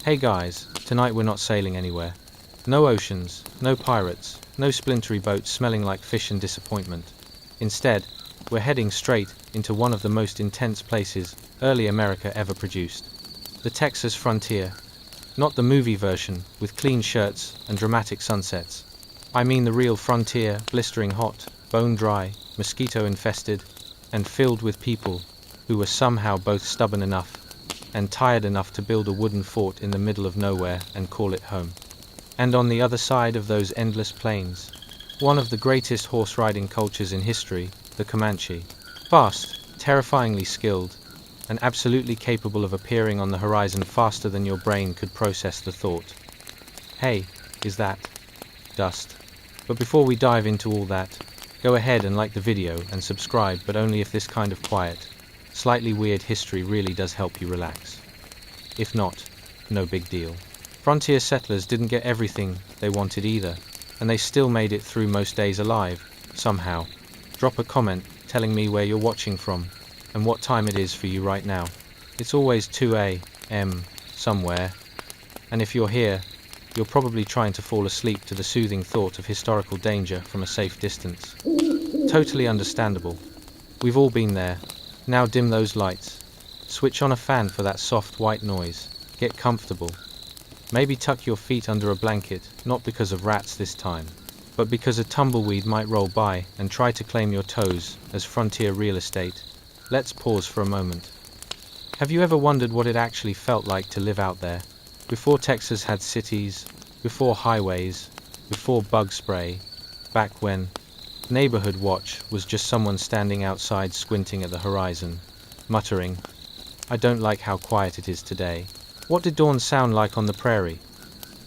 Hey guys, tonight we're not sailing anywhere. No oceans, no pirates, no splintery boats smelling like fish and disappointment. Instead, we're heading straight into one of the most intense places early America ever produced. The Texas frontier. Not the movie version, with clean shirts and dramatic sunsets. I mean the real frontier, blistering hot, bone dry, mosquito infested, and filled with people who were somehow both stubborn enough and tired enough to build a wooden fort in the middle of nowhere and call it home. And on the other side of those endless plains, one of the greatest horse-riding cultures in history, the Comanche. Fast, terrifyingly skilled, and absolutely capable of appearing on the horizon faster than your brain could process the thought. Hey, is that dust? But before we dive into all that, go ahead and like the video and subscribe, but only if this kind of quiet, slightly weird history really does help you relax. If not, no big deal. Frontier settlers didn't get everything they wanted either, and they still made it through most days alive, somehow. Drop a comment telling me where you're watching from, and what time it is for you right now. It's always 2 a.m. somewhere, and if you're here, you're probably trying to fall asleep to the soothing thought of historical danger from a safe distance. Totally understandable. We've all been there. Now dim those lights. Switch on a fan for that soft white noise. Get comfortable. Maybe tuck your feet under a blanket, not because of rats this time, but because a tumbleweed might roll by and try to claim your toes as frontier real estate. Let's pause for a moment. Have you ever wondered what it actually felt like to live out there? Before Texas had cities, before highways, before bug spray, back when neighborhood watch was just someone standing outside squinting at the horizon, muttering, "I don't like how quiet it is today." What did dawn sound like on the prairie?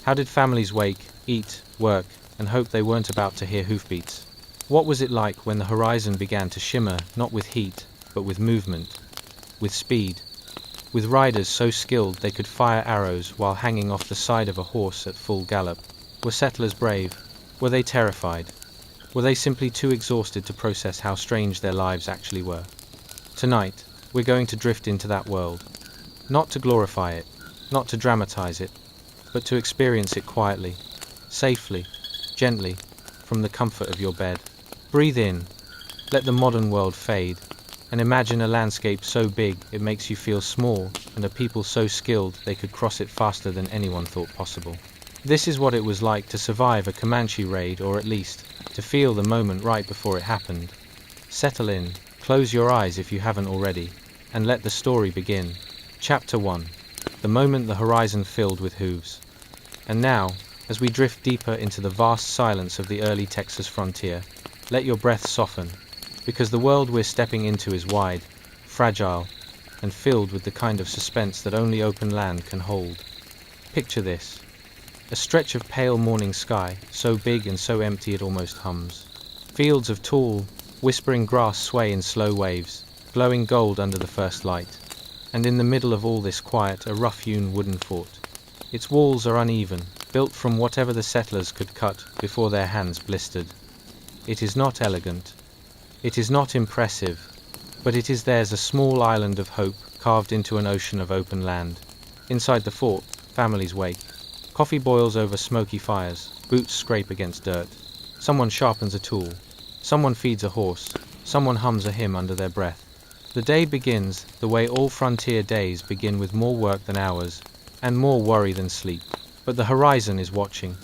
How did families wake, eat, work, and hope they weren't about to hear hoofbeats? What was it like when the horizon began to shimmer, not with heat, but with movement, with speed, with riders so skilled they could fire arrows while hanging off the side of a horse at full gallop? Were settlers brave? Were they terrified? Were they simply too exhausted to process how strange their lives actually were? Tonight, we're going to drift into that world. Not to glorify it, not to dramatize it, but to experience it quietly, safely, gently, from the comfort of your bed. Breathe in, let the modern world fade, and imagine a landscape so big it makes you feel small, and a people so skilled they could cross it faster than anyone thought possible. This is what it was like to survive a Comanche raid, or at least, to feel the moment right before it happened. Settle in, close your eyes if you haven't already, and let the story begin. Chapter 1. The moment the horizon filled with hooves. And now, as we drift deeper into the vast silence of the early Texas frontier, let your breath soften, because the world we're stepping into is wide, fragile, and filled with the kind of suspense that only open land can hold. Picture this. A stretch of pale morning sky, so big and so empty it almost hums. Fields of tall, whispering grass sway in slow waves, glowing gold under the first light. And in the middle of all this quiet, a rough-hewn wooden fort. Its walls are uneven, built from whatever the settlers could cut before their hands blistered. It is not elegant. It is not impressive, but it is theirs, a small island of hope carved into an ocean of open land. Inside the fort, families wake. Coffee boils over smoky fires, boots scrape against dirt. Someone sharpens a tool. Someone feeds a horse. Someone hums a hymn under their breath. The day begins the way all frontier days begin, with more work than hours, and more worry than sleep. But the horizon is watching.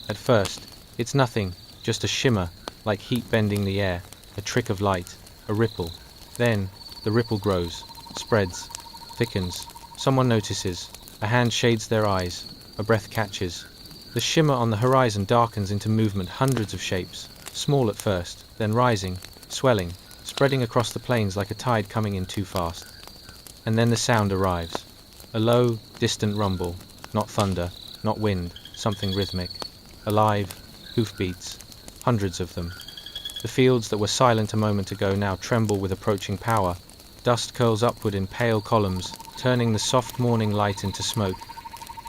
At first, it's nothing, just a shimmer, like heat bending the air, a trick of light, a ripple. Then, the ripple grows, spreads, thickens. Someone notices, a hand shades their eyes, a breath catches. The shimmer on the horizon darkens into movement, hundreds of shapes, small at first, then rising, swelling, spreading across the plains like a tide coming in too fast. And then the sound arrives. A low, distant rumble, not thunder, not wind, something rhythmic. Alive, hoofbeats, hundreds of them. The fields that were silent a moment ago now tremble with approaching power. Dust curls upward in pale columns, turning the soft morning light into smoke.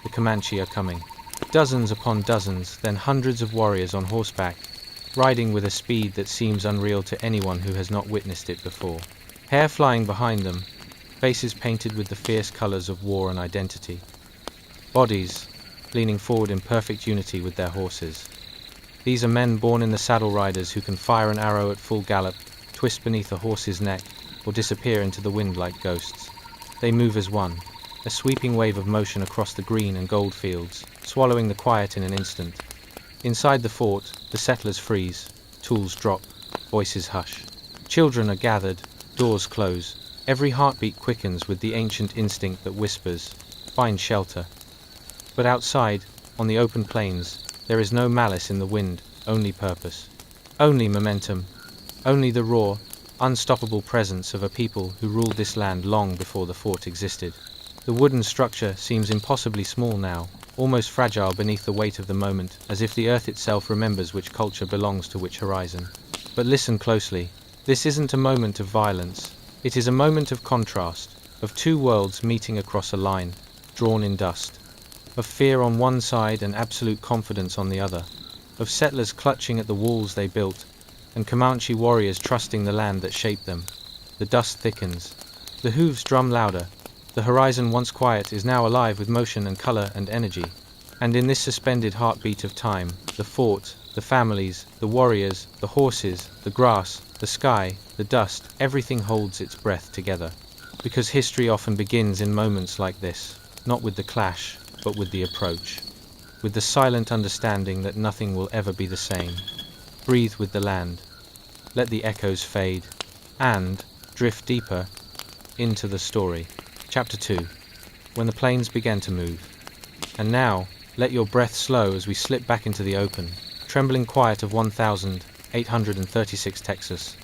The Comanche are coming. Dozens upon dozens, then hundreds of warriors on horseback, riding with a speed that seems unreal to anyone who has not witnessed it before. Hair flying behind them, faces painted with the fierce colors of war and identity. bodies leaning forward in perfect unity with their horses. These are men born in the saddle riders who can fire an arrow at full gallop, twist beneath a horse's neck, or disappear into the wind like ghosts. They move as one, a sweeping wave of motion across the green and gold fields, swallowing the quiet in an instant. Inside the fort, the settlers freeze, tools drop, voices hush. Children are gathered, doors close. Every heartbeat quickens with the ancient instinct that whispers, "Find shelter." But outside, on the open plains, there is no malice in the wind, only purpose. Only momentum. Only the raw, unstoppable presence of a people who ruled this land long before the fort existed. The wooden structure seems impossibly small now, almost fragile beneath the weight of the moment, as if the earth itself remembers which culture belongs to which horizon. But listen closely. This isn't a moment of violence. It is a moment of contrast, of two worlds meeting across a line, drawn in dust. Of fear on one side and absolute confidence on the other. Of settlers clutching at the walls they built, and Comanche warriors trusting the land that shaped them. The dust thickens. The hooves drum louder. The horizon, once quiet, is now alive with motion and color and energy. And in this suspended heartbeat of time, the fort, the families, the warriors, the horses, the grass, the sky, the dust, everything holds its breath together. Because history often begins in moments like this, not with the clash, but with the approach. With the silent understanding that nothing will ever be the same. Breathe with the land. Let the echoes fade. And drift deeper into the story. Chapter 2. When the plains began to move. And now, let your breath slow as we slip back into the open, trembling quiet of 1,836 Texas.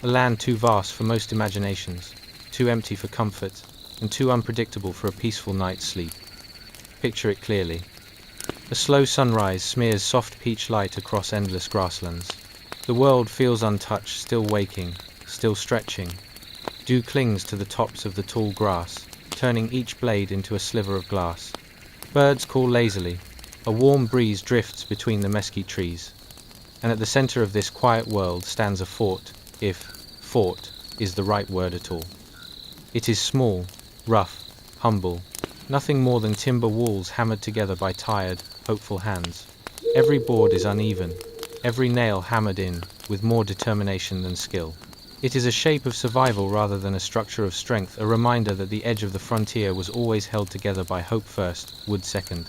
A land too vast for most imaginations, too empty for comfort, and too unpredictable for a peaceful night's sleep. Picture it clearly. A slow sunrise smears soft peach light across endless grasslands. The world feels untouched, still waking, still stretching. Dew clings to the tops of the tall grass, turning each blade into a sliver of glass. Birds call lazily. A warm breeze drifts between the mesquite trees. And at the center of this quiet world stands a fort, if fort is the right word at all. It is small, rough, humble, nothing more than timber walls hammered together by tired, hopeful hands. Every board is uneven, every nail hammered in with more determination than skill. It is a shape of survival rather than a structure of strength, a reminder that the edge of the frontier was always held together by hope first, wood second.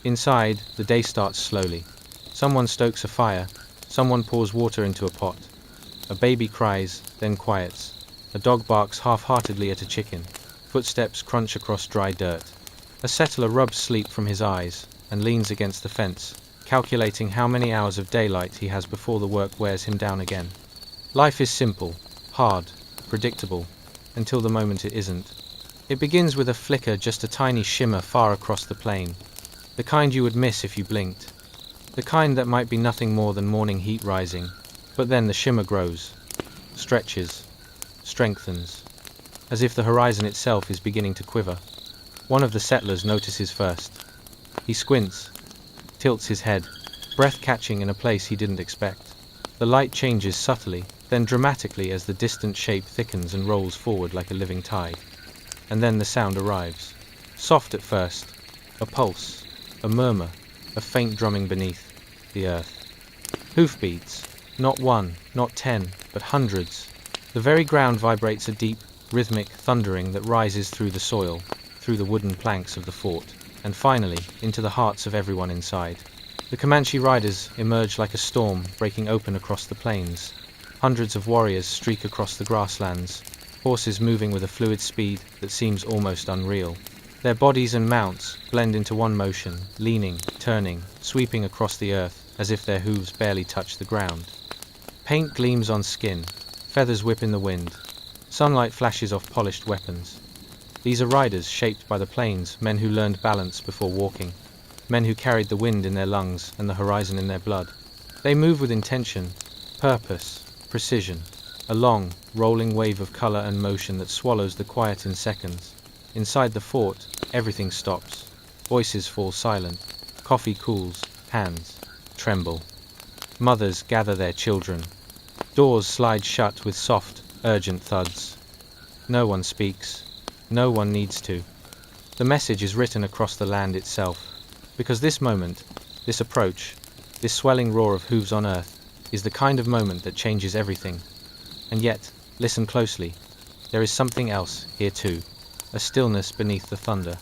Inside, the day starts slowly. Someone stokes a fire, someone pours water into a pot. A baby cries, then quiets. A dog barks half-heartedly at a chicken. Footsteps crunch across dry dirt. A settler rubs sleep from his eyes and leans against the fence, calculating how many hours of daylight he has before the work wears him down again. Life is simple, hard, predictable, until the moment it isn't. It begins with a flicker, just a tiny shimmer far across the plain. The kind you would miss if you blinked. The kind that might be nothing more than morning heat rising. But then the shimmer grows, stretches, strengthens, as if the horizon itself is beginning to quiver. One of the settlers notices first. He squints, tilts his head, breath catching in a place he didn't expect. The light changes subtly, then dramatically as the distant shape thickens and rolls forward like a living tide. And then the sound arrives. Soft at first, a pulse, a murmur, a faint drumming beneath the earth. Hoofbeats, not one, not 10, but hundreds. The very ground vibrates a deep, rhythmic thundering that rises through the soil, through the wooden planks of the fort, and finally, into the hearts of everyone inside. The Comanche riders emerge like a storm breaking open across the plains. Hundreds of warriors streak across the grasslands, horses moving with a fluid speed that seems almost unreal. Their bodies and mounts blend into one motion, leaning, turning, sweeping across the earth as if their hooves barely touch the ground. Paint gleams on skin, feathers whip in the wind, sunlight flashes off polished weapons. These are riders shaped by the plains, men who learned balance before walking, men who carried the wind in their lungs and the horizon in their blood. They move with intention, purpose, precision, a long, rolling wave of color and motion that swallows the quiet in seconds. Inside the fort, everything stops. Voices fall silent. Coffee cools. Hands tremble. Mothers gather their children. Doors slide shut with soft, urgent thuds. No one speaks. No one needs to. The message is written across the land itself. Because this moment, this approach, this swelling roar of hooves on earth, is the kind of moment that changes everything. And yet, listen closely. There is something else here too. A stillness beneath the thunder.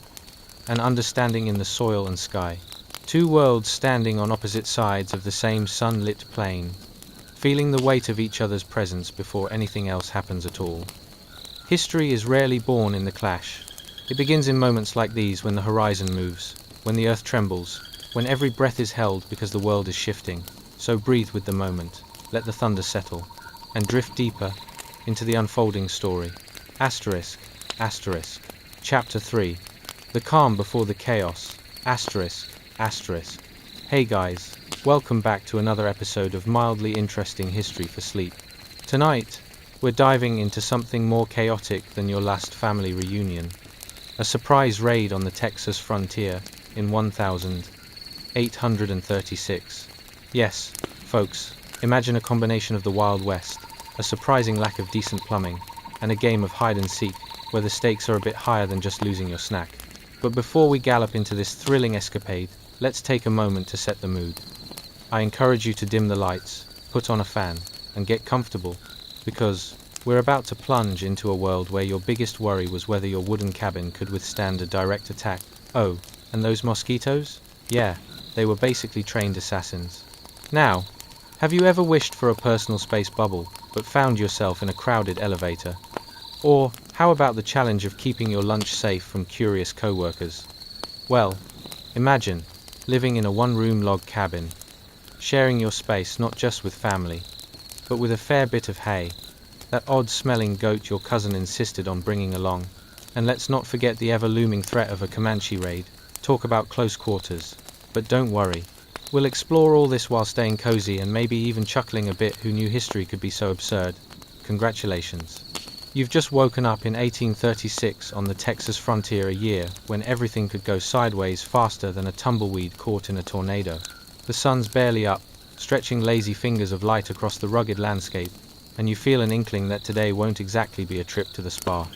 An understanding in the soil and sky. Two worlds standing on opposite sides of the same sunlit plain, feeling the weight of each other's presence before anything else happens at all. History is rarely born in the clash. It begins in moments like these, when the horizon moves, when the earth trembles, when every breath is held because the world is shifting. So breathe with the moment, let the thunder settle, and drift deeper into the unfolding story. Asterisk, asterisk. Chapter 3. The calm before the chaos. Asterisk, asterisk. Hey guys, welcome back to another episode of mildly interesting history for sleep. Tonight, we're diving into something more chaotic than your last family reunion. A surprise raid on the Texas frontier in 1836. Yes, folks, imagine a combination of the Wild West, a surprising lack of decent plumbing, and a game of hide and seek where the stakes are a bit higher than just losing your snack. But before we gallop into this thrilling escapade, let's take a moment to set the mood. I encourage you to dim the lights, put on a fan, and get comfortable, because we're about to plunge into a world where your biggest worry was whether your wooden cabin could withstand a direct attack. Oh, and those mosquitoes? Yeah, they were basically trained assassins. Now, have you ever wished for a personal space bubble, but found yourself in a crowded elevator? Or, how about the challenge of keeping your lunch safe from curious co-workers? Well, imagine living in a one-room log cabin, sharing your space not just with family, but with a fair bit of hay, that odd-smelling goat your cousin insisted on bringing along, and let's not forget the ever-looming threat of a Comanche raid. Talk about close quarters. But don't worry, we'll explore all this while staying cozy and maybe even chuckling a bit. Who knew history could be so absurd? Congratulations. You've just woken up in 1836 on the Texas frontier, a year when everything could go sideways faster than a tumbleweed caught in a tornado. The sun's barely up, stretching lazy fingers of light across the rugged landscape, and you feel an inkling that today won't exactly be a trip to the spa.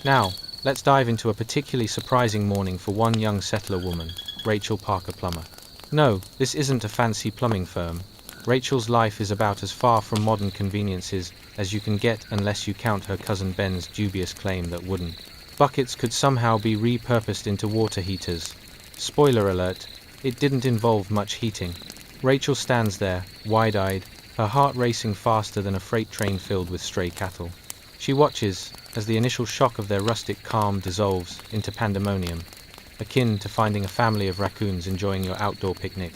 Now, let's dive into a particularly surprising morning for one young settler woman, Rachel Parker Plummer. No, this isn't a fancy plumbing firm. Rachel's life is about as far from modern conveniences as you can get, unless you count her cousin Ben's dubious claim that wooden buckets could somehow be repurposed into water heaters. Spoiler alert, it didn't involve much heating. Rachel stands there, wide-eyed, her heart racing faster than a freight train filled with stray cattle. She watches as the initial shock of their rustic calm dissolves into pandemonium, akin to finding a family of raccoons enjoying your outdoor picnic.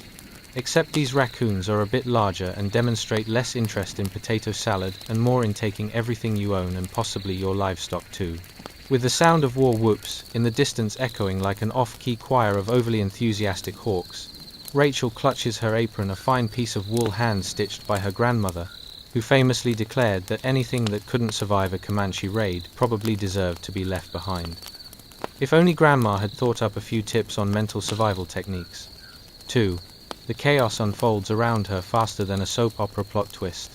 Except these raccoons are a bit larger and demonstrate less interest in potato salad and more in taking everything you own and possibly your livestock too. With the sound of war whoops in the distance echoing like an off-key choir of overly enthusiastic hawks, Rachel clutches her apron, a fine piece of wool hand-stitched by her grandmother, who famously declared that anything that couldn't survive a Comanche raid probably deserved to be left behind. If only Grandma had thought up a few tips on mental survival techniques. 2. The chaos unfolds around her faster than a soap opera plot twist.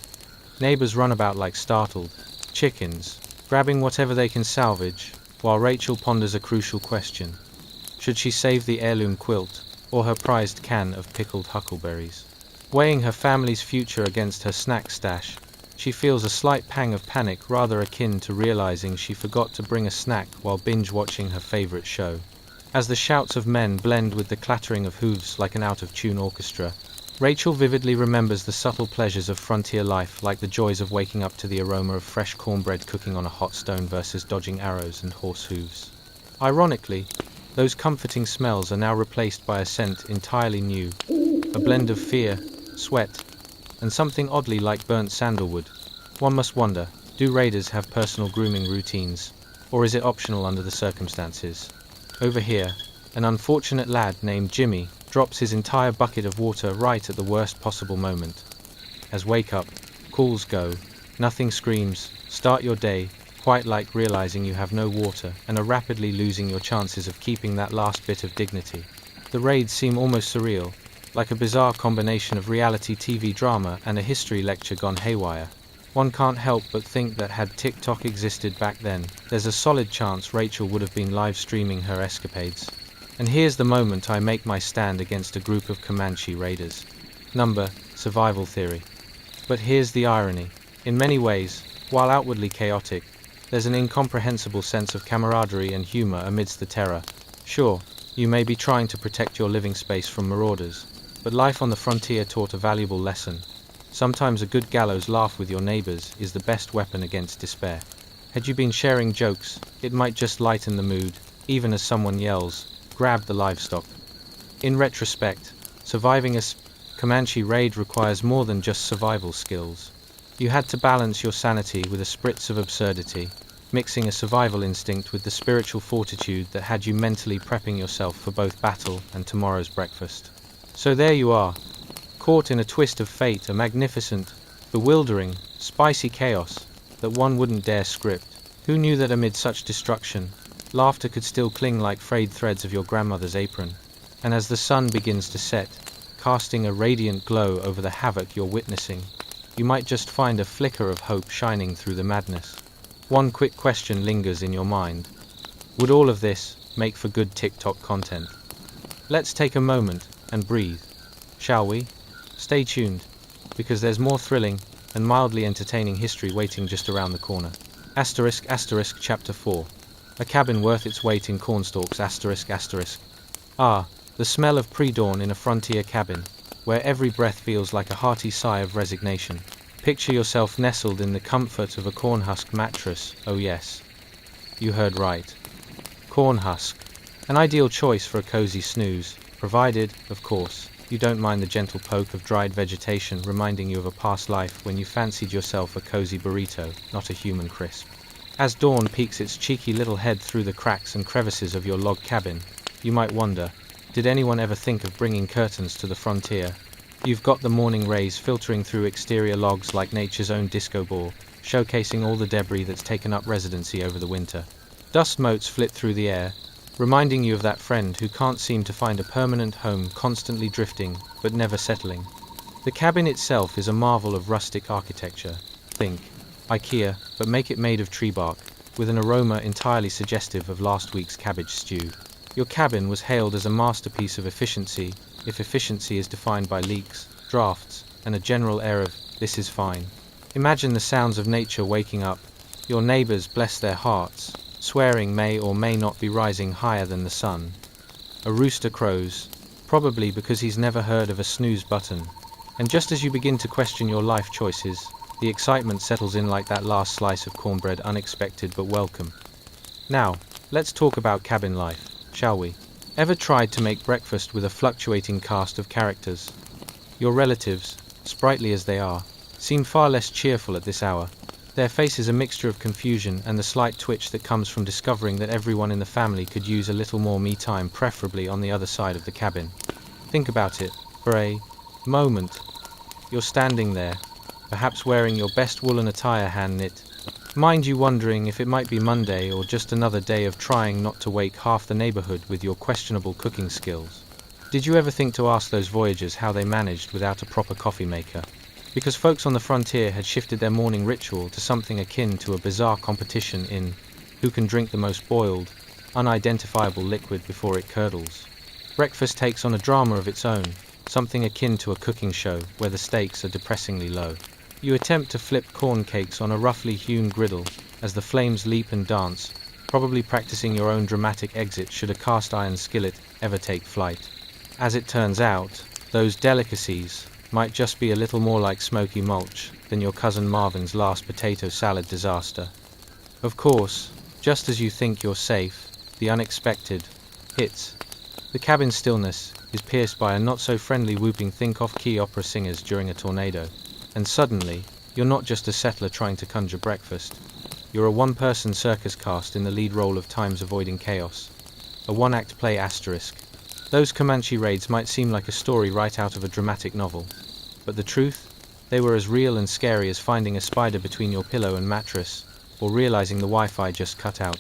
Neighbors run about like startled chickens, grabbing whatever they can salvage, while Rachel ponders a crucial question. Should she save the heirloom quilt, or her prized can of pickled huckleberries? Weighing her family's future against her snack stash, she feels a slight pang of panic, rather akin to realizing she forgot to bring a snack while binge-watching her favorite show. As the shouts of men blend with the clattering of hooves like an out-of-tune orchestra, Rachel vividly remembers the subtle pleasures of frontier life, like the joys of waking up to the aroma of fresh cornbread cooking on a hot stone versus dodging arrows and horse hooves. Ironically, those comforting smells are now replaced by a scent entirely new, a blend of fear, sweat, and something oddly like burnt sandalwood. One must wonder, do raiders have personal grooming routines, or is it optional under the circumstances? Over here, an unfortunate lad named Jimmy drops his entire bucket of water right at the worst possible moment. As wake up, calls go, nothing screams, start your day, quite like realizing you have no water and are rapidly losing your chances of keeping that last bit of dignity. The raids seem almost surreal, like a bizarre combination of reality TV drama and a history lecture gone haywire. One can't help but think that had TikTok existed back then, there's a solid chance Rachel would have been live streaming her escapades. And here's the moment I make my stand against a group of Comanche raiders. Number, survival theory. But here's the irony. In many ways, while outwardly chaotic, there's an incomprehensible sense of camaraderie and humor amidst the terror. Sure, you may be trying to protect your living space from marauders, but life on the frontier taught a valuable lesson. Sometimes a good gallows laugh with your neighbors is the best weapon against despair. Had you been sharing jokes, it might just lighten the mood, even as someone yells, "Grab the livestock." In retrospect, surviving a Comanche raid requires more than just survival skills. You had to balance your sanity with a spritz of absurdity, mixing a survival instinct with the spiritual fortitude that had you mentally prepping yourself for both battle and tomorrow's breakfast. So there you are, caught in a twist of fate, a magnificent, bewildering, spicy chaos that one wouldn't dare script. Who knew that amid such destruction, laughter could still cling like frayed threads of your grandmother's apron? And as the sun begins to set, casting a radiant glow over the havoc you're witnessing, you might just find a flicker of hope shining through the madness. One quick question lingers in your mind. Would all of this make for good TikTok content? Let's take a moment and breathe, shall we? Stay tuned, because there's more thrilling and mildly entertaining history waiting just around the corner. *** Chapter 4. A cabin worth its weight in cornstalks. ***. Ah, the smell of pre-dawn in a frontier cabin, where every breath feels like a hearty sigh of resignation. Picture yourself nestled in the comfort of a cornhusk mattress. Oh yes, you heard right. Cornhusk. An ideal choice for a cozy snooze, provided, of course, you don't mind the gentle poke of dried vegetation reminding you of a past life when you fancied yourself a cozy burrito, not a human crisp. As dawn peeks its cheeky little head through the cracks and crevices of your log cabin, you might wonder, did anyone ever think of bringing curtains to the frontier? You've got the morning rays filtering through exterior logs like nature's own disco ball, showcasing all the debris that's taken up residency over the winter. Dust motes flit through the air, reminding you of that friend who can't seem to find a permanent home, constantly drifting, but never settling. The cabin itself is a marvel of rustic architecture. Think IKEA, but make it made of tree bark, with an aroma entirely suggestive of last week's cabbage stew. Your cabin was hailed as a masterpiece of efficiency, if efficiency is defined by leaks, drafts, and a general air of, "this is fine." Imagine the sounds of nature waking up. Your neighbors, bless their hearts, swearing may or may not be rising higher than the sun. A rooster crows, probably because he's never heard of a snooze button. And just as you begin to question your life choices, the excitement settles in like that last slice of cornbread, unexpected but welcome. Now, let's talk about cabin life, shall we? Ever tried to make breakfast with a fluctuating cast of characters? Your relatives, sprightly as they are, seem far less cheerful at this hour. Their face is a mixture of confusion and the slight twitch that comes from discovering that everyone in the family could use a little more me time, preferably on the other side of the cabin. Think about it for a moment. You're standing there, perhaps wearing your best woolen attire hand-knit, mind you wondering if it might be Monday or just another day of trying not to wake half the neighborhood with your questionable cooking skills. Did you ever think to ask those voyagers how they managed without a proper coffee maker? Because folks on the frontier had shifted their morning ritual to something akin to a bizarre competition in who can drink the most boiled, unidentifiable liquid before it curdles. Breakfast takes on a drama of its own, something akin to a cooking show where the stakes are depressingly low. You attempt to flip corn cakes on a roughly hewn griddle as the flames leap and dance, probably practicing your own dramatic exit should a cast iron skillet ever take flight. As it turns out, those delicacies might just be a little more like smoky mulch than your cousin Marvin's last potato salad disaster. Of course, just as you think you're safe, the unexpected hits. The cabin stillness is pierced by a not-so-friendly whooping think off-key opera singers during a tornado. And suddenly, you're not just a settler trying to conjure breakfast. You're a one-person circus cast in the lead role of time's avoiding chaos. A one-act play asterisk. Those Comanche raids might seem like a story right out of a dramatic novel. But the truth? They were as real and scary as finding a spider between your pillow and mattress, or realizing the Wi-Fi just cut out.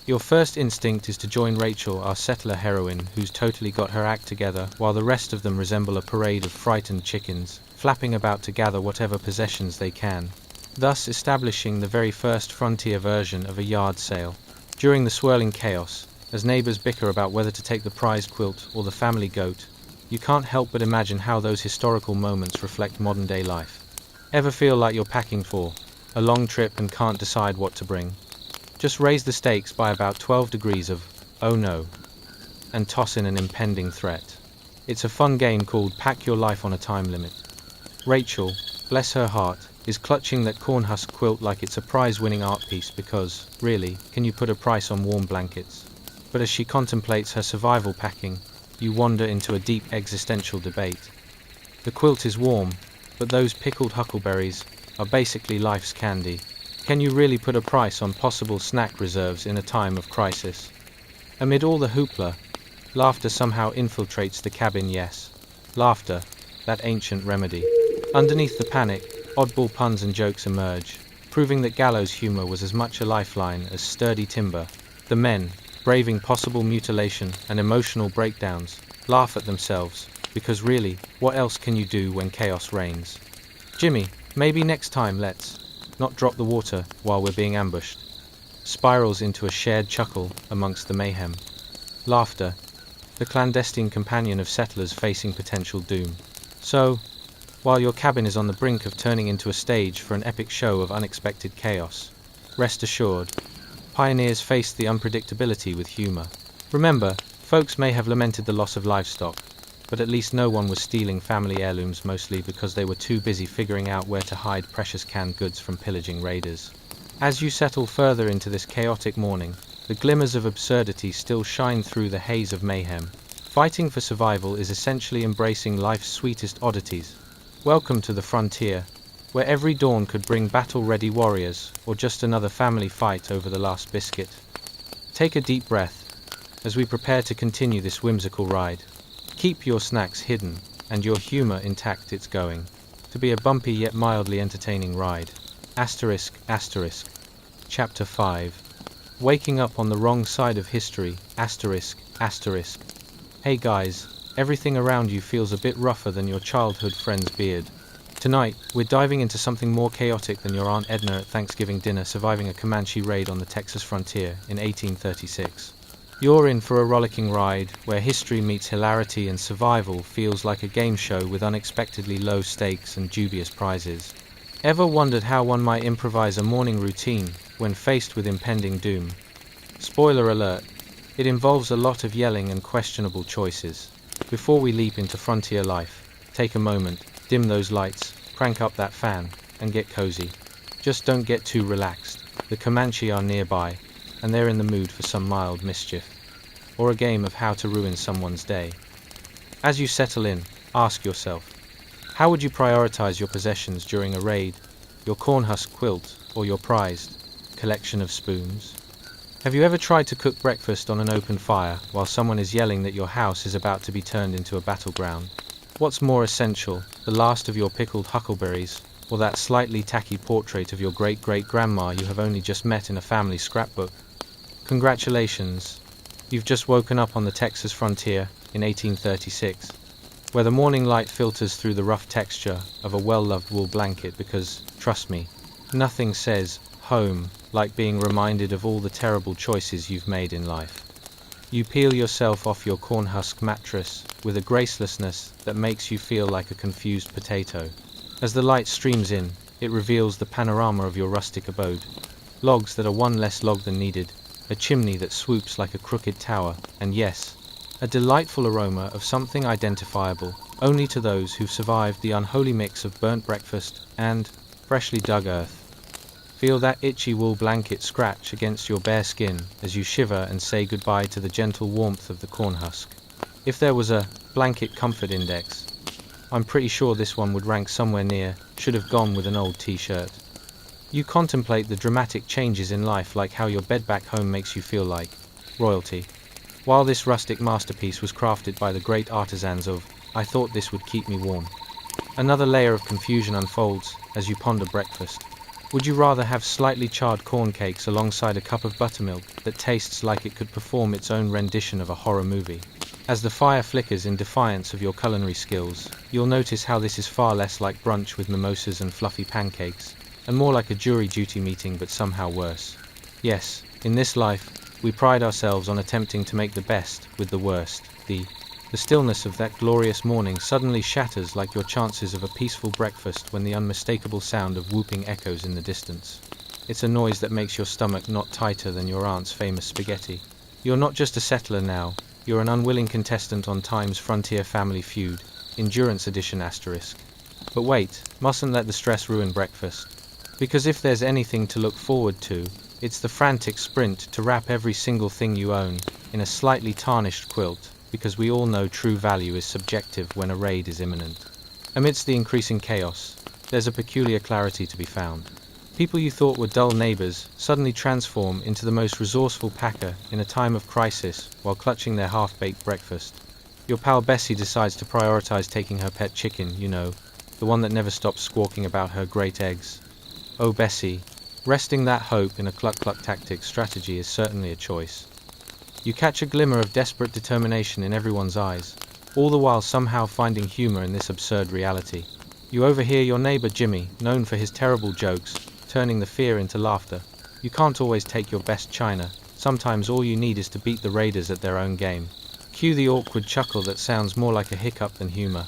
Your first instinct is to join Rachel, our settler heroine, who's totally got her act together, while the rest of them resemble a parade of frightened chickens, flapping about to gather whatever possessions they can. thus establishing the very first frontier version of a yard sale. During the swirling chaos, as neighbors bicker about whether to take the prized quilt or the family goat, you can't help but imagine how those historical moments reflect modern-day life. Ever feel like you're packing for a long trip and can't decide what to bring? Just raise the stakes by about 12 degrees of, oh no, and toss in an impending threat. It's a fun game called Pack Your Life on a Time Limit. Rachel, bless her heart, is clutching that cornhusk quilt like it's a prize-winning art piece because, really, can you put a price on warm blankets? But as she contemplates her survival packing, you wander into a deep existential debate. The quilt is warm, but those pickled huckleberries are basically life's candy. Can you really put a price on possible snack reserves in a time of crisis? Amid all the hoopla, laughter somehow infiltrates the cabin. Yes, laughter, that ancient remedy. Underneath the panic, oddball puns and jokes emerge, proving that gallows humor was as much a lifeline as sturdy timber. The men, braving possible mutilation and emotional breakdowns, laugh at themselves, because really, what else can you do when chaos reigns? Jimmy, maybe next time let's not drop the water while we're being ambushed. Spirals into a shared chuckle amongst the mayhem. Laughter, the clandestine companion of settlers facing potential doom. So, while your cabin is on the brink of turning into a stage for an epic show of unexpected chaos, rest assured, pioneers faced the unpredictability with humor. Remember, folks may have lamented the loss of livestock, but at least no one was stealing family heirlooms, mostly because they were too busy figuring out where to hide precious canned goods from pillaging raiders. As you settle further into this chaotic morning, the glimmers of absurdity still shine through the haze of mayhem. Fighting for survival is essentially embracing life's sweetest oddities. Welcome to the frontier, where every dawn could bring battle-ready warriors, or just another family fight over the last biscuit. Take a deep breath, as we prepare to continue this whimsical ride. Keep your snacks hidden, and your humor intact. It's going to be a bumpy yet mildly entertaining ride. Asterisk, asterisk. Chapter 5. Waking up on the wrong side of history. Asterisk, asterisk. Hey guys. Everything around you feels a bit rougher than your childhood friend's beard. Tonight, we're diving into something more chaotic than your Aunt Edna at Thanksgiving dinner surviving a Comanche raid on the Texas frontier in 1836. You're in for a rollicking ride, where history meets hilarity and survival feels like a game show with unexpectedly low stakes and dubious prizes. Ever wondered how one might improvise a morning routine when faced with impending doom? Spoiler alert, it involves a lot of yelling and questionable choices. Before we leap into frontier life, take a moment, dim those lights, crank up that fan, and get cozy. Just don't get too relaxed. The Comanche are nearby, and they're in the mood for some mild mischief, or a game of how to ruin someone's day. As you settle in, ask yourself, how would you prioritize your possessions during a raid? Your cornhusk quilt, or your prized collection of spoons? Have you ever tried to cook breakfast on an open fire while someone is yelling that your house is about to be turned into a battleground? What's more essential, the last of your pickled huckleberries, or that slightly tacky portrait of your great-great-grandma you have only just met in a family scrapbook? Congratulations, you've just woken up on the Texas frontier in 1836, where the morning light filters through the rough texture of a well-loved wool blanket because, trust me, nothing says home like being reminded of all the terrible choices you've made in life. You peel yourself off your cornhusk mattress with a gracelessness that makes you feel like a confused potato. As the light streams in, it reveals the panorama of your rustic abode. Logs that are one less log than needed, a chimney that swoops like a crooked tower, and yes, a delightful aroma of something identifiable only to those who've survived the unholy mix of burnt breakfast and freshly dug earth. Feel that itchy wool blanket scratch against your bare skin as you shiver and say goodbye to the gentle warmth of the cornhusk. If there was a blanket comfort index, I'm pretty sure this one would rank somewhere near should have gone with an old t-shirt. You contemplate the dramatic changes in life, like how your bed back home makes you feel like royalty, while this rustic masterpiece was crafted by the great artisans of "I thought this would keep me warm." Another layer of confusion unfolds as you ponder breakfast. Would you rather have slightly charred corn cakes alongside a cup of buttermilk that tastes like it could perform its own rendition of a horror movie? As the fire flickers in defiance of your culinary skills, you'll notice how this is far less like brunch with mimosas and fluffy pancakes, and more like a jury duty meeting but somehow worse. Yes, in this life, we pride ourselves on attempting to make the best with the worst. The stillness of that glorious morning suddenly shatters like your chances of a peaceful breakfast when the unmistakable sound of whooping echoes in the distance. It's a noise that makes your stomach knot tighter than your aunt's famous spaghetti. You're not just a settler now, you're an unwilling contestant on Time's Frontier Family Feud, Endurance Edition *. But wait, mustn't let the stress ruin breakfast. Because if there's anything to look forward to, it's the frantic sprint to wrap every single thing you own in a slightly tarnished quilt, because we all know true value is subjective when a raid is imminent. Amidst the increasing chaos, there's a peculiar clarity to be found. People you thought were dull neighbors suddenly transform into the most resourceful packer in a time of crisis while clutching their half-baked breakfast. Your pal Bessie decides to prioritize taking her pet chicken, the one that never stops squawking about her great eggs. Oh Bessie, resting that hope in a cluck-cluck tactic strategy is certainly a choice. You catch a glimmer of desperate determination in everyone's eyes, all the while somehow finding humor in this absurd reality. You overhear your neighbor Jimmy, known for his terrible jokes, turning the fear into laughter. You can't always take your best china, sometimes all you need is to beat the raiders at their own game. Cue the awkward chuckle that sounds more like a hiccup than humor.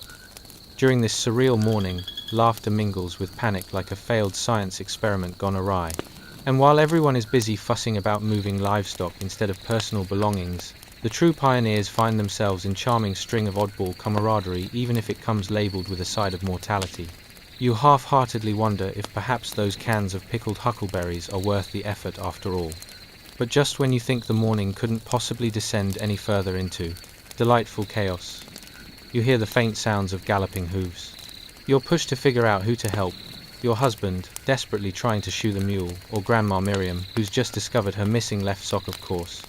During this surreal morning, laughter mingles with panic like a failed science experiment gone awry. And while everyone is busy fussing about moving livestock instead of personal belongings, the true pioneers find themselves in charming string of oddball camaraderie even if it comes labeled with a side of mortality. You half-heartedly wonder if perhaps those cans of pickled huckleberries are worth the effort after all. But just when you think the morning couldn't possibly descend any further into delightful chaos, you hear the faint sounds of galloping hooves. You're pushed to figure out who to help. Your husband, desperately trying to shoe the mule, or Grandma Miriam, who's just discovered her missing left sock of course,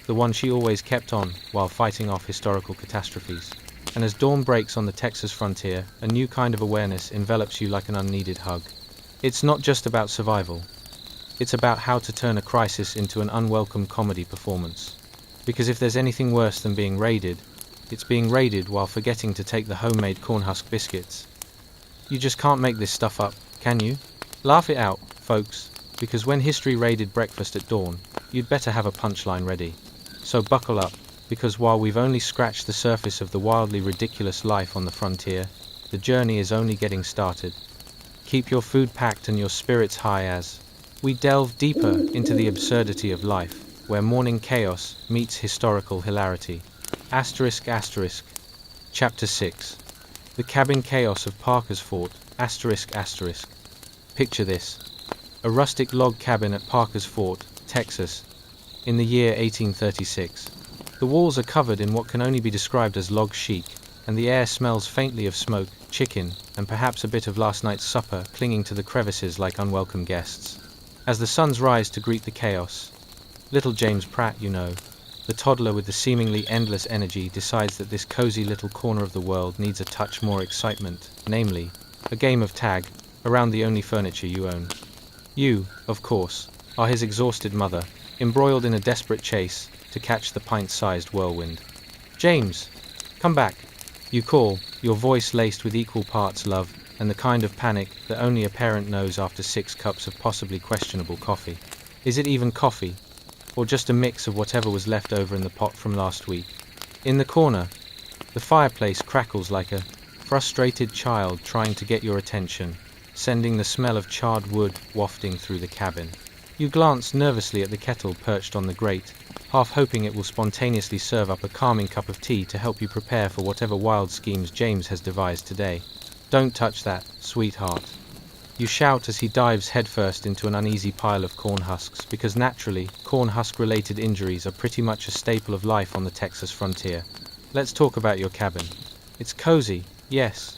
the one she always kept on while fighting off historical catastrophes. And as dawn breaks on the Texas frontier, a new kind of awareness envelops you like an unneeded hug. It's not just about survival. It's about how to turn a crisis into an unwelcome comedy performance. Because if there's anything worse than being raided, it's being raided while forgetting to take the homemade cornhusk biscuits. You just can't make this stuff up, can you? Laugh it out, folks, because when history raided breakfast at dawn, you'd better have a punchline ready. So buckle up, because while we've only scratched the surface of the wildly ridiculous life on the frontier, the journey is only getting started. Keep your food packed and your spirits high as we delve deeper into the absurdity of life, where morning chaos meets historical hilarity. ***. Chapter 6. The Cabin Chaos of Parker's Fort. ***. Picture this. A rustic log cabin at Parker's Fort, Texas, in the year 1836. The walls are covered in what can only be described as log chic, and the air smells faintly of smoke, chicken, and perhaps a bit of last night's supper clinging to the crevices like unwelcome guests. As the suns rise to greet the chaos, little James Pratt, the toddler with the seemingly endless energy, decides that this cozy little corner of the world needs a touch more excitement, namely, a game of tag, around the only furniture you own. You, of course, are his exhausted mother, embroiled in a desperate chase to catch the pint-sized whirlwind. "James, come back," you call, your voice laced with equal parts love and the kind of panic that only a parent knows after 6 cups of possibly questionable coffee. Is it even coffee? Or just a mix of whatever was left over in the pot from last week? In the corner, the fireplace crackles like a frustrated child trying to get your attention, sending the smell of charred wood wafting through the cabin. You glance nervously at the kettle perched on the grate, half hoping it will spontaneously serve up a calming cup of tea to help you prepare for whatever wild schemes James has devised today. "Don't touch that, sweetheart," you shout as he dives headfirst into an uneasy pile of corn husks, because naturally, corn husk-related injuries are pretty much a staple of life on the Texas frontier. Let's talk about your cabin. It's cozy, yes,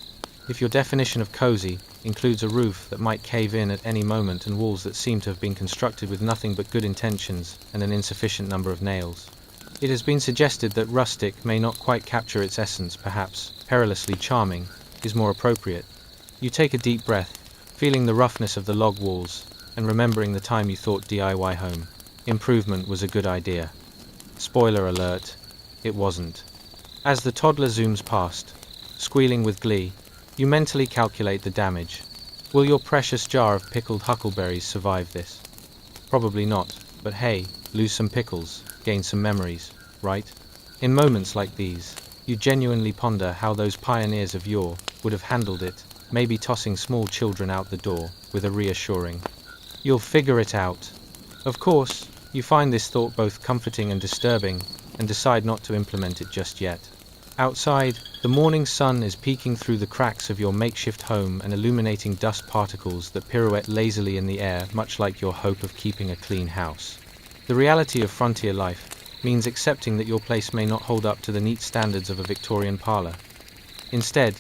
if your definition of cozy includes a roof that might cave in at any moment and walls that seem to have been constructed with nothing but good intentions and an insufficient number of nails. It has been suggested that rustic may not quite capture its essence, perhaps perilously charming is more appropriate. You take a deep breath, feeling the roughness of the log walls, and remembering the time you thought DIY home improvement was a good idea. Spoiler alert, it wasn't. As the toddler zooms past, squealing with glee, you mentally calculate the damage. Will your precious jar of pickled huckleberries survive this? Probably not, but hey, lose some pickles, gain some memories, right? In moments like these, you genuinely ponder how those pioneers of yore would have handled it, maybe tossing small children out the door with a reassuring, "You'll figure it out." Of course, you find this thought both comforting and disturbing, and decide not to implement it just yet. Outside, the morning sun is peeking through the cracks of your makeshift home and illuminating dust particles that pirouette lazily in the air, much like your hope of keeping a clean house. The reality of frontier life means accepting that your place may not hold up to the neat standards of a Victorian parlor. Instead,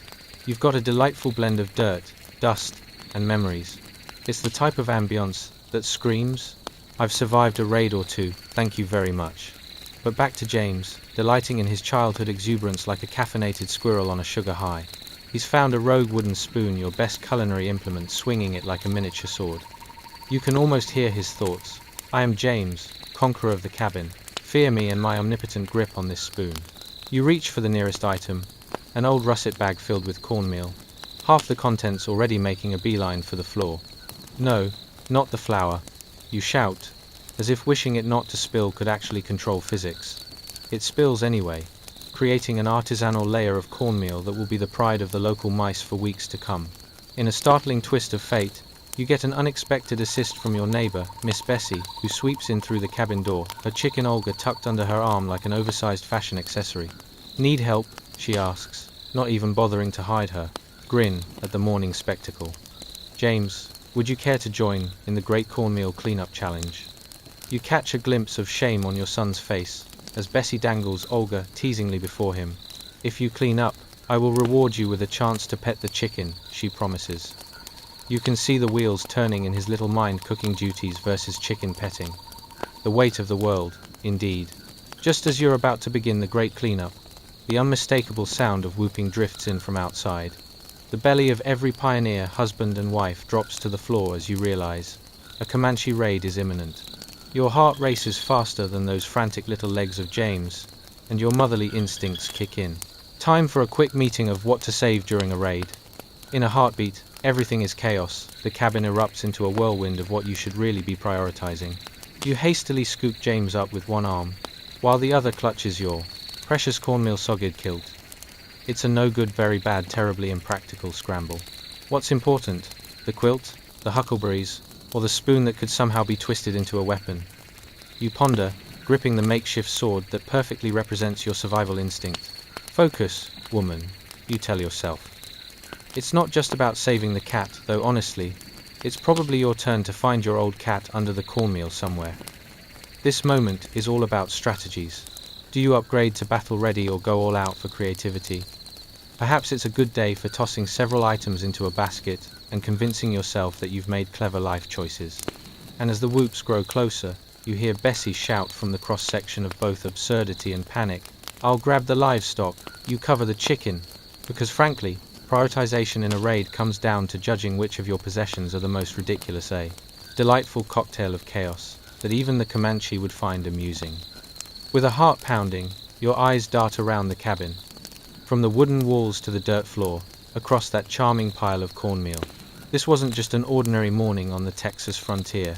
you've got a delightful blend of dirt, dust, and memories. It's the type of ambience that screams, "I've survived a raid or two, thank you very much." But back to James, delighting in his childhood exuberance like a caffeinated squirrel on a sugar high. He's found a rogue wooden spoon, your best culinary implement, swinging it like a miniature sword. You can almost hear his thoughts. "I am James, conqueror of the cabin. Fear me and my omnipotent grip on this spoon." You reach for the nearest item, an old russet bag filled with cornmeal, half the contents already making a beeline for the floor. "No, not the flour," you shout, as if wishing it not to spill could actually control physics. It spills anyway, creating an artisanal layer of cornmeal that will be the pride of the local mice for weeks to come. In a startling twist of fate, you get an unexpected assist from your neighbor, Miss Bessie, who sweeps in through the cabin door, her chicken Olga tucked under her arm like an oversized fashion accessory. "Need help?" she asks, not even bothering to hide her grin at the morning spectacle. "James, would you care to join in the Great Cornmeal Cleanup Challenge?" You catch a glimpse of shame on your son's face as Bessie dangles Olga teasingly before him. "If you clean up, I will reward you with a chance to pet the chicken," she promises. You can see the wheels turning in his little mind, cooking duties versus chicken petting. The weight of the world, indeed. Just as you're about to begin the great cleanup, the unmistakable sound of whooping drifts in from outside. The belly of every pioneer, husband and wife, drops to the floor as you realize a Comanche raid is imminent. Your heart races faster than those frantic little legs of James, and your motherly instincts kick in. Time for a quick meeting of what to save during a raid. In a heartbeat, everything is chaos. The cabin erupts into a whirlwind of what you should really be prioritizing. You hastily scoop James up with one arm, while the other clutches your precious cornmeal sogid kilt. It's a no good, very bad, terribly impractical scramble. What's important? The quilt, the huckleberries, or the spoon that could somehow be twisted into a weapon? You ponder, gripping the makeshift sword that perfectly represents your survival instinct. "Focus, woman," you tell yourself. It's not just about saving the cat, though honestly, it's probably your turn to find your old cat under the cornmeal somewhere. This moment is all about strategies. Do you upgrade to battle ready or go all out for creativity? Perhaps it's a good day for tossing several items into a basket and convincing yourself that you've made clever life choices. And as the whoops grow closer, you hear Bessie shout from the cross-section of both absurdity and panic, "I'll grab the livestock, you cover the chicken," because frankly, prioritization in a raid comes down to judging which of your possessions are the most ridiculous, a delightful cocktail of chaos that even the Comanche would find amusing. With a heart pounding, your eyes dart around the cabin. From the wooden walls to the dirt floor, across that charming pile of cornmeal. This wasn't just an ordinary morning on the Texas frontier.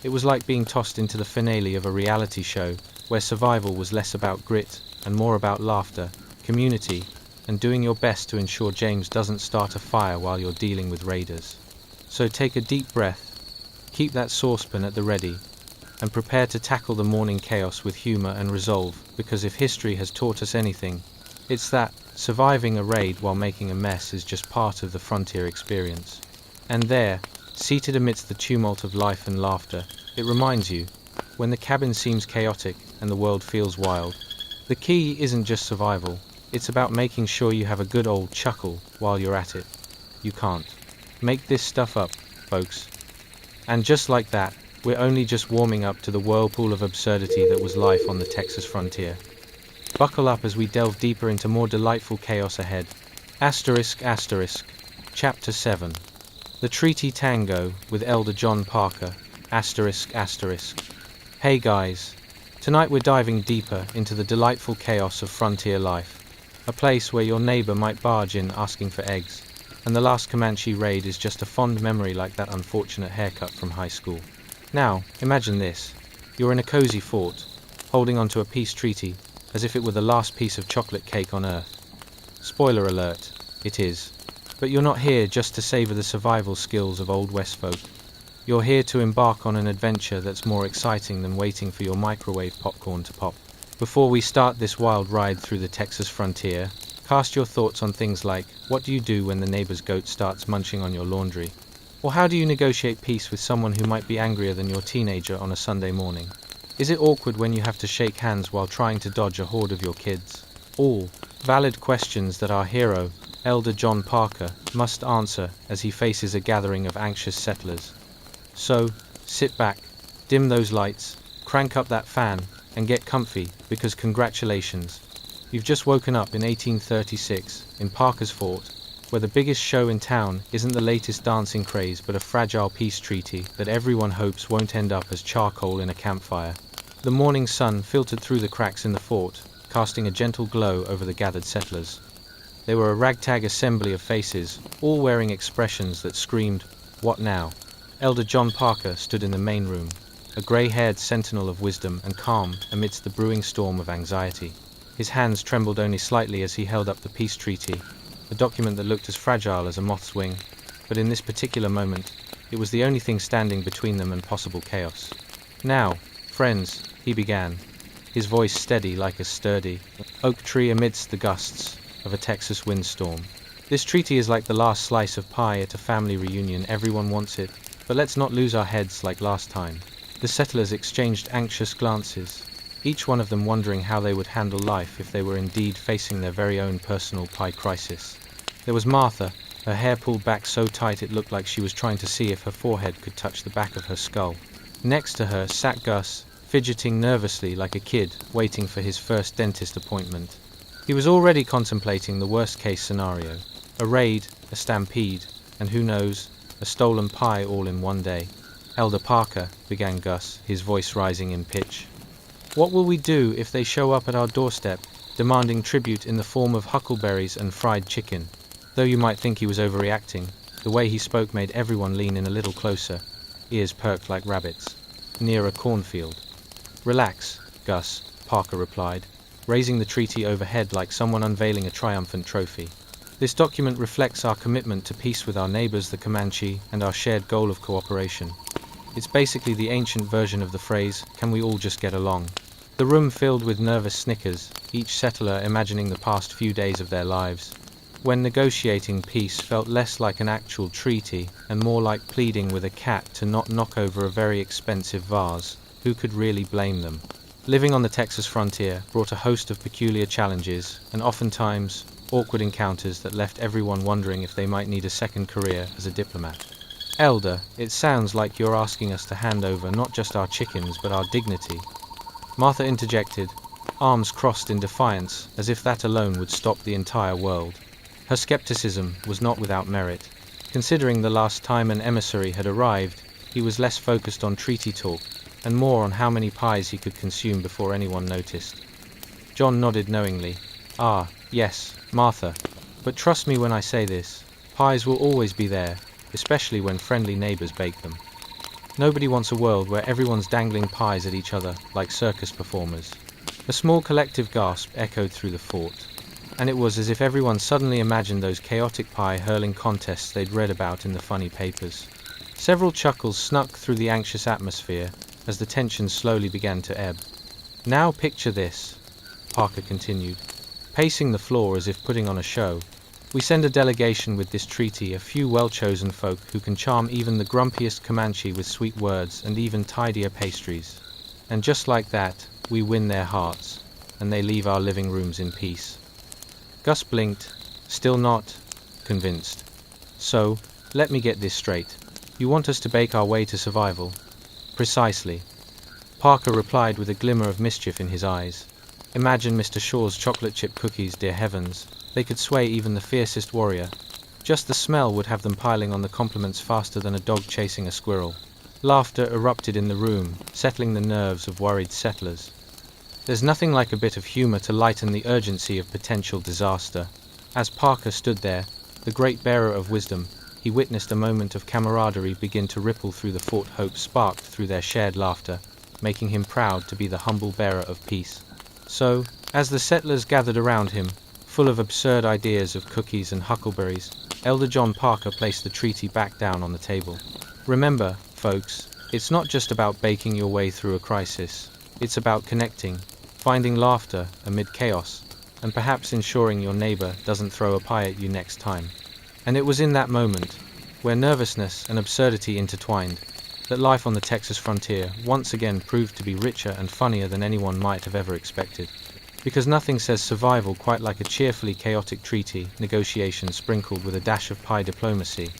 It was like being tossed into the finale of a reality show, where survival was less about grit and more about laughter, community, and doing your best to ensure James doesn't start a fire while you're dealing with raiders. So take a deep breath, keep that saucepan at the ready, and prepare to tackle the morning chaos with humor and resolve, because if history has taught us anything, it's that surviving a raid while making a mess is just part of the frontier experience. And there, seated amidst the tumult of life and laughter, it reminds you, when the cabin seems chaotic and the world feels wild, the key isn't just survival, it's about making sure you have a good old chuckle while you're at it. You can't make this stuff up, folks. And just like that, we're only just warming up to the whirlpool of absurdity that was life on the Texas frontier. Buckle up as we delve deeper into more delightful chaos ahead. ***, Chapter 7. The Treaty Tango with Elder John Parker. ***. Hey guys. Tonight we're diving deeper into the delightful chaos of frontier life. A place where your neighbor might barge in asking for eggs. and the last Comanche raid is just a fond memory like that unfortunate haircut from high school. Now, imagine this. You're in a cozy fort, holding onto a peace treaty, as if it were the last piece of chocolate cake on earth. Spoiler alert, it is. But you're not here just to savor the survival skills of Old West folk. You're here to embark on an adventure that's more exciting than waiting for your microwave popcorn to pop. Before we start this wild ride through the Texas frontier, cast your thoughts on things like, what do you do when the neighbor's goat starts munching on your laundry? Or how do you negotiate peace with someone who might be angrier than your teenager on a Sunday morning? Is it awkward when you have to shake hands while trying to dodge a horde of your kids? All valid questions that our hero, Elder John Parker, must answer as he faces a gathering of anxious settlers. So, sit back, dim those lights, crank up that fan, and get comfy, because congratulations. You've just woken up in 1836, in Parker's Fort, where the biggest show in town isn't the latest dancing craze but a fragile peace treaty that everyone hopes won't end up as charcoal in a campfire. The morning sun filtered through the cracks in the fort, casting a gentle glow over the gathered settlers. They were a ragtag assembly of faces, all wearing expressions that screamed, "What now?" Elder John Parker stood in the main room, a grey-haired sentinel of wisdom and calm amidst the brewing storm of anxiety. His hands trembled only slightly as he held up the peace treaty, a document that looked as fragile as a moth's wing, but in this particular moment, it was the only thing standing between them and possible chaos. "Now, friends," he began, his voice steady like a sturdy oak tree amidst the gusts of a Texas windstorm. "This treaty is like the last slice of pie at a family reunion. Everyone wants it, but let's not lose our heads like last time." The settlers exchanged anxious glances, each one of them wondering how they would handle life if they were indeed facing their very own personal pie crisis. There was Martha, her hair pulled back so tight it looked like she was trying to see if her forehead could touch the back of her skull. Next to her sat Gus, fidgeting nervously like a kid waiting for his first dentist appointment. He was already contemplating the worst-case scenario, a raid, a stampede, and who knows, a stolen pie all in one day. "Elder Parker," began Gus, his voice rising in pitch. "What will we do if they show up at our doorstep, demanding tribute in the form of huckleberries and fried chicken?" Though you might think he was overreacting, the way he spoke made everyone lean in a little closer, ears perked like rabbits, near a cornfield. "Relax, Gus," Parker replied, raising the treaty overhead like someone unveiling a triumphant trophy. "This document reflects our commitment to peace with our neighbors, the Comanche, and our shared goal of cooperation. It's basically the ancient version of the phrase, 'Can we all just get along?'" The room filled with nervous snickers, each settler imagining the past few days of their lives, when negotiating peace felt less like an actual treaty and more like pleading with a cat to not knock over a very expensive vase. Who could really blame them? Living on the Texas frontier brought a host of peculiar challenges, and oftentimes awkward encounters that left everyone wondering if they might need a second career as a diplomat. "Elder, it sounds like you're asking us to hand over not just our chickens but our dignity," Martha interjected, arms crossed in defiance, as if that alone would stop the entire world. Her skepticism was not without merit. Considering the last time an emissary had arrived, he was less focused on treaty talk and more on how many pies he could consume before anyone noticed. John nodded knowingly. "Ah, yes, Martha. But trust me when I say this, pies will always be there, especially when friendly neighbors bake them. Nobody wants a world where everyone's dangling pies at each other like circus performers." A small collective gasp echoed through the fort, and it was as if everyone suddenly imagined those chaotic pie-hurling contests they'd read about in the funny papers. Several chuckles snuck through the anxious atmosphere as the tension slowly began to ebb. "Now picture this," Parker continued, pacing the floor as if putting on a show. "We send a delegation with this treaty, a few well-chosen folk who can charm even the grumpiest Comanche with sweet words and even tidier pastries. And just like that, we win their hearts, and they leave our living rooms in peace." Gus blinked, still not convinced. "So, let me get this straight. You want us to bake our way to survival?" "Precisely," Parker replied with a glimmer of mischief in his eyes. "Imagine Mr. Shaw's chocolate chip cookies, dear heavens. They could sway even the fiercest warrior. Just the smell would have them piling on the compliments faster than a dog chasing a squirrel." Laughter erupted in the room, settling the nerves of worried settlers. There's nothing like a bit of humor to lighten the urgency of potential disaster. As Parker stood there, the great bearer of wisdom, he witnessed a moment of camaraderie begin to ripple through the fort. Hope sparked through their shared laughter, making him proud to be the humble bearer of peace. So, as the settlers gathered around him, full of absurd ideas of cookies and huckleberries, Elder John Parker placed the treaty back down on the table. Remember, folks, it's not just about baking your way through a crisis. It's about connecting, finding laughter amid chaos, and perhaps ensuring your neighbor doesn't throw a pie at you next time. And it was in that moment, where nervousness and absurdity intertwined, that life on the Texas frontier once again proved to be richer and funnier than anyone might have ever expected. Because nothing says survival quite like a cheerfully chaotic treaty negotiation sprinkled with a dash of pie diplomacy.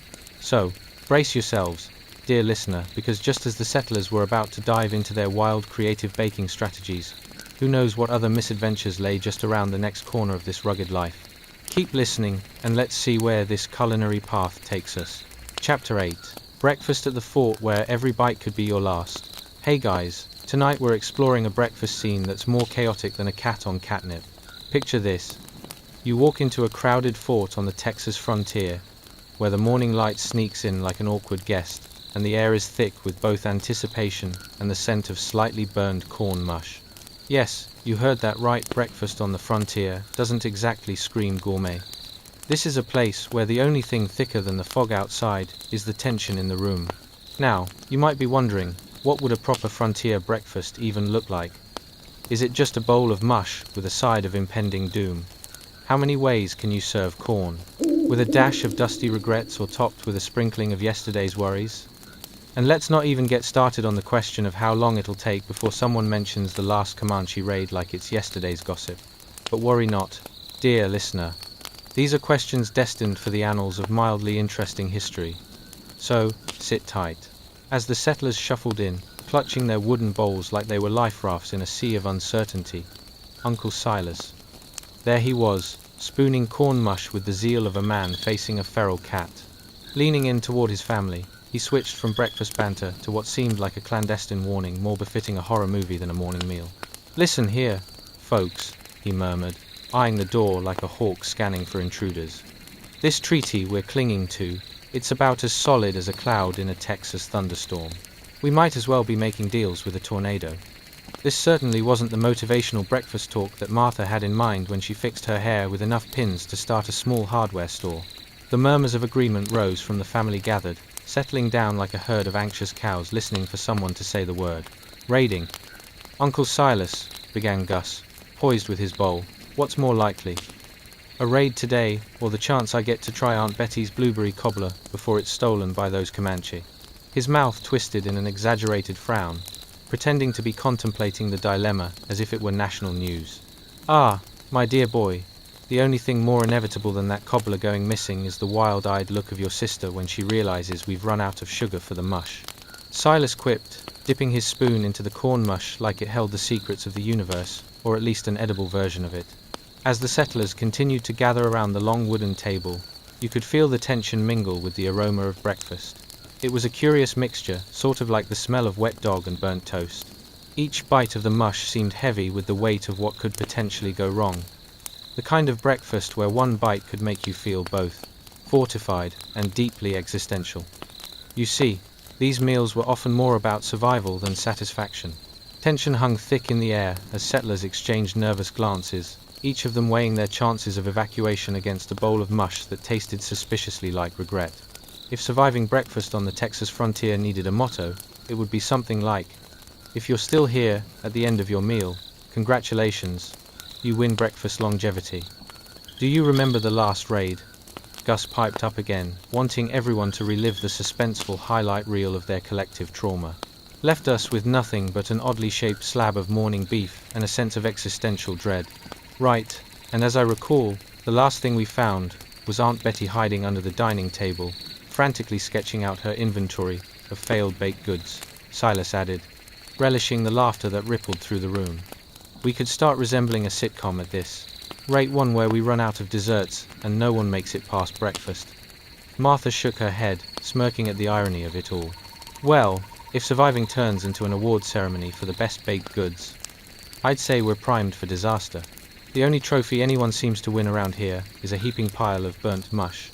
So, brace yourselves, dear listener, because just as the settlers were about to dive into their wild creative baking strategies, who knows what other misadventures lay just around the next corner of this rugged life. Keep listening, and let's see where this culinary path takes us. Chapter 8. Breakfast at the fort where every bite could be your last. Hey guys, tonight we're exploring a breakfast scene that's more chaotic than a cat on catnip. Picture this. You walk into a crowded fort on the Texas frontier, where the morning light sneaks in like an awkward guest, and the air is thick with both anticipation and the scent of slightly burned corn mush. Yes, you heard that right, breakfast on the frontier doesn't exactly scream gourmet. This is a place where the only thing thicker than the fog outside is the tension in the room. Now, you might be wondering, what would a proper frontier breakfast even look like? Is it just a bowl of mush with a side of impending doom? How many ways can you serve corn? With a dash of dusty regrets or topped with a sprinkling of yesterday's worries? And let's not even get started on the question of how long it'll take before someone mentions the last Comanche raid like it's yesterday's gossip. But worry not, dear listener. These are questions destined for the annals of mildly interesting history. So, sit tight. As the settlers shuffled in, clutching their wooden bowls like they were life rafts in a sea of uncertainty, Uncle Silas. There he was, spooning corn mush with the zeal of a man facing a feral cat. Leaning in toward his family, he switched from breakfast banter to what seemed like a clandestine warning more befitting a horror movie than a morning meal. Listen here, folks, he murmured, eyeing the door like a hawk scanning for intruders. This treaty we're clinging to, it's about as solid as a cloud in a Texas thunderstorm. We might as well be making deals with a tornado. This certainly wasn't the motivational breakfast talk that Martha had in mind when she fixed her hair with enough pins to start a small hardware store. The murmurs of agreement rose from the family gathered, settling down like a herd of anxious cows listening for someone to say the word. Raiding. Uncle Silas, began Gus, poised with his bowl. What's more likely? A raid today, or the chance I get to try Aunt Betty's blueberry cobbler before it's stolen by those Comanche? His mouth twisted in an exaggerated frown, pretending to be contemplating the dilemma as if it were national news. Ah, my dear boy, the only thing more inevitable than that cobbler going missing is the wild-eyed look of your sister when she realizes we've run out of sugar for the mush. Silas quipped, dipping his spoon into the corn mush like it held the secrets of the universe, or at least an edible version of it. As the settlers continued to gather around the long wooden table, you could feel the tension mingle with the aroma of breakfast. It was a curious mixture, sort of like the smell of wet dog and burnt toast. Each bite of the mush seemed heavy with the weight of what could potentially go wrong. The kind of breakfast where one bite could make you feel both fortified and deeply existential. You see, these meals were often more about survival than satisfaction. Tension hung thick in the air as settlers exchanged nervous glances, each of them weighing their chances of evacuation against a bowl of mush that tasted suspiciously like regret. If surviving breakfast on the Texas frontier needed a motto, it would be something like, if you're still here at the end of your meal, congratulations, you win breakfast longevity. Do you remember the last raid? Gus piped up again, wanting everyone to relive the suspenseful highlight reel of their collective trauma. Left us with nothing but an oddly shaped slab of morning beef and a sense of existential dread. Right, and as I recall, the last thing we found was Aunt Betty hiding under the dining table, frantically sketching out her inventory of failed baked goods, Silas added, relishing the laughter that rippled through the room. We could start resembling a sitcom at this. Rate one where we run out of desserts and no one makes it past breakfast. Martha shook her head, smirking at the irony of it all. Well, if surviving turns into an award ceremony for the best baked goods, I'd say we're primed for disaster. The only trophy anyone seems to win around here is a heaping pile of burnt mush.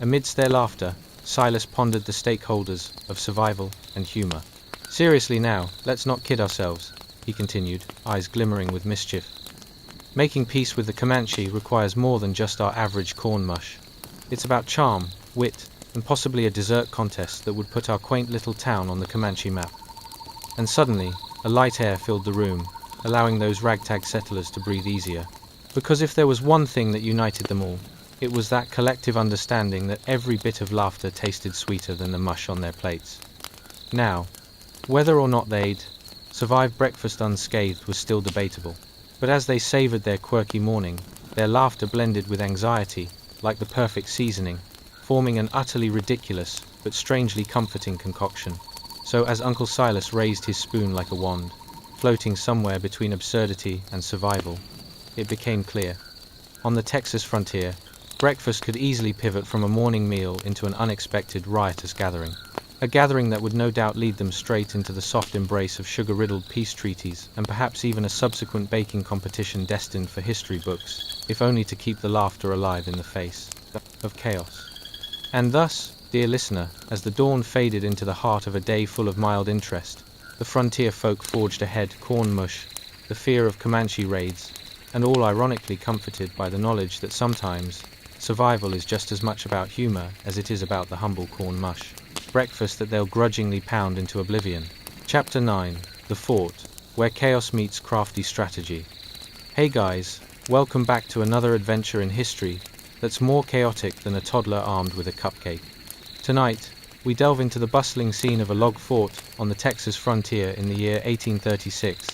Amidst their laughter, Silas pondered the stakeholders of survival and humor. Seriously now, let's not kid ourselves, he continued, eyes glimmering with mischief. Making peace with the Comanche requires more than just our average corn mush. It's about charm, wit, and possibly a dessert contest that would put our quaint little town on the Comanche map. And suddenly, a light air filled the room, allowing those ragtag settlers to breathe easier. Because if there was one thing that united them all, it was that collective understanding that every bit of laughter tasted sweeter than the mush on their plates. Now, whether or not they'd survive breakfast unscathed was still debatable. But as they savored their quirky morning, their laughter blended with anxiety, like the perfect seasoning, forming an utterly ridiculous but strangely comforting concoction. So as Uncle Silas raised his spoon like a wand, floating somewhere between absurdity and survival, it became clear. On the Texas frontier, breakfast could easily pivot from a morning meal into an unexpected riotous gathering. A gathering that would no doubt lead them straight into the soft embrace of sugar-riddled peace treaties and perhaps even a subsequent baking competition destined for history books, if only to keep the laughter alive in the face of chaos. And thus, dear listener, as the dawn faded into the heart of a day full of mild interest, the frontier folk forged ahead, corn mush, the fear of Comanche raids, and all ironically comforted by the knowledge that sometimes survival is just as much about humor as it is about the humble corn mush. Breakfast that they'll grudgingly pound into oblivion. Chapter 9, The Fort, where chaos meets crafty strategy. Hey guys, welcome back to another adventure in history that's more chaotic than a toddler armed with a cupcake. Tonight, we delve into the bustling scene of a log fort on the Texas frontier in the year 1836,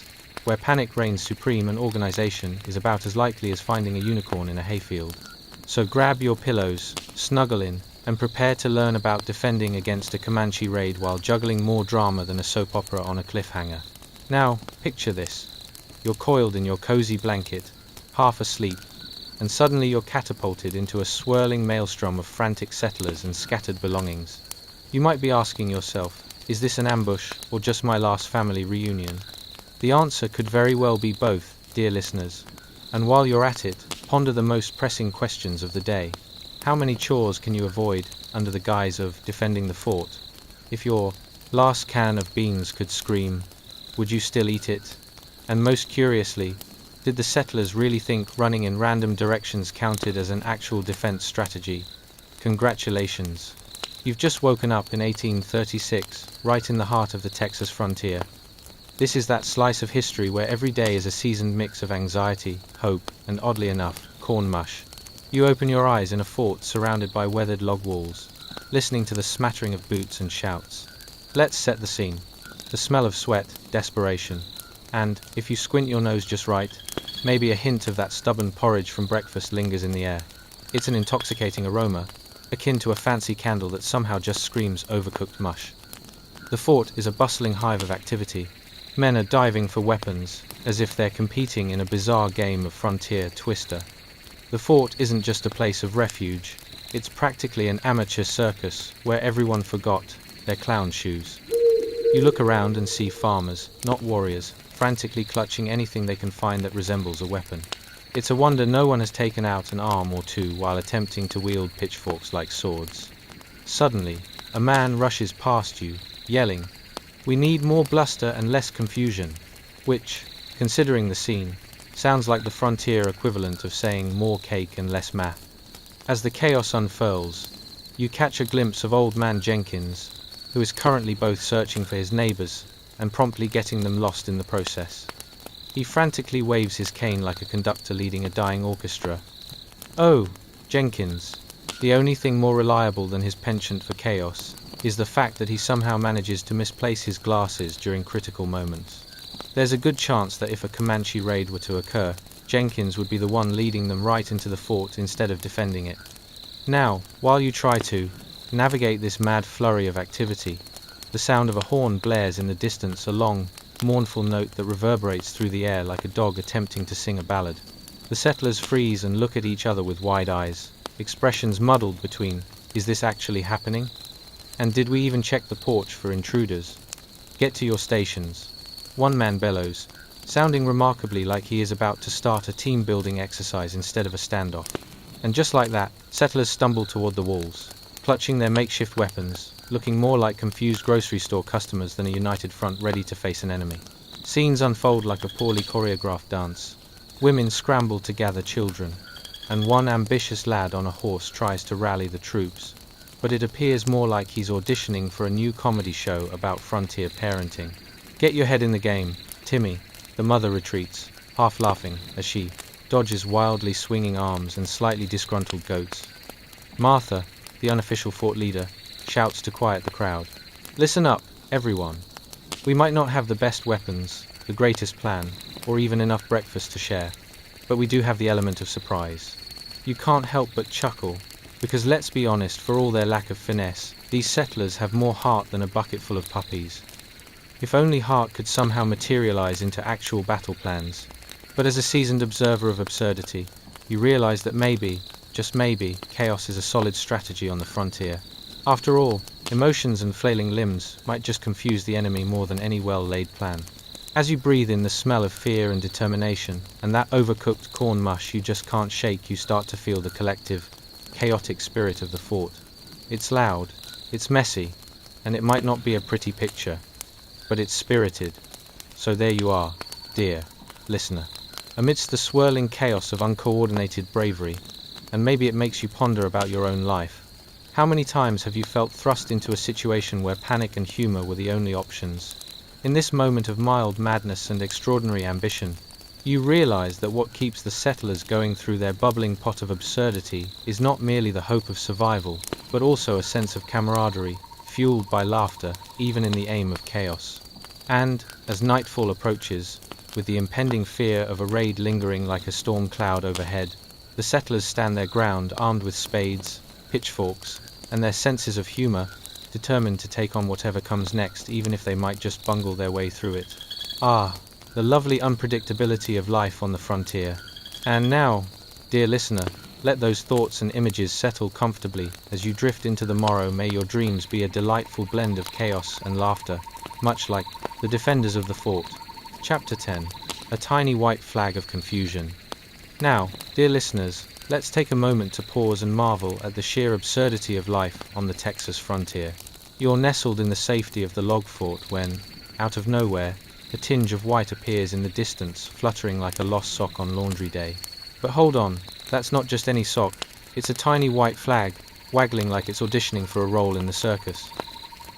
where panic reigns supreme and organization is about as likely as finding a unicorn in a hayfield. So grab your pillows, snuggle in, and prepare to learn about defending against a Comanche raid while juggling more drama than a soap opera on a cliffhanger. Now, picture this. You're coiled in your cozy blanket, half asleep, and suddenly you're catapulted into a swirling maelstrom of frantic settlers and scattered belongings. You might be asking yourself, is this an ambush or just my last family reunion? The answer could very well be both, dear listeners. And while you're at it, ponder the most pressing questions of the day. How many chores can you avoid under the guise of defending the fort? If your last can of beans could scream, would you still eat it? And most curiously, did the settlers really think running in random directions counted as an actual defense strategy? Congratulations. You've just woken up in 1836, right in the heart of the Texas frontier. This is that slice of history where every day is a seasoned mix of anxiety, hope, and oddly enough, corn mush. You open your eyes in a fort surrounded by weathered log walls, listening to the smattering of boots and shouts. Let's set the scene. The smell of sweat, desperation, and, if you squint your nose just right, maybe a hint of that stubborn porridge from breakfast lingers in the air. It's an intoxicating aroma, akin to a fancy candle that somehow just screams overcooked mush. The fort is a bustling hive of activity. Men are diving for weapons, as if they're competing in a bizarre game of frontier twister. The fort isn't just a place of refuge, it's practically an amateur circus where everyone forgot their clown shoes. You look around and see farmers, not warriors, frantically clutching anything they can find that resembles a weapon. It's a wonder no one has taken out an arm or two while attempting to wield pitchforks like swords. Suddenly, a man rushes past you, yelling, "We need more bluster and less confusion," which, considering the scene, sounds like the frontier equivalent of saying more cake and less math. As the chaos unfurls, you catch a glimpse of Old Man Jenkins, who is currently both searching for his neighbors and promptly getting them lost in the process. He frantically waves his cane like a conductor leading a dying orchestra. Oh, Jenkins. The only thing more reliable than his penchant for chaos is the fact that he somehow manages to misplace his glasses during critical moments. There's a good chance that if a Comanche raid were to occur, Jenkins would be the one leading them right into the fort instead of defending it. Now, while you try to navigate this mad flurry of activity, the sound of a horn blares in the distance, a long, mournful note that reverberates through the air like a dog attempting to sing a ballad. The settlers freeze and look at each other with wide eyes, expressions muddled between, is this actually happening? And did we even check the porch for intruders? Get to your stations. One man bellows, sounding remarkably like he is about to start a team-building exercise instead of a standoff. And just like that, settlers stumble toward the walls, clutching their makeshift weapons, looking more like confused grocery store customers than a united front ready to face an enemy. Scenes unfold like a poorly choreographed dance. Women scramble to gather children, and one ambitious lad on a horse tries to rally the troops. But it appears more like he's auditioning for a new comedy show about frontier parenting. Get your head in the game, Timmy, the mother retreats, half laughing, as she dodges wildly swinging arms and slightly disgruntled goats. Martha, the unofficial fort leader, shouts to quiet the crowd. Listen up, everyone. We might not have the best weapons, the greatest plan, or even enough breakfast to share, but we do have the element of surprise. You can't help but chuckle, because let's be honest, for all their lack of finesse, these settlers have more heart than a bucket full of puppies. If only heart could somehow materialize into actual battle plans. But as a seasoned observer of absurdity, you realize that maybe, just maybe, chaos is a solid strategy on the frontier. After all, emotions and flailing limbs might just confuse the enemy more than any well-laid plan. As you breathe in the smell of fear and determination, and that overcooked corn mush you just can't shake, you start to feel the collective, chaotic spirit of the fort. It's loud, it's messy, and it might not be a pretty picture, but it's spirited. So there you are, dear listener. Amidst the swirling chaos of uncoordinated bravery, and maybe it makes you ponder about your own life. How many times have you felt thrust into a situation where panic and humor were the only options? In this moment of mild madness and extraordinary ambition, you realize that what keeps the settlers going through their bubbling pot of absurdity is not merely the hope of survival, but also a sense of camaraderie, fueled by laughter, even in the aim of chaos. And, as nightfall approaches, with the impending fear of a raid lingering like a storm cloud overhead, the settlers stand their ground armed with spades, pitchforks, and their senses of humor, determined to take on whatever comes next, even if they might just bungle their way through it. Ah, the lovely unpredictability of life on the frontier. And now, dear listener, let those thoughts and images settle comfortably as you drift into the morrow. May your dreams be a delightful blend of chaos and laughter, much like the defenders of the fort. Chapter 10. A tiny white flag of confusion. Now, dear listeners, let's take a moment to pause and marvel at the sheer absurdity of life on the Texas frontier. You're nestled in the safety of the log fort when, out of nowhere, a tinge of white appears in the distance, fluttering like a lost sock on laundry day. But hold on, that's not just any sock, it's a tiny white flag, waggling like it's auditioning for a role in the circus.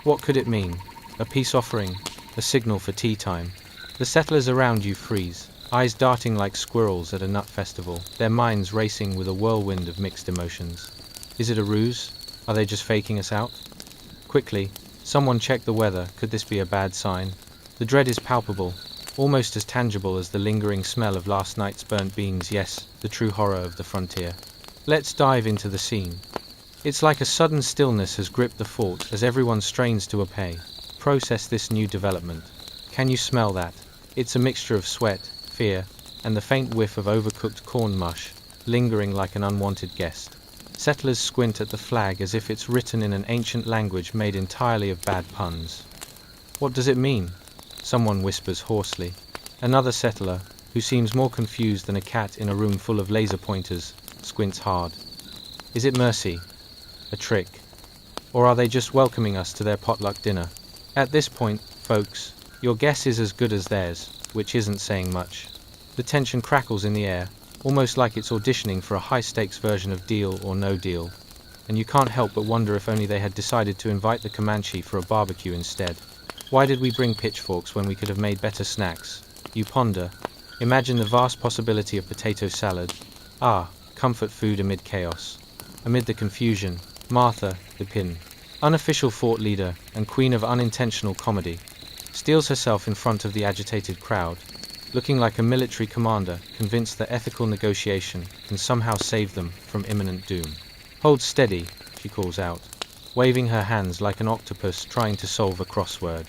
What could it mean? A peace offering? A signal for tea time? The settlers around you freeze, eyes darting like squirrels at a nut festival, their minds racing with a whirlwind of mixed emotions. Is it a ruse? Are they just faking us out? Quickly, someone check the weather. Could this be a bad sign? The dread is palpable, almost as tangible as the lingering smell of last night's burnt beans. Yes, the true horror of the frontier. Let's dive into the scene. It's like a sudden stillness has gripped the fort as everyone strains to process this new development. Can you smell that? It's a mixture of sweat, fear, and the faint whiff of overcooked corn mush, lingering like an unwanted guest. Settlers squint at the flag as if it's written in an ancient language made entirely of bad puns. What does it mean? Someone whispers hoarsely. Another settler, who seems more confused than a cat in a room full of laser pointers, squints hard. Is it mercy? A trick? Or are they just welcoming us to their potluck dinner? At this point, folks, your guess is as good as theirs, which isn't saying much. The tension crackles in the air, almost like it's auditioning for a high-stakes version of Deal or No Deal, and you can't help but wonder if only they had decided to invite the Comanche for a barbecue instead. Why did we bring pitchforks when we could have made better snacks? You ponder. Imagine the vast possibility of potato salad. Ah, comfort food amid chaos. Amid the confusion, Martha, the unofficial fort leader and queen of unintentional comedy, steals herself in front of the agitated crowd, looking like a military commander convinced that ethical negotiation can somehow save them from imminent doom. Hold steady, she calls out, waving her hands like an octopus trying to solve a crossword.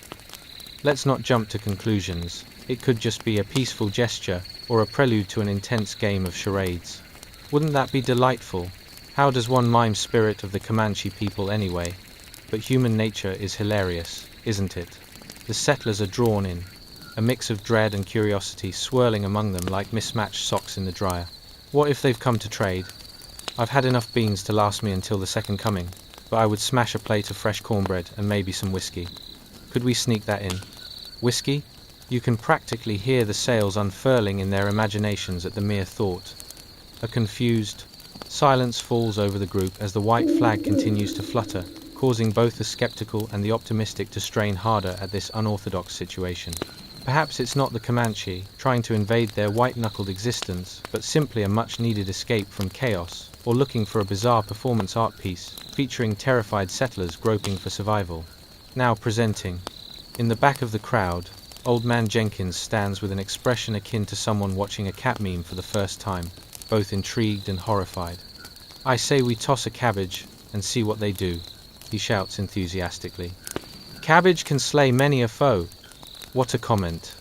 Let's not jump to conclusions. It could just be a peaceful gesture or a prelude to an intense game of charades. Wouldn't that be delightful? How does one mime spirit of the Comanche people anyway? But human nature is hilarious, isn't it? The settlers are drawn in, a mix of dread and curiosity swirling among them like mismatched socks in the dryer. What if they've come to trade? I've had enough beans to last me until the second coming, but I would smash a plate of fresh cornbread and maybe some whiskey. Could we sneak that in? Whiskey? You can practically hear the sails unfurling in their imaginations at the mere thought. A confused silence falls over the group as the white flag continues to flutter, causing both the skeptical and the optimistic to strain harder at this unorthodox situation. Perhaps it's not the Comanche trying to invade their white-knuckled existence, but simply a much-needed escape from chaos, or looking for a bizarre performance art piece featuring terrified settlers groping for survival. Now presenting. In the back of the crowd, Old Man Jenkins stands with an expression akin to someone watching a cat meme for the first time, both intrigued and horrified. "I say we toss a cabbage and see what they do," he shouts enthusiastically. "Cabbage can slay many a foe." What a comment.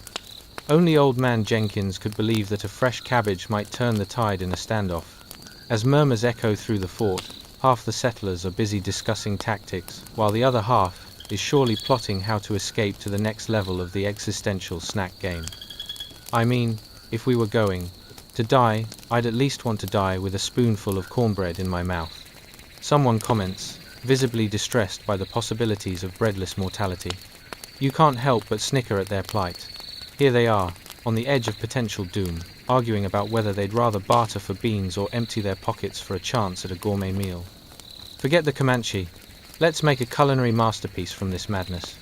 Only Old Man Jenkins could believe that a fresh cabbage might turn the tide in a standoff. As murmurs echo through the fort, half the settlers are busy discussing tactics, while the other half is surely plotting how to escape to the next level of the existential snack game. I mean, if we were going to die, I'd at least want to die with a spoonful of cornbread in my mouth. Someone comments, visibly distressed by the possibilities of breadless mortality. You can't help but snicker at their plight. Here they are, on the edge of potential doom, arguing about whether they'd rather barter for beans or empty their pockets for a chance at a gourmet meal. Forget the Comanche. Let's make a culinary masterpiece from this madness.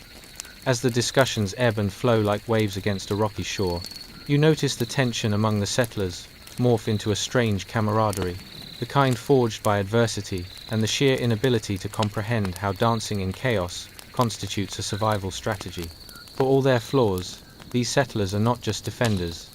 As the discussions ebb and flow like waves against a rocky shore, you notice the tension among the settlers morph into a strange camaraderie, the kind forged by adversity and the sheer inability to comprehend how dancing in chaos constitutes a survival strategy. For all their flaws, these settlers are not just defenders.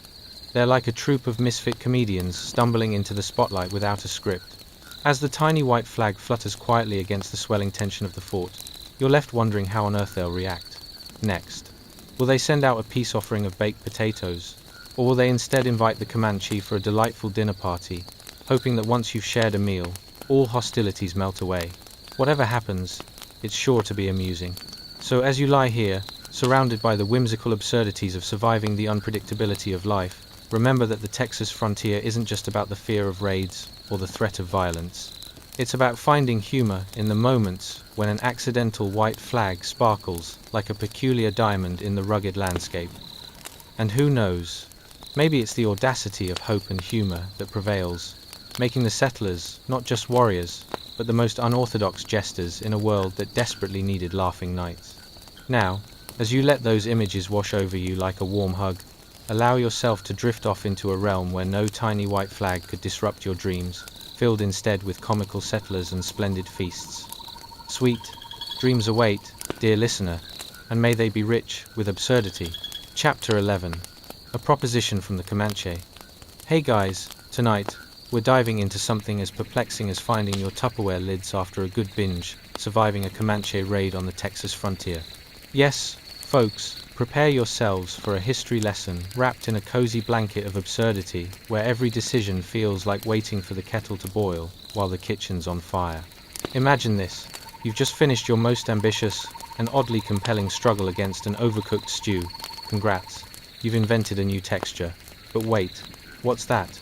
They're like a troupe of misfit comedians stumbling into the spotlight without a script. As the tiny white flag flutters quietly against the swelling tension of the fort, you're left wondering how on earth they'll react. Next, will they send out a peace offering of baked potatoes, or will they instead invite the Comanche for a delightful dinner party, hoping that once you've shared a meal, all hostilities melt away? Whatever happens, it's sure to be amusing. So as you lie here, surrounded by the whimsical absurdities of surviving the unpredictability of life, remember that the Texas frontier isn't just about the fear of raids or the threat of violence. It's about finding humor in the moments when an accidental white flag sparkles like a peculiar diamond in the rugged landscape. And who knows, maybe it's the audacity of hope and humor that prevails, making the settlers not just warriors, but the most unorthodox jesters in a world that desperately needed laughing nights. Now, as you let those images wash over you like a warm hug, allow yourself to drift off into a realm where no tiny white flag could disrupt your dreams, filled instead with comical settlers and splendid feasts. Sweet dreams await, dear listener, and may they be rich with absurdity. Chapter 11. A proposition from the Comanche. Hey guys, tonight, we're diving into something as perplexing as finding your Tupperware lids after a good binge, surviving a Comanche raid on the Texas frontier. Yes, folks, prepare yourselves for a history lesson wrapped in a cozy blanket of absurdity, where every decision feels like waiting for the kettle to boil while the kitchen's on fire. Imagine this. You've just finished your most ambitious and oddly compelling struggle against an overcooked stew. Congrats. You've invented a new texture. But wait, what's that?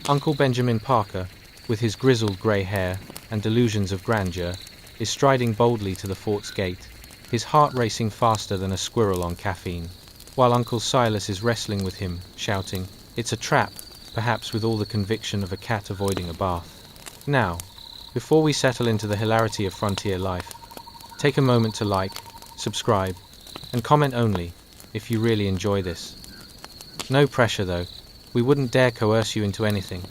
Uncle Benjamin Parker, with his grizzled grey hair and delusions of grandeur, is striding boldly to the fort's gate, his heart racing faster than a squirrel on caffeine, while Uncle Silas is wrestling with him, shouting, "It's a trap," perhaps with all the conviction of a cat avoiding a bath. Now, before we settle into the hilarity of frontier life, take a moment to like, subscribe, and comment only if you really enjoy this. No pressure though. We wouldn't dare coerce you into anything.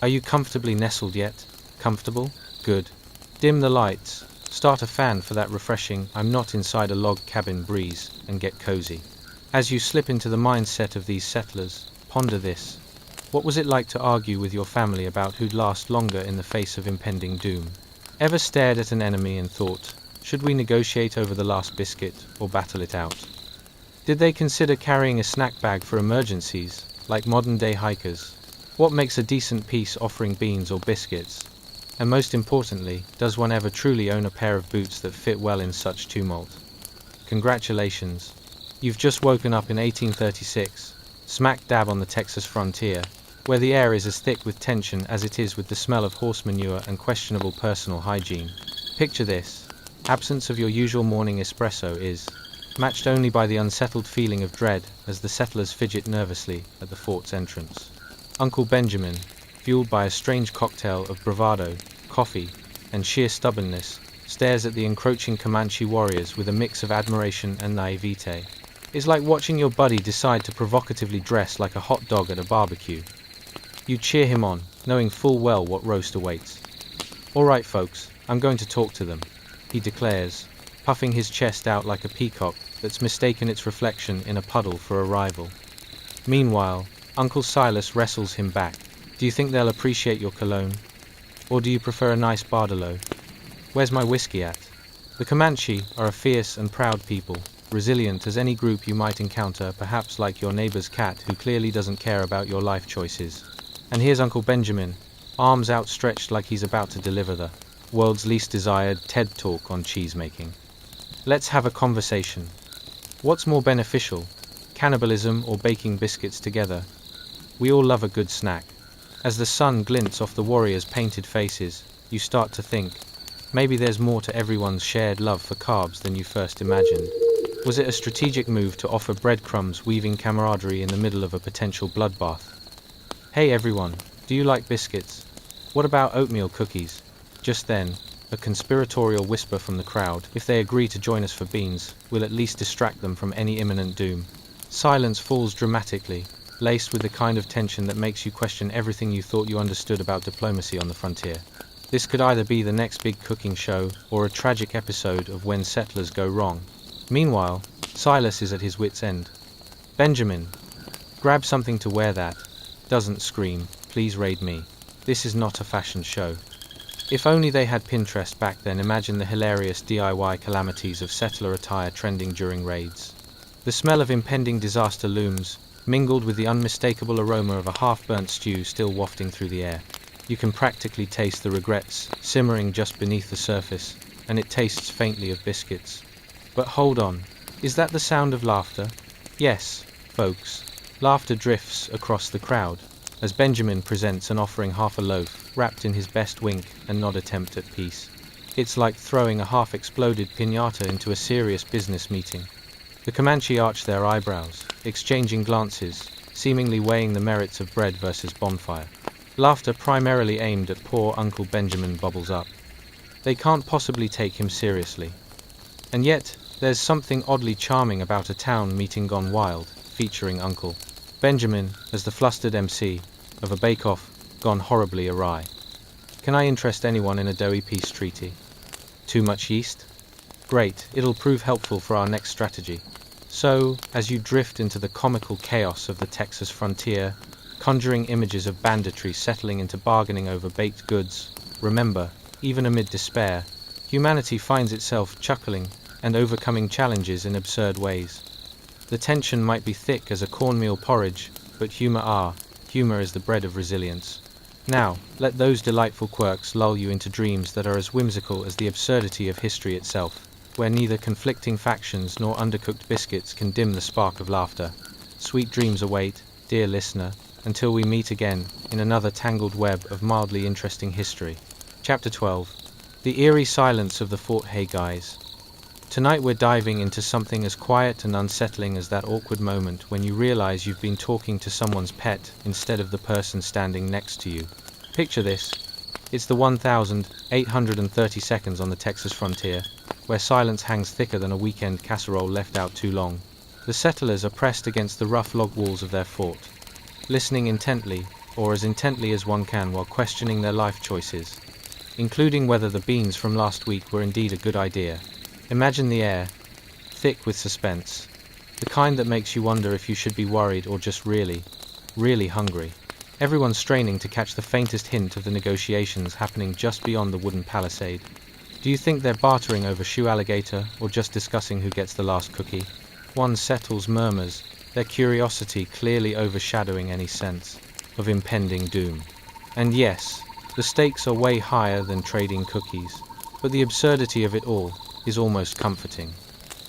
Are you comfortably nestled yet? Comfortable? Good. Dim the lights, start a fan for that refreshing I'm not inside a log cabin breeze, and get cozy. As you slip into the mindset of these settlers, ponder this. What was it like to argue with your family about who'd last longer in the face of impending doom? Ever stared at an enemy and thought, should we negotiate over the last biscuit or battle it out? Did they consider carrying a snack bag for emergencies, like modern-day hikers? What makes a decent peace offering beans or biscuits? And most importantly, does one ever truly own a pair of boots that fit well in such tumult? Congratulations. You've just woken up in 1836, smack dab on the Texas frontier, where the air is as thick with tension as it is with the smell of horse manure and questionable personal hygiene. Picture this. Absence of your usual morning espresso is matched only by the unsettled feeling of dread as the settlers fidget nervously at the fort's entrance. Uncle Benjamin, fueled by a strange cocktail of bravado, coffee, and sheer stubbornness, stares at the encroaching Comanche warriors with a mix of admiration and naivete. It's like watching your buddy decide to provocatively dress like a hot dog at a barbecue. You cheer him on, knowing full well what roast awaits. "All right, folks, I'm going to talk to them," he declares, puffing his chest out like a peacock that's mistaken its reflection in a puddle for a rival. Meanwhile, Uncle Silas wrestles him back. "Do you think they'll appreciate your cologne? Or do you prefer a nice Bardolo? Where's my whiskey at?" The Comanche are a fierce and proud people, resilient as any group you might encounter, perhaps like your neighbor's cat who clearly doesn't care about your life choices. And here's Uncle Benjamin, arms outstretched like he's about to deliver the world's least desired TED Talk on cheesemaking. Let's have a conversation. What's more beneficial, cannibalism or baking biscuits together? We all love a good snack. As the sun glints off the warriors' painted faces, you start to think, maybe there's more to everyone's shared love for carbs than you first imagined. Was it a strategic move to offer breadcrumbs weaving camaraderie in the middle of a potential bloodbath? "Hey everyone, do you like biscuits? What about oatmeal cookies?" Just then, a conspiratorial whisper from the crowd. If they agree to join us for beans, we'll at least distract them from any imminent doom. Silence falls dramatically, laced with the kind of tension that makes you question everything you thought you understood about diplomacy on the frontier. This could either be the next big cooking show, or a tragic episode of When Settlers Go Wrong. Meanwhile, Silas is at his wit's end. "Benjamin, grab something to wear that. Doesn't scream, please raid me. This is not a fashion show." If only they had Pinterest back then. Imagine the hilarious DIY calamities of settler attire trending during raids. The smell of impending disaster looms, mingled with the unmistakable aroma of a half-burnt stew still wafting through the air. You can practically taste the regrets simmering just beneath the surface, and it tastes faintly of biscuits. But hold on, is that the sound of laughter? Yes, folks, laughter drifts across the crowd, as Benjamin presents an offering half a loaf, wrapped in his best wink and nod attempt at peace. It's like throwing a half-exploded piñata into a serious business meeting. The Comanche arch their eyebrows, exchanging glances, seemingly weighing the merits of bread versus bonfire. Laughter primarily aimed at poor Uncle Benjamin bubbles up. They can't possibly take him seriously. And yet, there's something oddly charming about a town meeting gone wild, featuring Uncle Benjamin as the flustered MC of a bake-off gone horribly awry. Can I interest anyone in a doughy peace treaty? Too much yeast? Great, it'll prove helpful for our next strategy. So, as you drift into the comical chaos of the Texas frontier, conjuring images of banditry settling into bargaining over baked goods, remember, even amid despair, humanity finds itself chuckling and overcoming challenges in absurd ways. The tension might be thick as a cornmeal porridge, but humor is the bread of resilience. Now, let those delightful quirks lull you into dreams that are as whimsical as the absurdity of history itself, where neither conflicting factions nor undercooked biscuits can dim the spark of laughter. Sweet dreams await, dear listener, until we meet again in another tangled web of mildly interesting history. Chapter 12. The eerie silence of the Fort. Hey guys. Tonight we're diving into something as quiet and unsettling as that awkward moment when you realize you've been talking to someone's pet instead of the person standing next to you. Picture this. It's the 1,830 seconds on the Texas frontier, where silence hangs thicker than a weekend casserole left out too long. The settlers are pressed against the rough log walls of their fort, listening intently, or as intently as one can, while questioning their life choices, including whether the beans from last week were indeed a good idea. Imagine the air, thick with suspense, the kind that makes you wonder if you should be worried or just really hungry. Everyone's straining to catch the faintest hint of the negotiations happening just beyond the wooden palisade. Do you think they're bartering over shoe alligator or just discussing who gets the last cookie? One settles murmurs, their curiosity clearly overshadowing any sense of impending doom. And yes, the stakes are way higher than trading cookies, but the absurdity of it all is almost comforting.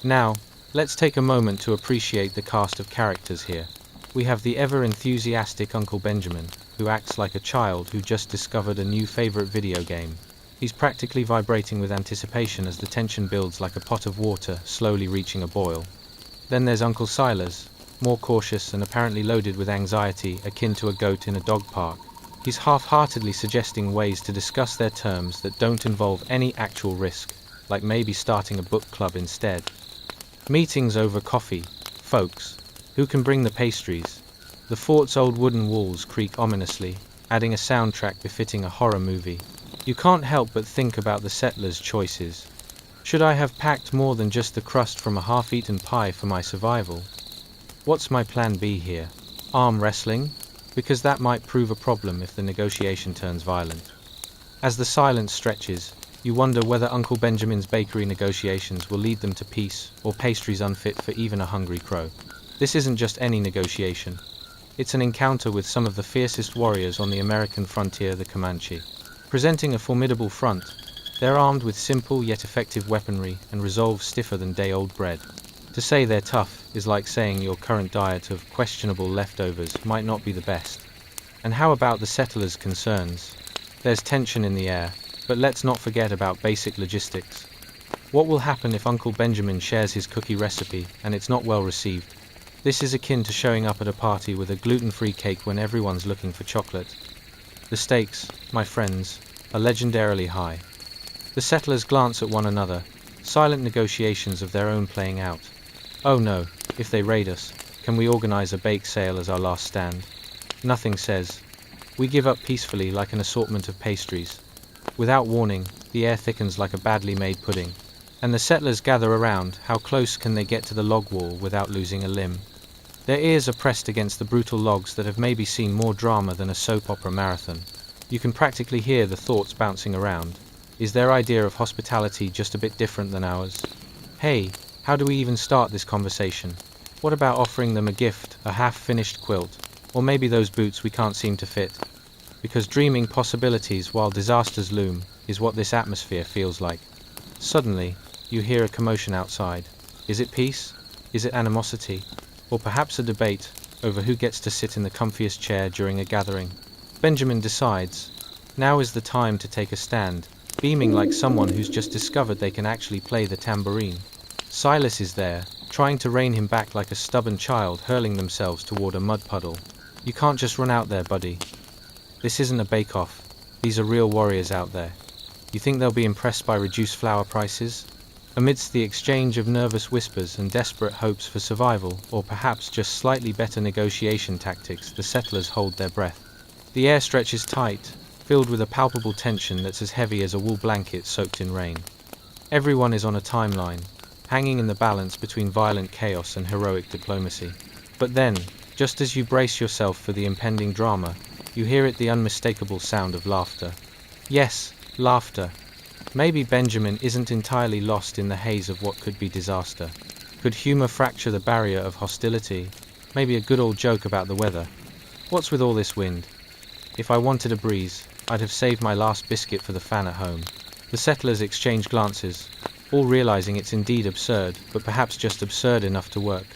Now, let's take a moment to appreciate the cast of characters here. We have the ever-enthusiastic Uncle Benjamin, who acts like a child who just discovered a new favorite video game. He's practically vibrating with anticipation as the tension builds like a pot of water, slowly reaching a boil. Then there's Uncle Silas, more cautious and apparently loaded with anxiety akin to a goat in a dog park. He's half-heartedly suggesting ways to discuss their terms that don't involve any actual risk, like maybe starting a book club instead. Meetings over coffee, folks. Who can bring the pastries? The fort's old wooden walls creak ominously, adding a soundtrack befitting a horror movie. You can't help but think about the settlers' choices. Should I have packed more than just the crust from a half-eaten pie for my survival? What's my plan B here? Arm wrestling? Because that might prove a problem if the negotiation turns violent. As the silence stretches, you wonder whether Uncle Benjamin's bakery negotiations will lead them to peace or pastries unfit for even a hungry crow. This isn't just any negotiation. It's an encounter with some of the fiercest warriors on the American frontier, the Comanche. Presenting a formidable front, they're armed with simple yet effective weaponry and resolve stiffer than day-old bread. To say they're tough is like saying your current diet of questionable leftovers might not be the best. And how about the settlers' concerns? There's tension in the air, but let's not forget about basic logistics. What will happen if Uncle Benjamin shares his cookie recipe and it's not well received? This is akin to showing up at a party with a gluten-free cake when everyone's looking for chocolate. The stakes, my friends, are legendarily high. The settlers glance at one another, silent negotiations of their own playing out. Oh no, if they raid us, can we organize a bake sale as our last stand? Nothing says. We give up peacefully like an assortment of pastries. Without warning, the air thickens like a badly made pudding, and the settlers gather around. How close can they get to the log wall without losing a limb? Their ears are pressed against the brutal logs that have maybe seen more drama than a soap opera marathon. You can practically hear the thoughts bouncing around. Is their idea of hospitality just a bit different than ours? Hey, how do we even start this conversation? What about offering them a gift, a half-finished quilt, or maybe those boots we can't seem to fit? Because dreaming possibilities while disasters loom is what this atmosphere feels like. Suddenly, you hear a commotion outside. Is it peace? Is it animosity? Or perhaps a debate over who gets to sit in the comfiest chair during a gathering? Benjamin decides, now is the time to take a stand, beaming like someone who's just discovered they can actually play the tambourine. Silas is there, trying to rein him back like a stubborn child hurling themselves toward a mud puddle. You can't just run out there, buddy. This isn't a bake-off. These are real warriors out there. You think they'll be impressed by reduced flour prices? Amidst the exchange of nervous whispers and desperate hopes for survival, or perhaps just slightly better negotiation tactics, the settlers hold their breath. The air stretches tight, filled with a palpable tension that's as heavy as a wool blanket soaked in rain. Everyone is on a timeline, hanging in the balance between violent chaos and heroic diplomacy. But then, just as you brace yourself for the impending drama, you hear the unmistakable sound of laughter. Yes, laughter. Maybe Benjamin isn't entirely lost in the haze of what could be disaster. Could humor fracture the barrier of hostility? Maybe a good old joke about the weather. What's with all this wind? If I wanted a breeze, I'd have saved my last biscuit for the fan at home. The settlers exchange glances, all realizing it's indeed absurd, but perhaps just absurd enough to work.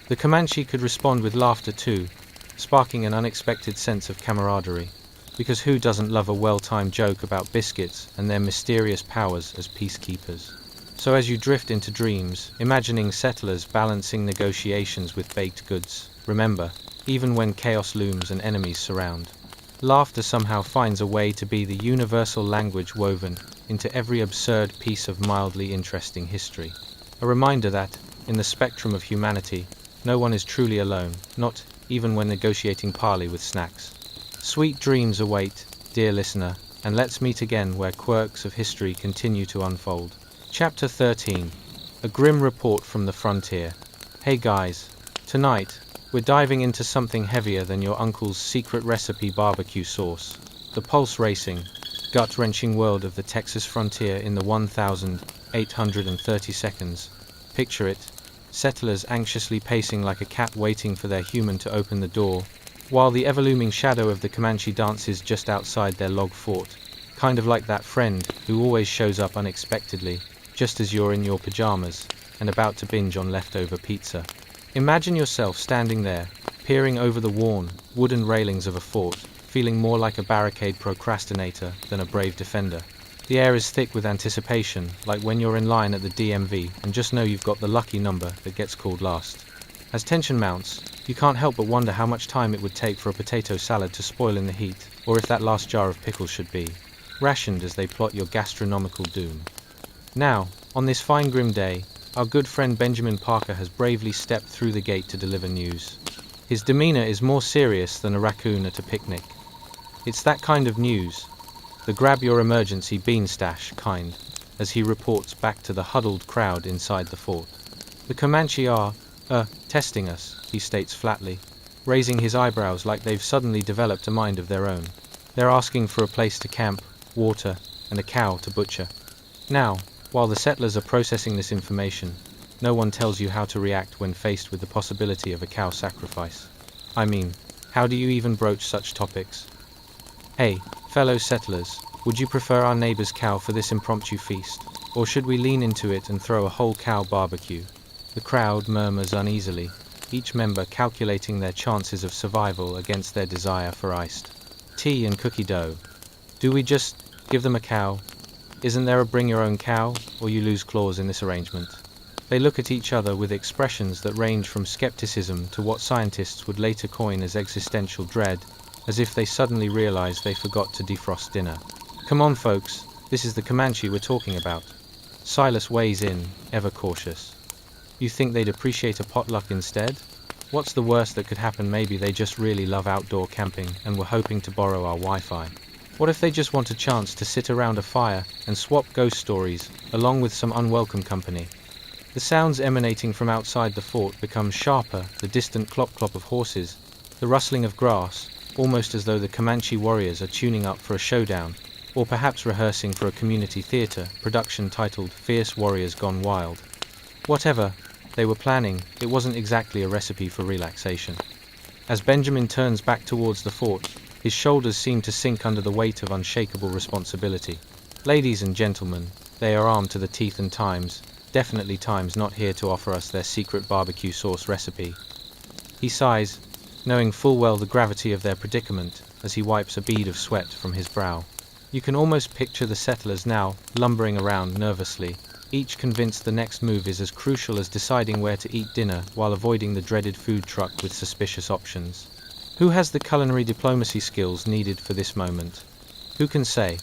The Comanche could respond with laughter too, sparking an unexpected sense of camaraderie. Because who doesn't love a well-timed joke about biscuits and their mysterious powers as peacekeepers? So as you drift into dreams, imagining settlers balancing negotiations with baked goods, remember, even when chaos looms and enemies surround, laughter somehow finds a way to be the universal language woven into every absurd piece of mildly interesting history. A reminder that, in the spectrum of humanity, no one is truly alone, not even when negotiating parley with snacks. Sweet dreams await, dear listener, and let's meet again where quirks of history continue to unfold. Chapter 13. A Grim Report from the Frontier. Hey guys, tonight, we're diving into something heavier than your uncle's secret recipe barbecue sauce. The pulse-racing, gut-wrenching world of the Texas frontier in the 1,830 seconds. Picture it, settlers anxiously pacing like a cat waiting for their human to open the door, while the ever-looming shadow of the Comanche dances just outside their log fort, kind of like that friend who always shows up unexpectedly, just as you're in your pajamas and about to binge on leftover pizza. Imagine yourself standing there, peering over the worn, wooden railings of a fort, feeling more like a barricade procrastinator than a brave defender. The air is thick with anticipation, like when you're in line at the DMV and just know you've got the lucky number that gets called last. As tension mounts, you can't help but wonder how much time it would take for a potato salad to spoil in the heat, or if that last jar of pickles should be rationed as they plot your gastronomical doom. Now, on this fine grim day, our good friend Benjamin Parker has bravely stepped through the gate to deliver news. His demeanor is more serious than a raccoon at a picnic. It's that kind of news, the grab your emergency bean stash kind, as he reports back to the huddled crowd inside the fort. The Comanche are, testing us, he states flatly, raising his eyebrows like they've suddenly developed a mind of their own. They're asking for a place to camp, water, and a cow to butcher. Now, while the settlers are processing this information, no one tells you how to react when faced with the possibility of a cow sacrifice. I mean, how do you even broach such topics? Hey, fellow settlers, would you prefer our neighbor's cow for this impromptu feast? Or should we lean into it and throw a whole cow barbecue? The crowd murmurs uneasily, each member calculating their chances of survival against their desire for iced tea and cookie dough. Do we just give them a cow? Isn't there a bring your own cow, or you lose clause in this arrangement? They look at each other with expressions that range from skepticism to what scientists would later coin as existential dread, as if they suddenly realize they forgot to defrost dinner. Come on folks, this is the Comanche we're talking about. Silas weighs in, ever cautious. You think they'd appreciate a potluck instead? What's the worst that could happen? Maybe they just really love outdoor camping and were hoping to borrow our Wi-Fi. What if they just want a chance to sit around a fire and swap ghost stories, along with some unwelcome company? The sounds emanating from outside the fort become sharper, the distant clop-clop of horses, the rustling of grass, almost as though the Comanche warriors are tuning up for a showdown, or perhaps rehearsing for a community theater production titled Fierce Warriors Gone Wild. Whatever they were planning, it wasn't exactly a recipe for relaxation. As Benjamin turns back towards the fort, his shoulders seem to sink under the weight of unshakable responsibility. Ladies and gentlemen, they are armed to the teeth and Times, definitely Times not here to offer us their secret barbecue sauce recipe. He sighs, knowing full well the gravity of their predicament, as he wipes a bead of sweat from his brow. You can almost picture the settlers now, lumbering around nervously, each convinced the next move is as crucial as deciding where to eat dinner while avoiding the dreaded food truck with suspicious options. Who has the culinary diplomacy skills needed for this moment? Who can say,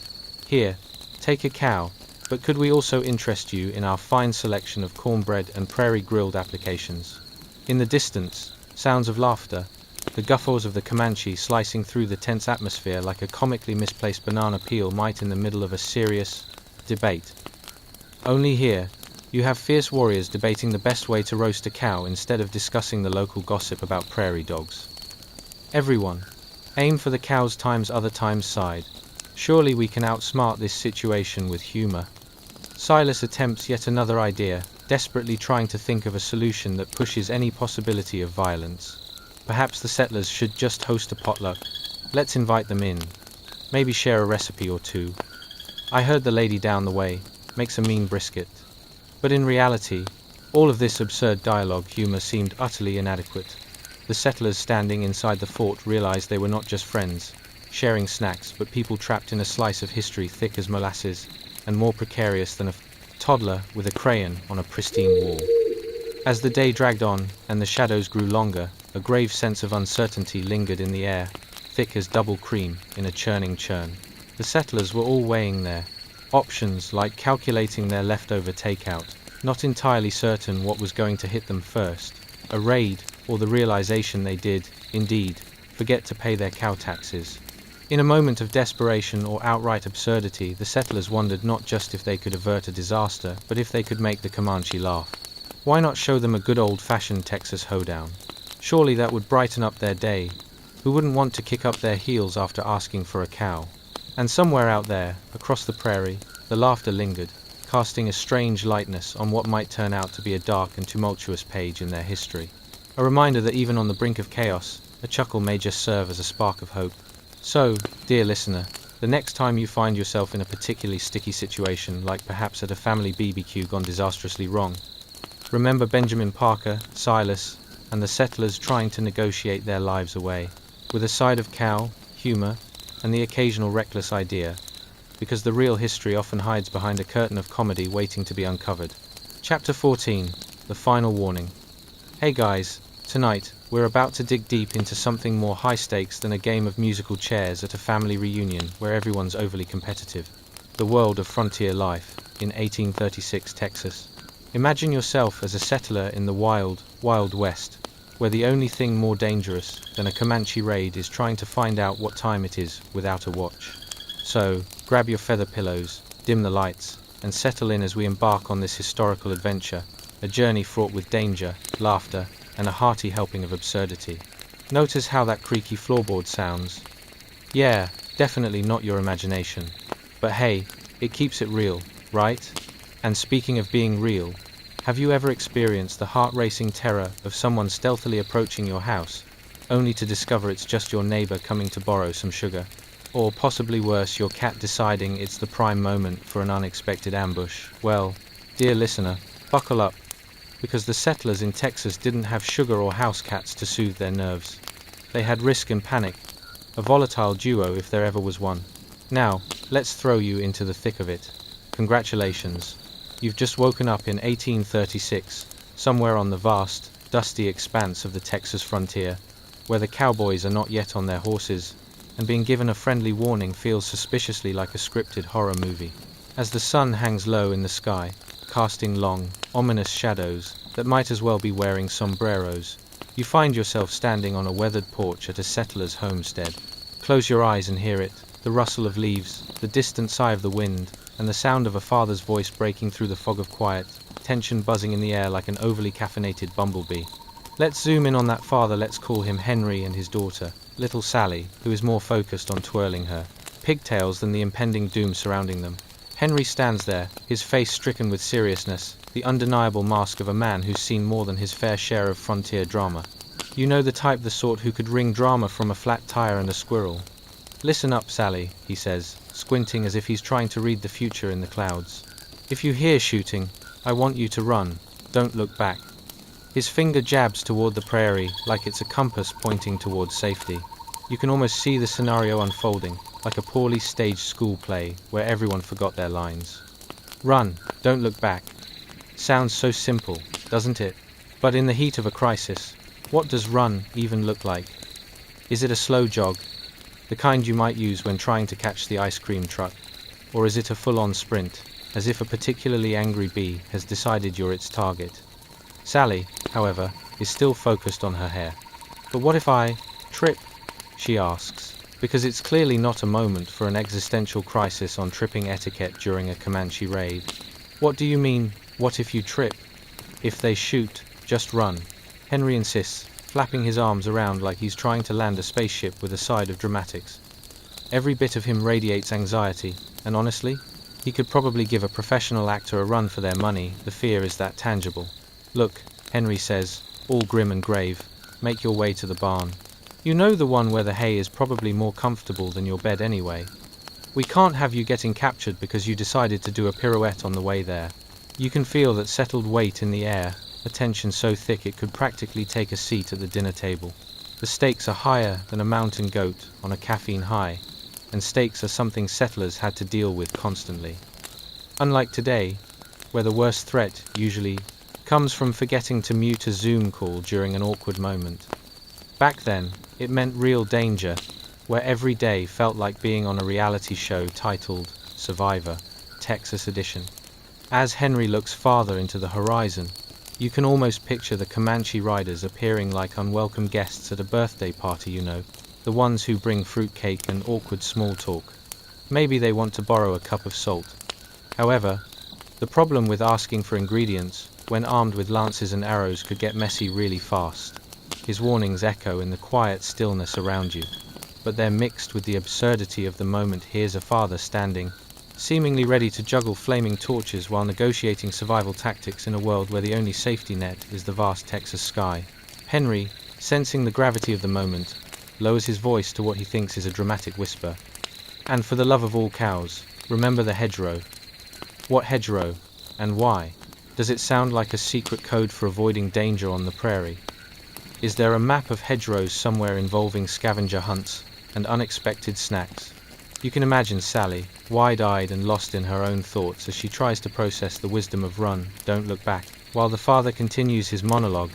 "Here, take a cow, but could we also interest you in our fine selection of cornbread and prairie grilled applications?" In the distance, sounds of laughter, the guffaws of the Comanche slicing through the tense atmosphere like a comically misplaced banana peel might in the middle of a serious debate. Only here, you have fierce warriors debating the best way to roast a cow instead of discussing the local gossip about prairie dogs. Everyone, aim for the cow's times other times side. Surely we can outsmart this situation with humor. Silas attempts yet another idea, desperately trying to think of a solution that pushes any possibility of violence. Perhaps the settlers should just host a potluck. Let's invite them in. Maybe share a recipe or two. I heard the lady down the way makes a mean brisket. But in reality, all of this absurd dialogue humor seemed utterly inadequate. The settlers standing inside the fort realized they were not just friends, sharing snacks, but people trapped in a slice of history thick as molasses, and more precarious than a toddler with a crayon on a pristine wall. As the day dragged on, and the shadows grew longer, a grave sense of uncertainty lingered in the air, thick as double cream in a churning churn. The settlers were all weighing their options, like calculating their leftover takeout, not entirely certain what was going to hit them first, a raid, or the realization they did, indeed, forget to pay their cow taxes. In a moment of desperation or outright absurdity, the settlers wondered not just if they could avert a disaster, but if they could make the Comanche laugh. Why not show them a good old-fashioned Texas hoedown? Surely that would brighten up their day. Who wouldn't want to kick up their heels after asking for a cow? And somewhere out there, across the prairie, the laughter lingered, casting a strange lightness on what might turn out to be a dark and tumultuous page in their history. A reminder that even on the brink of chaos, a chuckle may just serve as a spark of hope. So, dear listener, the next time you find yourself in a particularly sticky situation, like perhaps at a family BBQ gone disastrously wrong, remember Benjamin Parker, Silas, and the settlers trying to negotiate their lives away. With a side of cow, humor, and the occasional reckless idea, because the real history often hides behind a curtain of comedy waiting to be uncovered. Chapter 14, The Final Warning. Hey guys, tonight, we're about to dig deep into something more high stakes than a game of musical chairs at a family reunion where everyone's overly competitive. The world of frontier life in 1836 Texas. Imagine yourself as a settler in the wild, wild west, where the only thing more dangerous than a Comanche raid is trying to find out what time it is without a watch. So, grab your feather pillows, dim the lights, and settle in as we embark on this historical adventure, a journey fraught with danger, laughter, and a hearty helping of absurdity. Notice how that creaky floorboard sounds. Yeah, definitely not your imagination. But hey, it keeps it real, right? And speaking of being real, have you ever experienced the heart-racing terror of someone stealthily approaching your house, only to discover it's just your neighbor coming to borrow some sugar? Or possibly worse, your cat deciding it's the prime moment for an unexpected ambush? Well, dear listener, buckle up, because the settlers in Texas didn't have sugar or house cats to soothe their nerves. They had risk and panic, a volatile duo if there ever was one. Now, let's throw you into the thick of it. Congratulations. You've just woken up in 1836, somewhere on the vast, dusty expanse of the Texas frontier, where the cowboys are not yet on their horses, and being given a friendly warning feels suspiciously like a scripted horror movie. As the sun hangs low in the sky, casting long, ominous shadows that might as well be wearing sombreros, you find yourself standing on a weathered porch at a settler's homestead. Close your eyes and hear it, the rustle of leaves, the distant sigh of the wind, and the sound of a father's voice breaking through the fog of quiet, tension buzzing in the air like an overly caffeinated bumblebee. Let's zoom in on that father. Let's call him Henry, and his daughter, little Sally, who is more focused on twirling her pigtails than the impending doom surrounding them. Henry stands there, his face stricken with seriousness, the undeniable mask of a man who's seen more than his fair share of frontier drama. You know the type, the sort who could wring drama from a flat tire and a squirrel. Listen up, Sally, he says, squinting as if he's trying to read the future in the clouds. If you hear shooting, I want you to run. Don't look back. His finger jabs toward the prairie like it's a compass pointing towards safety. You can almost see the scenario unfolding, like a poorly staged school play where everyone forgot their lines. Run, don't look back. Sounds so simple, doesn't it? But in the heat of a crisis, what does run even look like? Is it a slow jog, the kind you might use when trying to catch the ice cream truck? Or is it a full-on sprint, as if a particularly angry bee has decided you're its target? Sally, however, is still focused on her hair. But what if I trip? She asks, because it's clearly not a moment for an existential crisis on tripping etiquette during a Comanche raid. What do you mean, what if you trip? If they shoot, just run, Henry insists, flapping his arms around like he's trying to land a spaceship with a side of dramatics. Every bit of him radiates anxiety, and honestly, he could probably give a professional actor a run for their money. The fear is that tangible. Look, Henry says, all grim and grave, make your way to the barn. You know, the one where the hay is probably more comfortable than your bed anyway. We can't have you getting captured because you decided to do a pirouette on the way there. You can feel that settled weight in the air, a tension so thick it could practically take a seat at the dinner table. The stakes are higher than a mountain goat on a caffeine high, and stakes are something settlers had to deal with constantly. Unlike today, where the worst threat usually comes from forgetting to mute a Zoom call during an awkward moment. Back then, it meant real danger, where every day felt like being on a reality show titled Survivor, Texas Edition. As Henry looks farther into the horizon, you can almost picture the Comanche riders appearing like unwelcome guests at a birthday party, you know, the ones who bring fruitcake and awkward small talk. Maybe they want to borrow a cup of salt. However, the problem with asking for ingredients, when armed with lances and arrows, could get messy really fast. His warnings echo in the quiet stillness around you, but they're mixed with the absurdity of the moment. Here's a father standing, seemingly ready to juggle flaming torches while negotiating survival tactics in a world where the only safety net is the vast Texas sky. Henry, sensing the gravity of the moment, lowers his voice to what he thinks is a dramatic whisper. And for the love of all cows, remember the hedgerow. What hedgerow? And why? Does it sound like a secret code for avoiding danger on the prairie? Is there a map of hedgerows somewhere involving scavenger hunts, and unexpected snacks. You can imagine Sally, wide-eyed and lost in her own thoughts as she tries to process the wisdom of run, don't look back, while the father continues his monologue.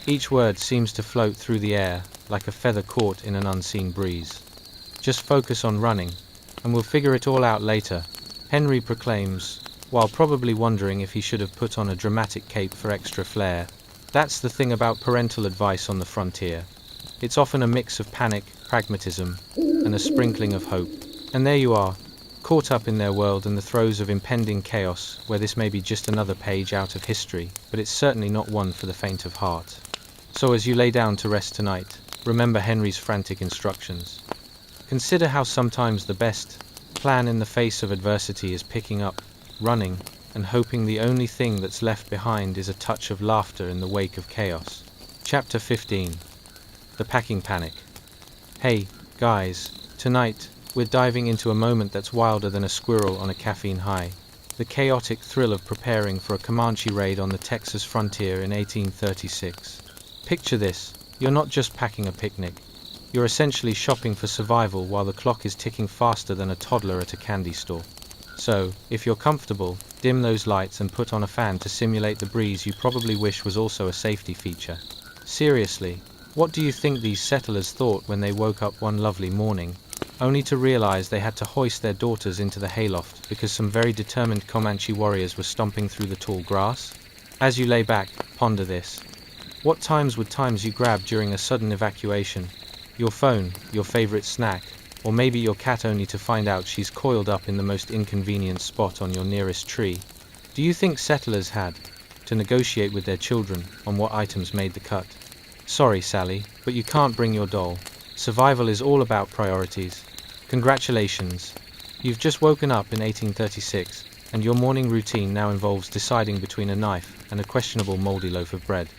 Each word seems to float through the air, like a feather caught in an unseen breeze. Just focus on running, and we'll figure it all out later, Henry proclaims, while probably wondering if he should have put on a dramatic cape for extra flair. That's the thing about parental advice on the frontier. It's often a mix of panic, pragmatism, and a sprinkling of hope. And there you are, caught up in their world and the throes of impending chaos, where this may be just another page out of history, but it's certainly not one for the faint of heart. So as you lay down to rest tonight, remember Henry's frantic instructions. Consider how sometimes the best plan in the face of adversity is picking up, running, and hoping the only thing that's left behind is a touch of laughter in the wake of chaos. Chapter 15. The Packing Panic. Hey, guys, tonight, we're diving into a moment that's wilder than a squirrel on a caffeine high. The chaotic thrill of preparing for a Comanche raid on the Texas frontier in 1836. Picture this, you're not just packing a picnic. You're essentially shopping for survival while the clock is ticking faster than a toddler at a candy store. So, if you're comfortable, dim those lights and put on a fan to simulate the breeze you probably wish was also a safety feature. Seriously, what do you think these settlers thought when they woke up one lovely morning, only to realize they had to hoist their daughters into the hayloft because some very determined Comanche warriors were stomping through the tall grass? As you lay back, ponder this. What times would you grab during a sudden evacuation? Your phone, your favorite snack, or maybe your cat only to find out she's coiled up in the most inconvenient spot on your nearest tree? Do you think settlers had to negotiate with their children on what items made the cut? Sorry, Sally, but you can't bring your doll. Survival is all about priorities. Congratulations. You've just woken up in 1836, and your morning routine now involves deciding between a knife and a questionable moldy loaf of bread.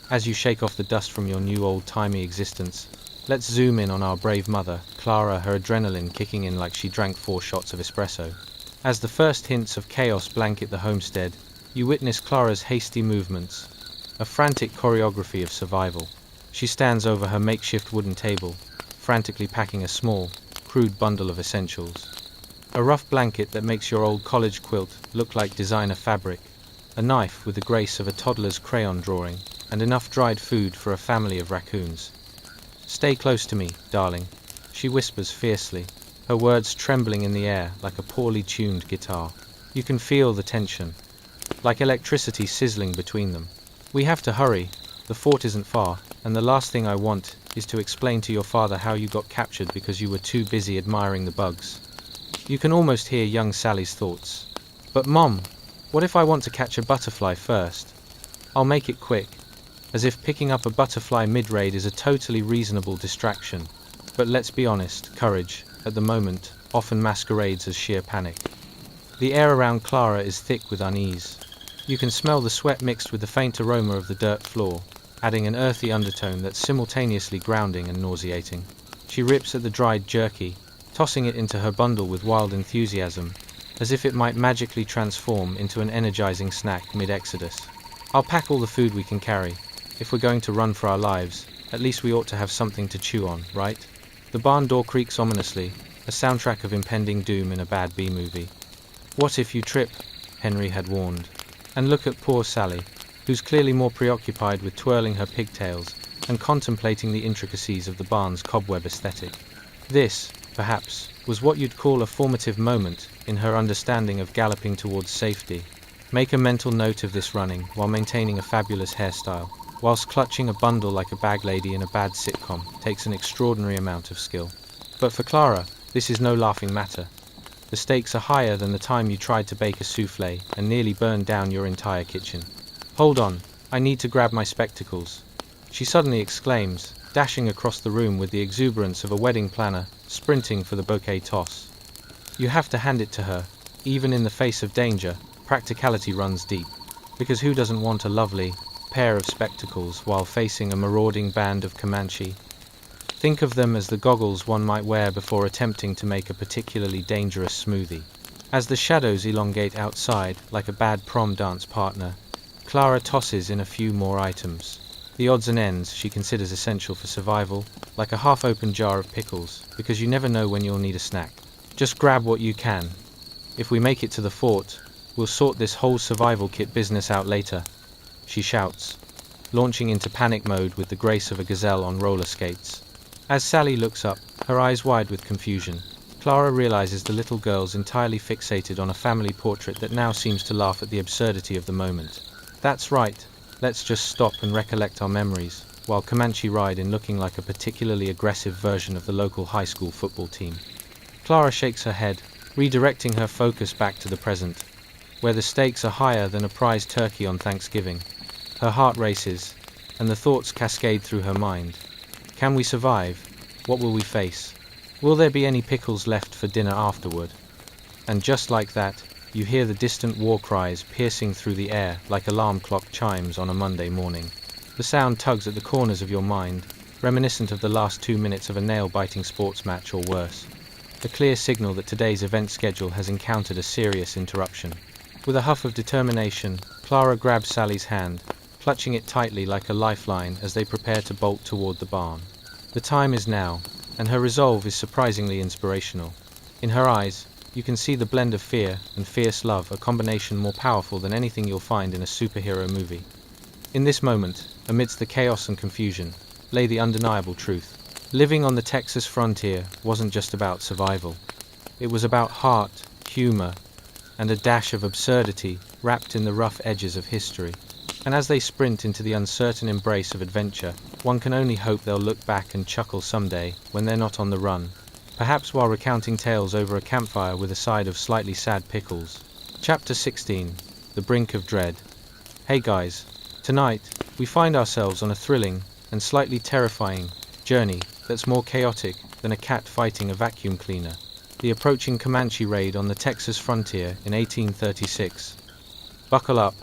As you shake off the dust from your new old-timey existence, let's zoom in on our brave mother, Clara, her adrenaline kicking in like she drank 4 shots of espresso. As the first hints of chaos blanket the homestead, you witness Clara's hasty movements, a frantic choreography of survival. She stands over her makeshift wooden table, frantically packing a small, crude bundle of essentials. A rough blanket that makes your old college quilt look like designer fabric, a knife with the grace of a toddler's crayon drawing, and enough dried food for a family of raccoons. Stay close to me, darling, she whispers fiercely, her words trembling in the air like a poorly tuned guitar. You can feel the tension, like electricity sizzling between them. We have to hurry, the fort isn't far, and the last thing I want is to explain to your father how you got captured because you were too busy admiring the bugs. You can almost hear young Sally's thoughts. But Mom, what if I want to catch a butterfly first? I'll make it quick, as if picking up a butterfly mid-raid is a totally reasonable distraction. But let's be honest, courage, at the moment, often masquerades as sheer panic. The air around Clara is thick with unease. You can smell the sweat mixed with the faint aroma of the dirt floor, adding an earthy undertone that's simultaneously grounding and nauseating. She rips at the dried jerky, tossing it into her bundle with wild enthusiasm, as if it might magically transform into an energizing snack mid-exodus. I'll pack all the food we can carry. If we're going to run for our lives, at least we ought to have something to chew on, right? The barn door creaks ominously, a soundtrack of impending doom in a bad B-movie. What if you trip? Henry had warned. And look at poor Sally, who's clearly more preoccupied with twirling her pigtails and contemplating the intricacies of the barn's cobweb aesthetic. This, perhaps, was what you'd call a formative moment in her understanding of galloping towards safety. Make a mental note of this running while maintaining a fabulous hairstyle, whilst clutching a bundle like a bag lady in a bad sitcom takes an extraordinary amount of skill. But for Clara, this is no laughing matter. The stakes are higher than the time you tried to bake a souffle and nearly burned down your entire kitchen. Hold on, I need to grab my spectacles, she suddenly exclaims, dashing across the room with the exuberance of a wedding planner, sprinting for the bouquet toss. You have to hand it to her. Even in the face of danger, practicality runs deep. Because who doesn't want a lovely pair of spectacles while facing a marauding band of Comanche? Think of them as the goggles one might wear before attempting to make a particularly dangerous smoothie. As the shadows elongate outside like a bad prom dance partner, Clara tosses in a few more items. The odds and ends she considers essential for survival, like a half-open jar of pickles, because you never know when you'll need a snack. Just grab what you can. If we make it to the fort, we'll sort this whole survival kit business out later, she shouts, launching into panic mode with the grace of a gazelle on roller skates. As Sally looks up, her eyes wide with confusion, Clara realizes the little girl's entirely fixated on a family portrait that now seems to laugh at the absurdity of the moment. That's right, let's just stop and recollect our memories, while Comanche ride in looking like a particularly aggressive version of the local high school football team. Clara shakes her head, redirecting her focus back to the present, where the stakes are higher than a prize turkey on Thanksgiving. Her heart races, and the thoughts cascade through her mind. Can we survive? What will we face? Will there be any pickles left for dinner afterward? And just like that, you hear the distant war cries piercing through the air like alarm clock chimes on a Monday morning. The sound tugs at the corners of your mind, reminiscent of the last 2 minutes of a nail-biting sports match or worse. A clear signal that today's event schedule has encountered a serious interruption. With a huff of determination, Clara grabs Sally's hand, clutching it tightly like a lifeline as they prepare to bolt toward the barn. The time is now, and her resolve is surprisingly inspirational. In her eyes, you can see the blend of fear and fierce love, a combination more powerful than anything you'll find in a superhero movie. In this moment, amidst the chaos and confusion, lay the undeniable truth. Living on the Texas frontier wasn't just about survival. It was about heart, humor, and a dash of absurdity wrapped in the rough edges of history. And as they sprint into the uncertain embrace of adventure, one can only hope they'll look back and chuckle someday when they're not on the run, perhaps while recounting tales over a campfire with a side of slightly sad pickles. Chapter 16. The Brink of Dread. Hey guys, tonight, we find ourselves on a thrilling and slightly terrifying journey that's more chaotic than a cat fighting a vacuum cleaner. The approaching Comanche raid on the Texas frontier in 1836. Buckle up,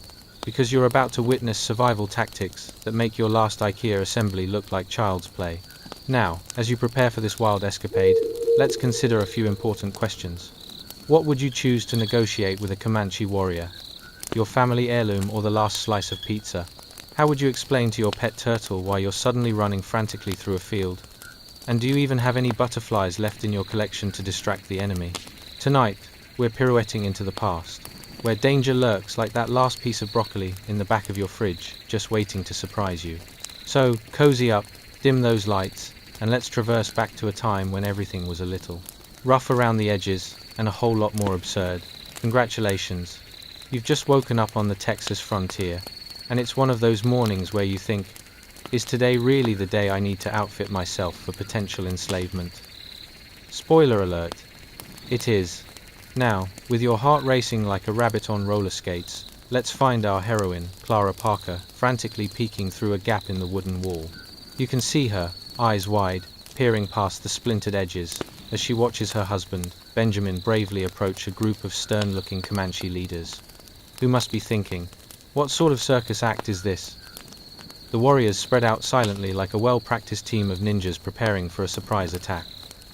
because you're about to witness survival tactics that make your last IKEA assembly look like child's play. Now, as you prepare for this wild escapade, let's consider a few important questions. What would you choose to negotiate with a Comanche warrior? Your family heirloom or the last slice of pizza? How would you explain to your pet turtle why you're suddenly running frantically through a field? And do you even have any butterflies left in your collection to distract the enemy? Tonight, we're pirouetting into the past, where danger lurks like that last piece of broccoli in the back of your fridge, just waiting to surprise you. So, cozy up, dim those lights, and let's traverse back to a time when everything was a little rough around the edges and a whole lot more absurd. Congratulations, you've just woken up on the Texas frontier, and it's one of those mornings where you think, is today really the day I need to outfit myself for potential enslavement? Spoiler alert, it is. Now, with your heart racing like a rabbit on roller skates, let's find our heroine, Clara Parker, frantically peeking through a gap in the wooden wall. You can see her, eyes wide, peering past the splintered edges, as she watches her husband, Benjamin, bravely approach a group of stern-looking Comanche leaders, who must be thinking, what sort of circus act is this? The warriors spread out silently like a well-practiced team of ninjas preparing for a surprise attack.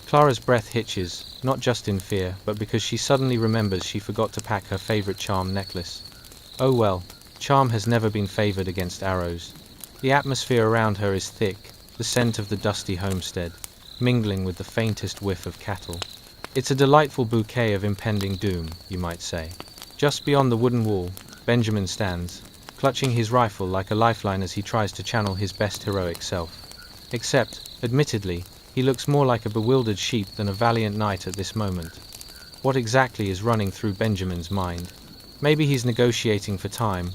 Clara's breath hitches, not just in fear, but because she suddenly remembers she forgot to pack her favorite charm necklace. Oh well, charm has never been favored against arrows. The atmosphere around her is thick, the scent of the dusty homestead, mingling with the faintest whiff of cattle. It's a delightful bouquet of impending doom, you might say. Just beyond the wooden wall, Benjamin stands, clutching his rifle like a lifeline as he tries to channel his best heroic self. Except, admittedly, he looks more like a bewildered sheep than a valiant knight at this moment. What exactly is running through Benjamin's mind? Maybe he's negotiating for time,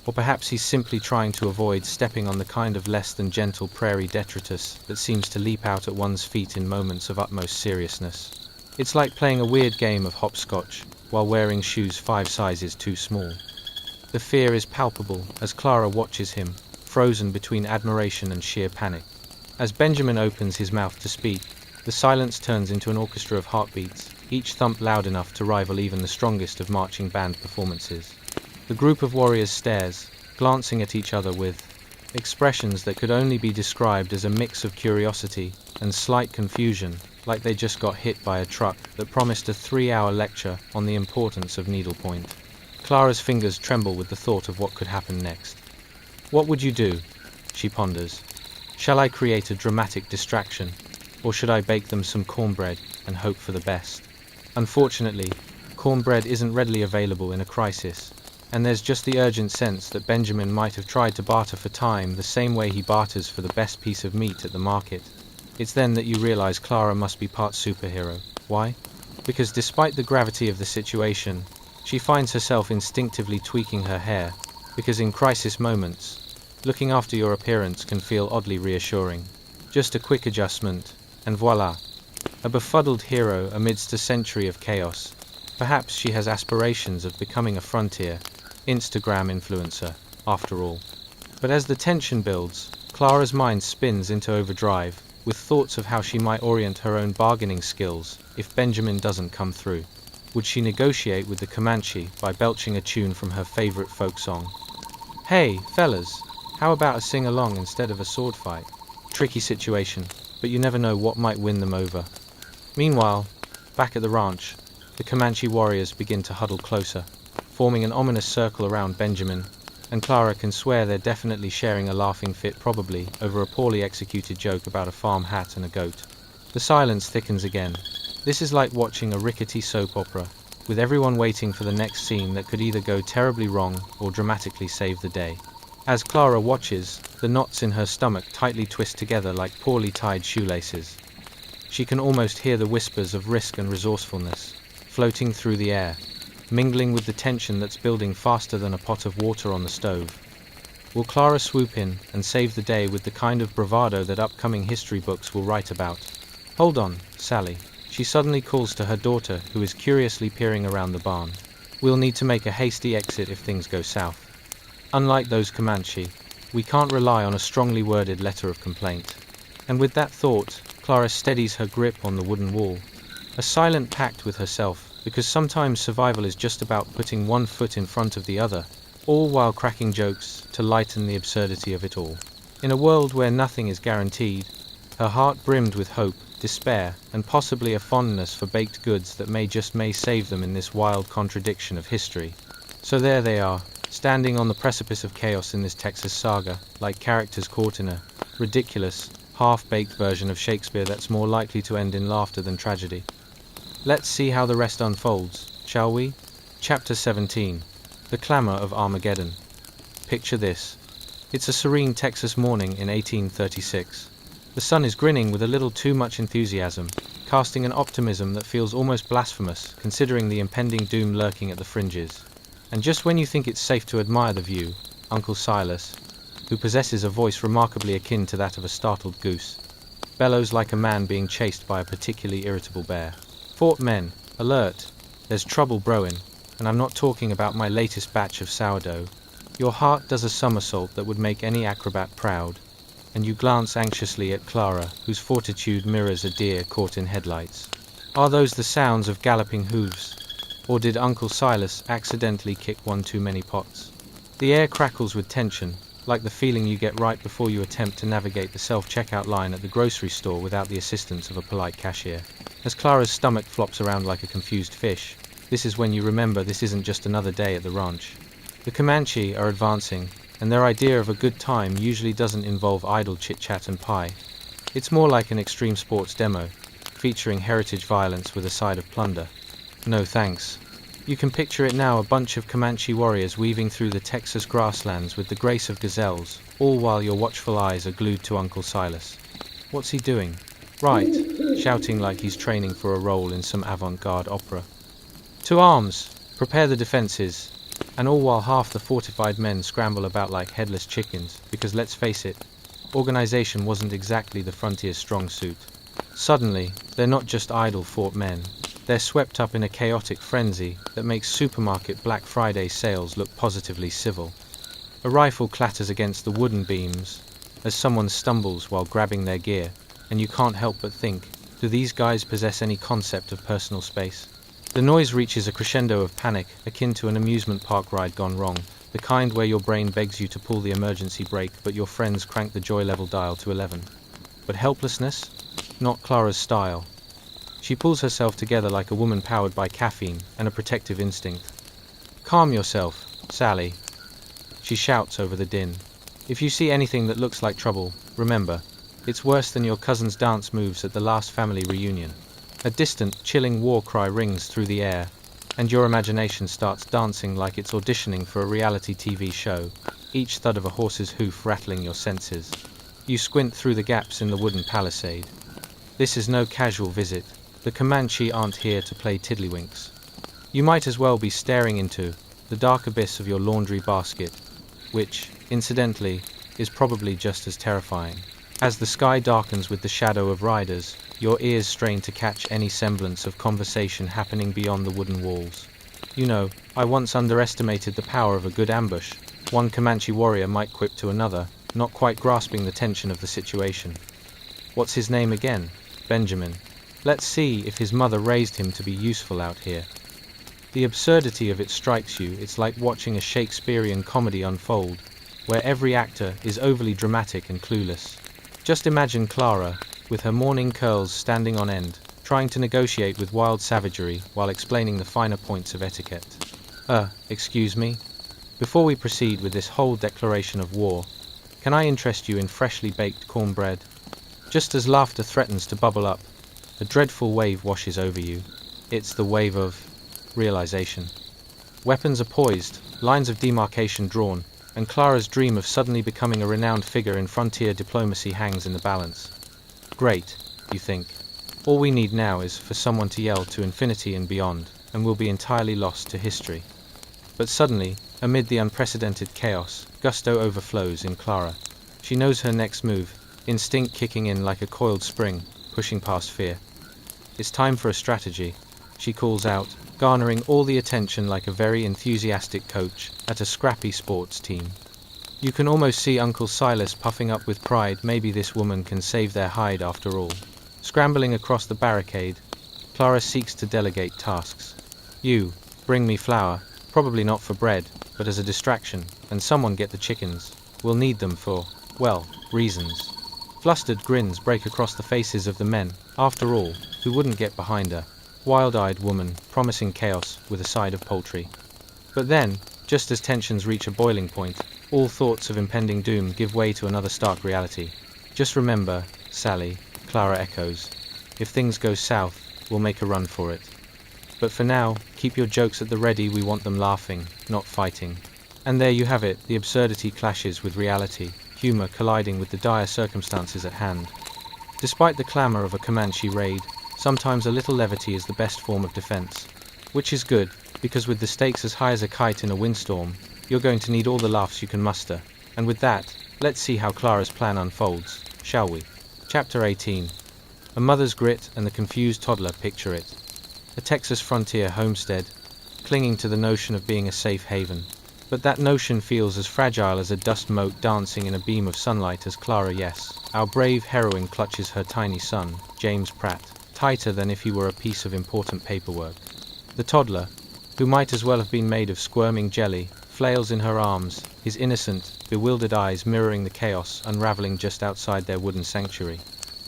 or perhaps he's simply trying to avoid stepping on the kind of less than gentle prairie detritus that seems to leap out at one's feet in moments of utmost seriousness. It's like playing a weird game of hopscotch while wearing shoes 5 sizes too small. The fear is palpable as Clara watches him, frozen between admiration and sheer panic. As Benjamin opens his mouth to speak, the silence turns into an orchestra of heartbeats, each thump loud enough to rival even the strongest of marching band performances. The group of warriors stares, glancing at each other with expressions that could only be described as a mix of curiosity and slight confusion, like they just got hit by a truck that promised a 3-hour lecture on the importance of needlepoint. Clara's fingers tremble with the thought of what could happen next. What would you do? she ponders. Shall I create a dramatic distraction, or should I bake them some cornbread and hope for the best? Unfortunately, cornbread isn't readily available in a crisis, and there's just the urgent sense that Benjamin might have tried to barter for time the same way he barters for the best piece of meat at the market. It's then that you realize Clara must be part superhero. Why? Because despite the gravity of the situation, she finds herself instinctively tweaking her hair, because in crisis moments, looking after your appearance can feel oddly reassuring. Just a quick adjustment, and voila, a befuddled hero amidst a century of chaos. Perhaps she has aspirations of becoming a frontier Instagram influencer, after all. But as the tension builds, Clara's mind spins into overdrive, with thoughts of how she might orient her own bargaining skills if Benjamin doesn't come through. Would she negotiate with the Comanche by belching a tune from her favorite folk song? Hey, fellas, how about a sing-along instead of a sword fight? Tricky situation, but you never know what might win them over. Meanwhile, back at the ranch, the Comanche warriors begin to huddle closer, forming an ominous circle around Benjamin, and Clara can swear they're definitely sharing a laughing fit, probably over a poorly executed joke about a farm hat and a goat. The silence thickens again. This is like watching a rickety soap opera, with everyone waiting for the next scene that could either go terribly wrong or dramatically save the day. As Clara watches, the knots in her stomach tightly twist together like poorly tied shoelaces. She can almost hear the whispers of risk and resourcefulness, floating through the air, mingling with the tension that's building faster than a pot of water on the stove. Will Clara swoop in and save the day with the kind of bravado that upcoming history books will write about? Hold on, Sally. She suddenly calls to her daughter, who is curiously peering around the barn. We'll need to make a hasty exit if things go south. Unlike those Comanche, we can't rely on a strongly worded letter of complaint. And with that thought, Clara steadies her grip on the wooden wall, a silent pact with herself, because sometimes survival is just about putting one foot in front of the other, all while cracking jokes to lighten the absurdity of it all. In a world where nothing is guaranteed, her heart brimmed with hope, despair, and possibly a fondness for baked goods that may save them in this wild contradiction of history. So there they are, standing on the precipice of chaos in this Texas saga, like characters caught in a ridiculous, half-baked version of Shakespeare that's more likely to end in laughter than tragedy. Let's see how the rest unfolds, shall we? Chapter 17. The Clamor of Armageddon. Picture this. It's a serene Texas morning in 1836. The sun is grinning with a little too much enthusiasm, casting an optimism that feels almost blasphemous considering the impending doom lurking at the fringes. And just when you think it's safe to admire the view, Uncle Silas, who possesses a voice remarkably akin to that of a startled goose, bellows like a man being chased by a particularly irritable bear. Fort men, alert, there's trouble brewing, and I'm not talking about my latest batch of sourdough. Your heart does a somersault that would make any acrobat proud, and you glance anxiously at Clara, whose fortitude mirrors a deer caught in headlights. Are those the sounds of galloping hooves, or did Uncle Silas accidentally kick one too many pots? The air crackles with tension, like the feeling you get right before you attempt to navigate the self-checkout line at the grocery store without the assistance of a polite cashier. As Clara's stomach flops around like a confused fish, this is when you remember this isn't just another day at the ranch. The Comanche are advancing, and their idea of a good time usually doesn't involve idle chit-chat and pie. It's more like an extreme sports demo, featuring heritage violence with a side of plunder. No thanks. You can picture it now, a bunch of Comanche warriors weaving through the Texas grasslands with the grace of gazelles, all while your watchful eyes are glued to Uncle Silas. What's he doing? Right, shouting like he's training for a role in some avant-garde opera. To arms! Prepare the defenses! And all while half the fortified men scramble about like headless chickens, because let's face it, organization wasn't exactly the frontier's strong suit. Suddenly, they're not just idle fort men. They're swept up in a chaotic frenzy that makes supermarket Black Friday sales look positively civil. A rifle clatters against the wooden beams as someone stumbles while grabbing their gear, and you can't help but think, do these guys possess any concept of personal space? The noise reaches a crescendo of panic, akin to an amusement park ride gone wrong, the kind where your brain begs you to pull the emergency brake but your friends crank the joy level dial to 11. But helplessness? Not Clara's style. She pulls herself together like a woman powered by caffeine and a protective instinct. Calm yourself, Sally, she shouts over the din. If you see anything that looks like trouble, remember, it's worse than your cousin's dance moves at the last family reunion. A distant, chilling war cry rings through the air, and your imagination starts dancing like it's auditioning for a reality TV show, each thud of a horse's hoof rattling your senses. You squint through the gaps in the wooden palisade. This is no casual visit. The Comanche aren't here to play tiddlywinks. You might as well be staring into the dark abyss of your laundry basket, which, incidentally, is probably just as terrifying. As the sky darkens with the shadow of riders, your ears strain to catch any semblance of conversation happening beyond the wooden walls. You know, I once underestimated the power of a good ambush. One Comanche warrior might quip to another, not quite grasping the tension of the situation. What's his name again? Benjamin. Let's see if his mother raised him to be useful out here. The absurdity of it strikes you. It's like watching a Shakespearean comedy unfold, where every actor is overly dramatic and clueless. Just imagine Clara, with her morning curls standing on end, trying to negotiate with wild savagery while explaining the finer points of etiquette. Excuse me? Before we proceed with this whole declaration of war, can I interest you in freshly baked cornbread? Just as laughter threatens to bubble up, a dreadful wave washes over you. It's the wave of realization. Weapons are poised, lines of demarcation drawn, and Clara's dream of suddenly becoming a renowned figure in frontier diplomacy hangs in the balance. Great, you think. All we need now is for someone to yell to infinity and beyond, and we'll be entirely lost to history. But suddenly, amid the unprecedented chaos, gusto overflows in Clara. She knows her next move, instinct kicking in like a coiled spring, pushing past fear. It's time for a strategy, she calls out, garnering all the attention like a very enthusiastic coach at a scrappy sports team. You can almost see Uncle Silas puffing up with pride. Maybe this woman can save their hide after all. Scrambling across the barricade, Clara seeks to delegate tasks. You, bring me flour, probably not for bread, but as a distraction, and someone get the chickens. We'll need them for, well, reasons. Flustered grins break across the faces of the men. After all, who wouldn't get behind her? Wild-eyed woman, promising chaos with a side of poultry. But then, just as tensions reach a boiling point, all thoughts of impending doom give way to another stark reality. Just remember, Sally, Clara echoes. If things go south, we'll make a run for it. But for now, keep your jokes at the ready. We want them laughing, not fighting. And there you have it, the absurdity clashes with reality, humor colliding with the dire circumstances at hand. Despite the clamor of a Comanche raid, sometimes a little levity is the best form of defense. Which is good, because with the stakes as high as a kite in a windstorm, you're going to need all the laughs you can muster. And with that, let's see how Clara's plan unfolds, shall we? Chapter 18. A mother's grit and the confused toddler. Picture it. A Texas frontier homestead, clinging to the notion of being a safe haven. But that notion feels as fragile as a dust mote dancing in a beam of sunlight as Clara, yes, our brave heroine, clutches her tiny son, James Pratt, tighter than if he were a piece of important paperwork. The toddler, who might as well have been made of squirming jelly, flails in her arms, his innocent, bewildered eyes mirroring the chaos unraveling just outside their wooden sanctuary.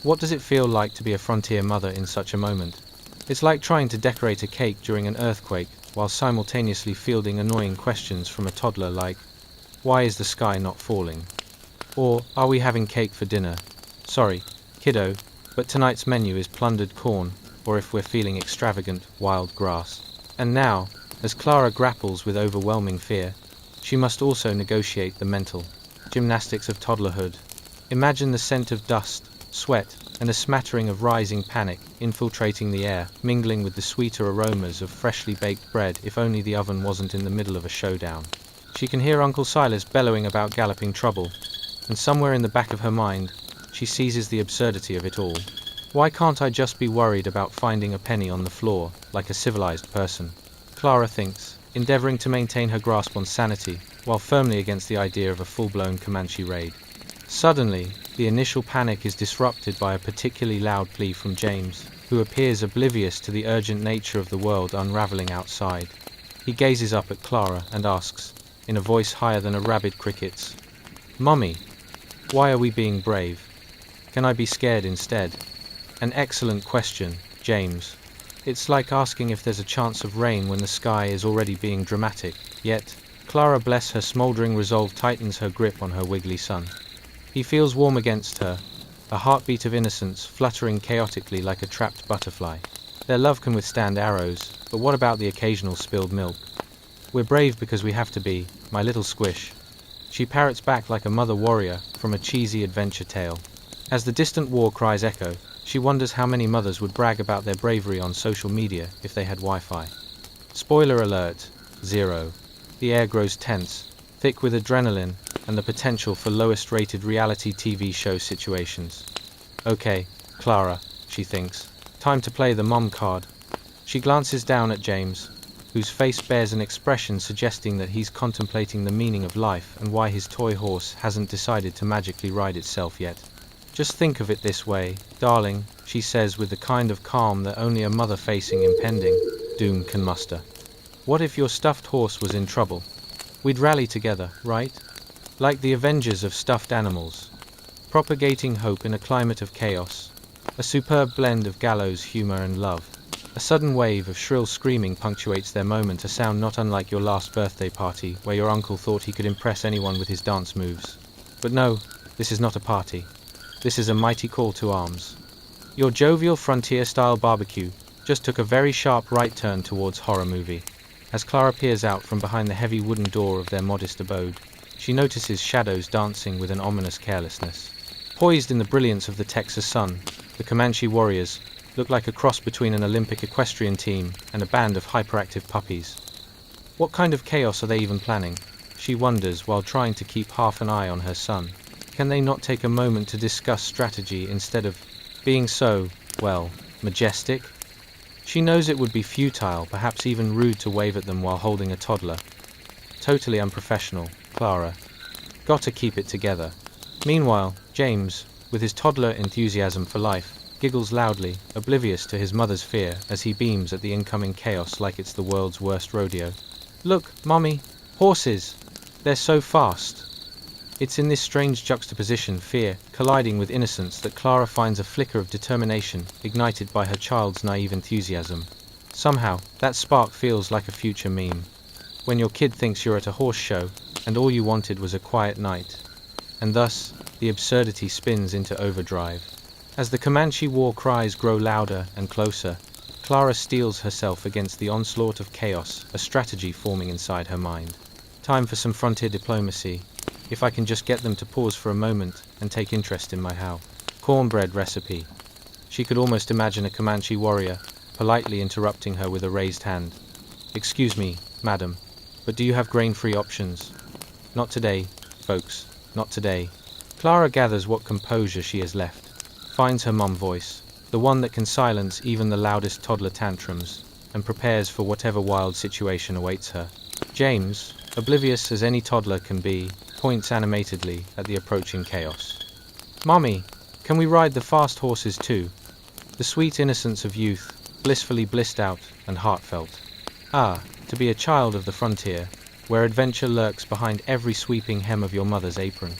What does it feel like to be a frontier mother in such a moment? It's like trying to decorate a cake during an earthquake, while simultaneously fielding annoying questions from a toddler like, why is the sky not falling? Or, are we having cake for dinner? Sorry, kiddo, but tonight's menu is plundered corn, or if we're feeling extravagant, wild grass. And now, as Clara grapples with overwhelming fear, she must also negotiate the mental gymnastics of toddlerhood. Imagine the scent of dust, sweat, and a smattering of rising panic infiltrating the air, mingling with the sweeter aromas of freshly baked bread. If only the oven wasn't in the middle of a showdown. She can hear Uncle Silas bellowing about galloping trouble, and somewhere in the back of her mind, she seizes the absurdity of it all. Why can't I just be worried about finding a penny on the floor, like a civilized person? Clara thinks, endeavoring to maintain her grasp on sanity, while firmly against the idea of a full-blown Comanche raid. Suddenly, the initial panic is disrupted by a particularly loud plea from James, who appears oblivious to the urgent nature of the world unraveling outside. He gazes up at Clara and asks, in a voice higher than a rabid cricket's, "Mummy, why are we being brave? Can I be scared instead?" An excellent question, James. It's like asking if there's a chance of rain when the sky is already being dramatic. Yet, Clara, bless her smoldering resolve, tightens her grip on her wiggly son. He feels warm against her, a heartbeat of innocence fluttering chaotically like a trapped butterfly. Their love can withstand arrows, but what about the occasional spilled milk? We're brave because we have to be, my little squish. She parrots back like a mother warrior from a cheesy adventure tale. As the distant war cries echo, she wonders how many mothers would brag about their bravery on social media if they had Wi-Fi. Spoiler alert, 0. The air grows tense, thick with adrenaline and the potential for lowest-rated reality TV show situations. Okay, Clara, she thinks, time to play the mom card. She glances down at James, whose face bears an expression suggesting that he's contemplating the meaning of life and why his toy horse hasn't decided to magically ride itself yet. Just think of it this way, darling, she says with the kind of calm that only a mother facing impending doom can muster. What if your stuffed horse was in trouble? We'd rally together, right? Like the Avengers of stuffed animals, propagating hope in a climate of chaos. A superb blend of gallows humor and love. A sudden wave of shrill screaming punctuates their moment, a sound not unlike your last birthday party, where your uncle thought he could impress anyone with his dance moves. But no, this is not a party. This is a mighty call to arms. Your jovial frontier-style barbecue just took a very sharp right turn towards horror movie. As Clara peers out from behind the heavy wooden door of their modest abode, she notices shadows dancing with an ominous carelessness. Poised in the brilliance of the Texas sun, the Comanche warriors look like a cross between an Olympic equestrian team and a band of hyperactive puppies. What kind of chaos are they even planning? She wonders while trying to keep half an eye on her son. Can they not take a moment to discuss strategy instead of being so, well, majestic? She knows it would be futile, perhaps even rude to wave at them while holding a toddler. Totally unprofessional, Clara. Gotta keep it together. Meanwhile, James, with his toddler enthusiasm for life, giggles loudly, oblivious to his mother's fear as he beams at the incoming chaos like it's the world's worst rodeo. Look, Mommy, horses! They're so fast! It's in this strange juxtaposition, fear colliding with innocence, that Clara finds a flicker of determination ignited by her child's naive enthusiasm. Somehow, that spark feels like a future meme. When your kid thinks you're at a horse show, and all you wanted was a quiet night. And thus, the absurdity spins into overdrive. As the Comanche war cries grow louder and closer, Clara steels herself against the onslaught of chaos, a strategy forming inside her mind. Time for some frontier diplomacy. If I can just get them to pause for a moment and take interest in my cornbread recipe. She could almost imagine a Comanche warrior politely interrupting her with a raised hand. Excuse me, madam, but do you have grain-free options? Not today, folks, not today. Clara gathers what composure she has left, finds her mum voice, the one that can silence even the loudest toddler tantrums, and prepares for whatever wild situation awaits her. James, oblivious as any toddler can be, points animatedly at the approaching chaos. Mommy, can we ride the fast horses too? The sweet innocence of youth, blissfully blissed out and heartfelt. Ah, to be a child of the frontier, where adventure lurks behind every sweeping hem of your mother's apron.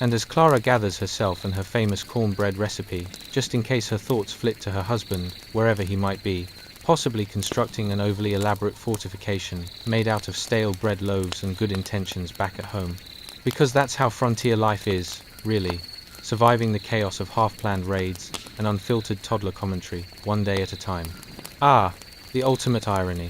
And as Clara gathers herself and her famous cornbread recipe, just in case her thoughts flit to her husband, wherever he might be, possibly constructing an overly elaborate fortification made out of stale bread loaves and good intentions back at home. Because that's how frontier life is, really, surviving the chaos of half-planned raids and unfiltered toddler commentary, one day at a time. Ah, the ultimate irony.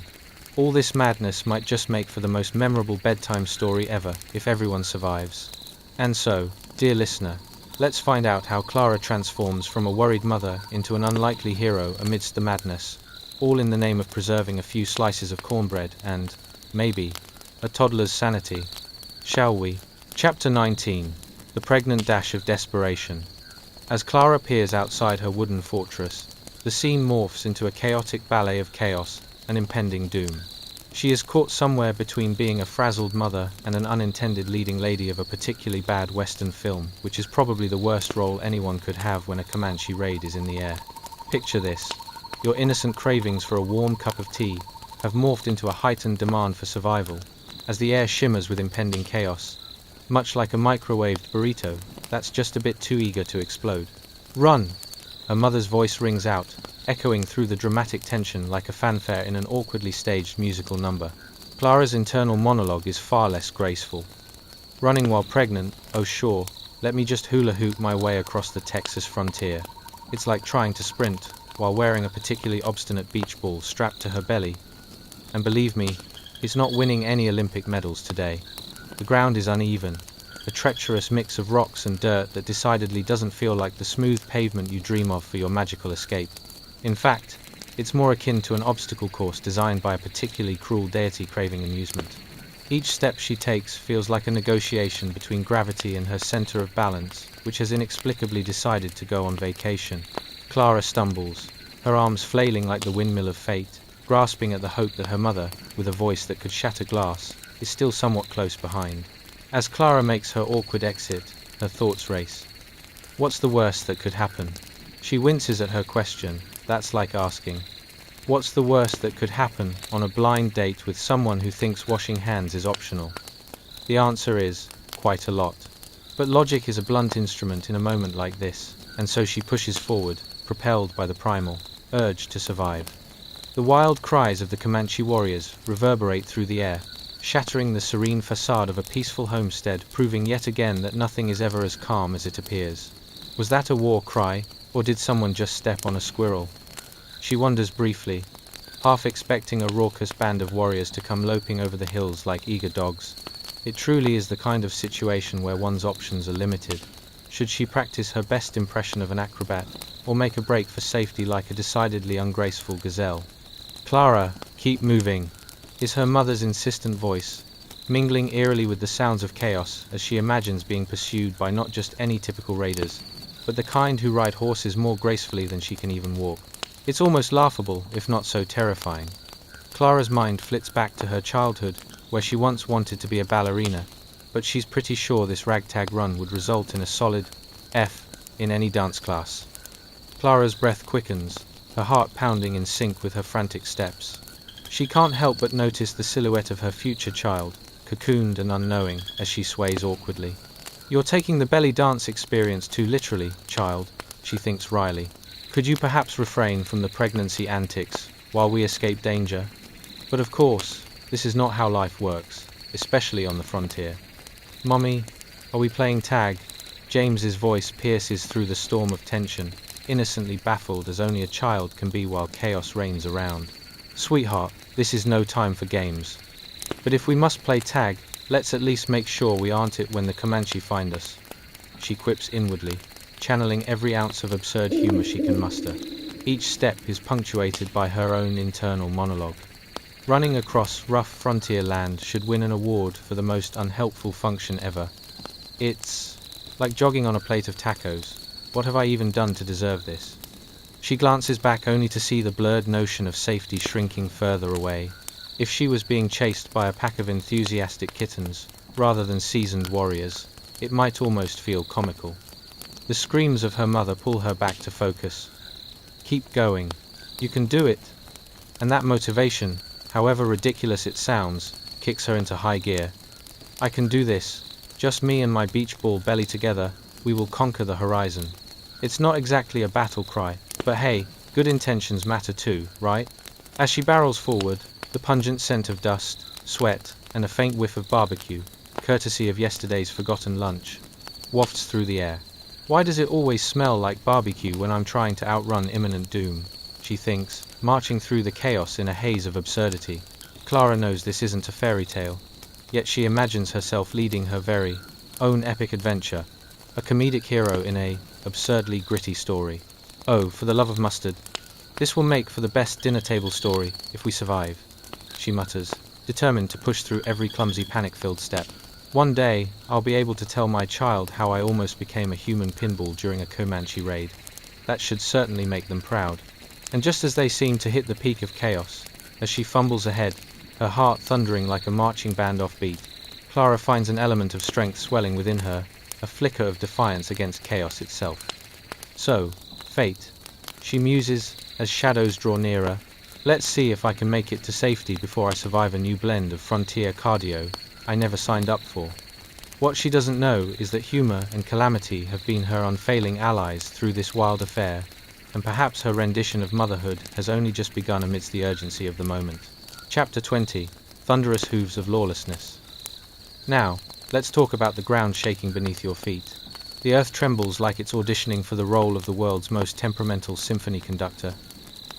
All this madness might just make for the most memorable bedtime story ever, if everyone survives. And so, dear listener, let's find out how Clara transforms from a worried mother into an unlikely hero amidst the madness, all in the name of preserving a few slices of cornbread and, maybe, a toddler's sanity. Shall we? Chapter 19. The Pregnant Dash of Desperation. As Clara peers outside her wooden fortress, the scene morphs into a chaotic ballet of chaos and impending doom. She is caught somewhere between being a frazzled mother and an unintended leading lady of a particularly bad Western film, which is probably the worst role anyone could have when a Comanche raid is in the air. Picture this. Your innocent cravings for a warm cup of tea have morphed into a heightened demand for survival, as the air shimmers with impending chaos. Much like a microwaved burrito, that's just a bit too eager to explode. Run! Her mother's voice rings out, echoing through the dramatic tension like a fanfare in an awkwardly staged musical number. Clara's internal monologue is far less graceful. Running while pregnant, oh sure, let me just hula hoop my way across the Texas frontier. It's like trying to sprint while wearing a particularly obstinate beach ball strapped to her belly. And believe me, it's not winning any Olympic medals today. The ground is uneven, a treacherous mix of rocks and dirt that decidedly doesn't feel like the smooth pavement you dream of for your magical escape. In fact, it's more akin to an obstacle course designed by a particularly cruel deity craving amusement. Each step she takes feels like a negotiation between gravity and her center of balance, which has inexplicably decided to go on vacation. Clara stumbles, her arms flailing like the windmill of fate, grasping at the hope that her mother, with a voice that could shatter glass, is still somewhat close behind. As Clara makes her awkward exit, her thoughts race. What's the worst that could happen? She winces at her question. That's like asking, what's the worst that could happen on a blind date with someone who thinks washing hands is optional? The answer is, quite a lot. But logic is a blunt instrument in a moment like this, and so she pushes forward, propelled by the primal urge to survive. The wild cries of the Comanche warriors reverberate through the air, shattering the serene facade of a peaceful homestead, proving yet again that nothing is ever as calm as it appears. Was that a war cry? Or did someone just step on a squirrel? She wonders briefly, half expecting a raucous band of warriors to come loping over the hills like eager dogs. It truly is the kind of situation where one's options are limited. Should she practice her best impression of an acrobat, or make a break for safety like a decidedly ungraceful gazelle? Clara, keep moving, is her mother's insistent voice, mingling eerily with the sounds of chaos as she imagines being pursued by not just any typical raiders, but the kind who ride horses more gracefully than she can even walk. It's almost laughable, if not so terrifying. Clara's mind flits back to her childhood, where she once wanted to be a ballerina, but she's pretty sure this ragtag run would result in a solid F in any dance class. Clara's breath quickens, her heart pounding in sync with her frantic steps. She can't help but notice the silhouette of her future child, cocooned and unknowing, as she sways awkwardly. You're taking the belly dance experience too literally, child, she thinks wryly. Could you perhaps refrain from the pregnancy antics while we escape danger? But of course, this is not how life works, especially on the frontier. Mommy, are we playing tag? James's voice pierces through the storm of tension, innocently baffled as only a child can be while chaos reigns around. Sweetheart, this is no time for games. But if we must play tag, let's at least make sure we aren't it when the Comanche find us. She quips inwardly, channeling every ounce of absurd humor she can muster. Each step is punctuated by her own internal monologue. Running across rough frontier land should win an award for the most unhelpful function ever. It's like jogging on a plate of tacos. What have I even done to deserve this? She glances back only to see the blurred notion of safety shrinking further away. If she was being chased by a pack of enthusiastic kittens, rather than seasoned warriors, it might almost feel comical. The screams of her mother pull her back to focus. Keep going. You can do it. And that motivation, however ridiculous it sounds, kicks her into high gear. I can do this. Just me and my beach ball belly together, we will conquer the horizon. It's not exactly a battle cry, but hey, good intentions matter too, right? As she barrels forward, the pungent scent of dust, sweat, and a faint whiff of barbecue, courtesy of yesterday's forgotten lunch, wafts through the air. Why does it always smell like barbecue when I'm trying to outrun imminent doom? She thinks, marching through the chaos in a haze of absurdity. Clara knows this isn't a fairy tale, yet she imagines herself leading her very own epic adventure, a comedic hero in a absurdly gritty story. Oh, for the love of mustard. This will make for the best dinner table story, if we survive, she mutters, determined to push through every clumsy panic-filled step. One day, I'll be able to tell my child how I almost became a human pinball during a Comanche raid. That should certainly make them proud. And just as they seem to hit the peak of chaos, as she fumbles ahead, her heart thundering like a marching band off-beat, Clara finds an element of strength swelling within her, a flicker of defiance against chaos itself. So, fate, she muses as shadows draw nearer. Let's see if I can make it to safety before I survive a new blend of frontier cardio I never signed up for. What she doesn't know is that humor and calamity have been her unfailing allies through this wild affair, and perhaps her rendition of motherhood has only just begun amidst the urgency of the moment. Chapter 20. thunderous hooves of lawlessness. Now, let's talk about the ground shaking beneath your feet. The earth trembles like it's auditioning for the role of the world's most temperamental symphony conductor.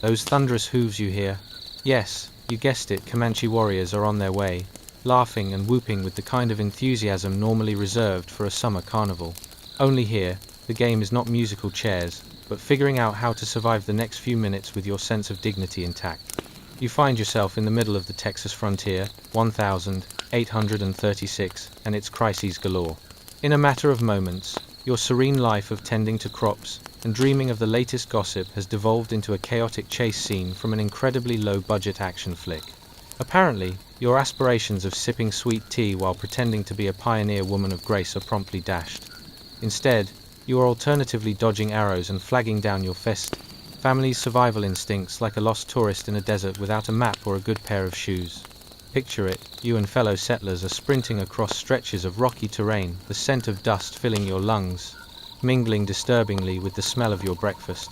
Those thunderous hooves you hear? Yes, you guessed it, Comanche warriors are on their way, laughing and whooping with the kind of enthusiasm normally reserved for a summer carnival. Only here, the game is not musical chairs, but figuring out how to survive the next few minutes with your sense of dignity intact. You find yourself in the middle of the Texas frontier, 1836, and its crises galore. In a matter of moments, your serene life of tending to crops and dreaming of the latest gossip has devolved into a chaotic chase scene from an incredibly low-budget action flick. Apparently, your aspirations of sipping sweet tea while pretending to be a pioneer woman of grace are promptly dashed. Instead, you are alternatively dodging arrows and flagging down your family's survival instincts like a lost tourist in a desert without a map or a good pair of shoes. Picture it, you and fellow settlers are sprinting across stretches of rocky terrain, the scent of dust filling your lungs, mingling disturbingly with the smell of your breakfast.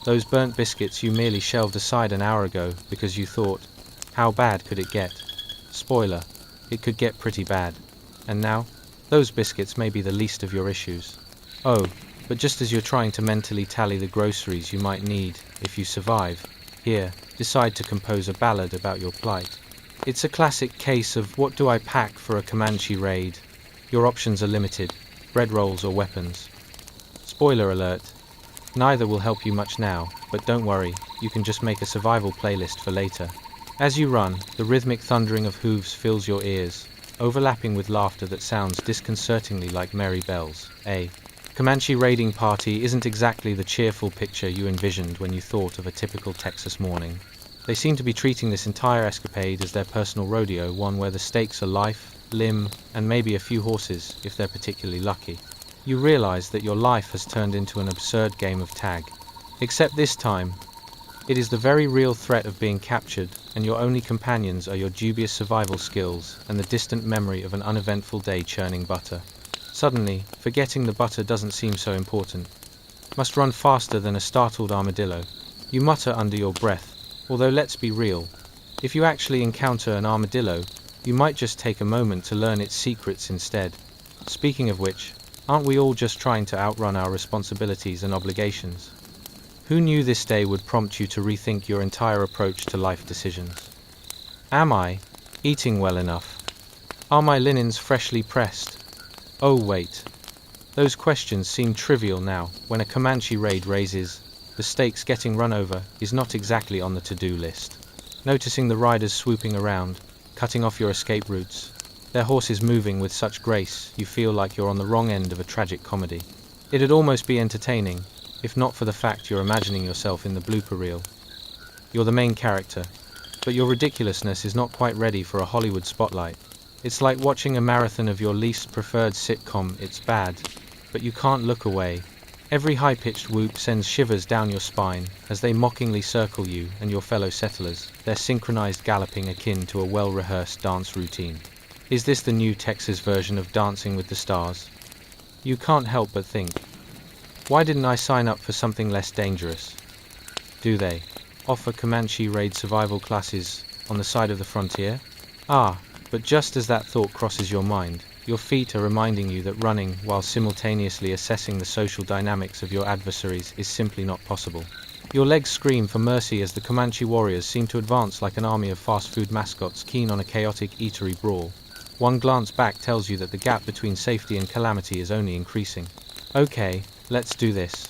Those burnt biscuits you merely shelved aside an hour ago because you thought, how bad could it get? Spoiler, it could get pretty bad. And now, those biscuits may be the least of your issues. Oh, but just as you're trying to mentally tally the groceries you might need if you survive, here, decide to compose a ballad about your plight. It's a classic case of what do I pack for a Comanche raid? Your options are limited, bread rolls or weapons. Spoiler alert, neither will help you much now, but don't worry, you can just make a survival playlist for later. As you run, the rhythmic thundering of hooves fills your ears, overlapping with laughter that sounds disconcertingly like merry bells. A Comanche raiding party isn't exactly the cheerful picture you envisioned when you thought of a typical Texas morning. They seem to be treating this entire escapade as their personal rodeo, one where the stakes are life, limb, and maybe a few horses, if they're particularly lucky. You realize that your life has turned into an absurd game of tag. Except this time, it is the very real threat of being captured, and your only companions are your dubious survival skills and the distant memory of an uneventful day churning butter. Suddenly, forgetting the butter doesn't seem so important. Must run faster than a startled armadillo. You mutter under your breath, although let's be real. If you actually encounter an armadillo, you might just take a moment to learn its secrets instead. Speaking of which, aren't we all just trying to outrun our responsibilities and obligations? Who knew this day would prompt you to rethink your entire approach to life decisions? Am I eating well enough? Are my linens freshly pressed? Oh wait. Those questions seem trivial now, when a Comanche raid raises, the stakes getting run over is not exactly on the to-do list. Noticing the riders swooping around, cutting off your escape routes, their horses moving with such grace you feel like you're on the wrong end of a tragic comedy. It'd almost be entertaining, if not for the fact you're imagining yourself in the blooper reel. You're the main character, but your ridiculousness is not quite ready for a Hollywood spotlight. It's like watching a marathon of your least preferred sitcom. It's bad, but you can't look away. Every high-pitched whoop sends shivers down your spine as they mockingly circle you and your fellow settlers, their synchronized galloping akin to a well-rehearsed dance routine. Is this the new Texas version of Dancing with the Stars? You can't help but think, why didn't I sign up for something less dangerous? Do they offer Comanche raid survival classes on the side of the frontier? Ah, but just as that thought crosses your mind, your feet are reminding you that running while simultaneously assessing the social dynamics of your adversaries is simply not possible. Your legs scream for mercy as the Comanche warriors seem to advance like an army of fast food mascots keen on a chaotic eatery brawl. One glance back tells you that the gap between safety and calamity is only increasing. Okay, let's do this.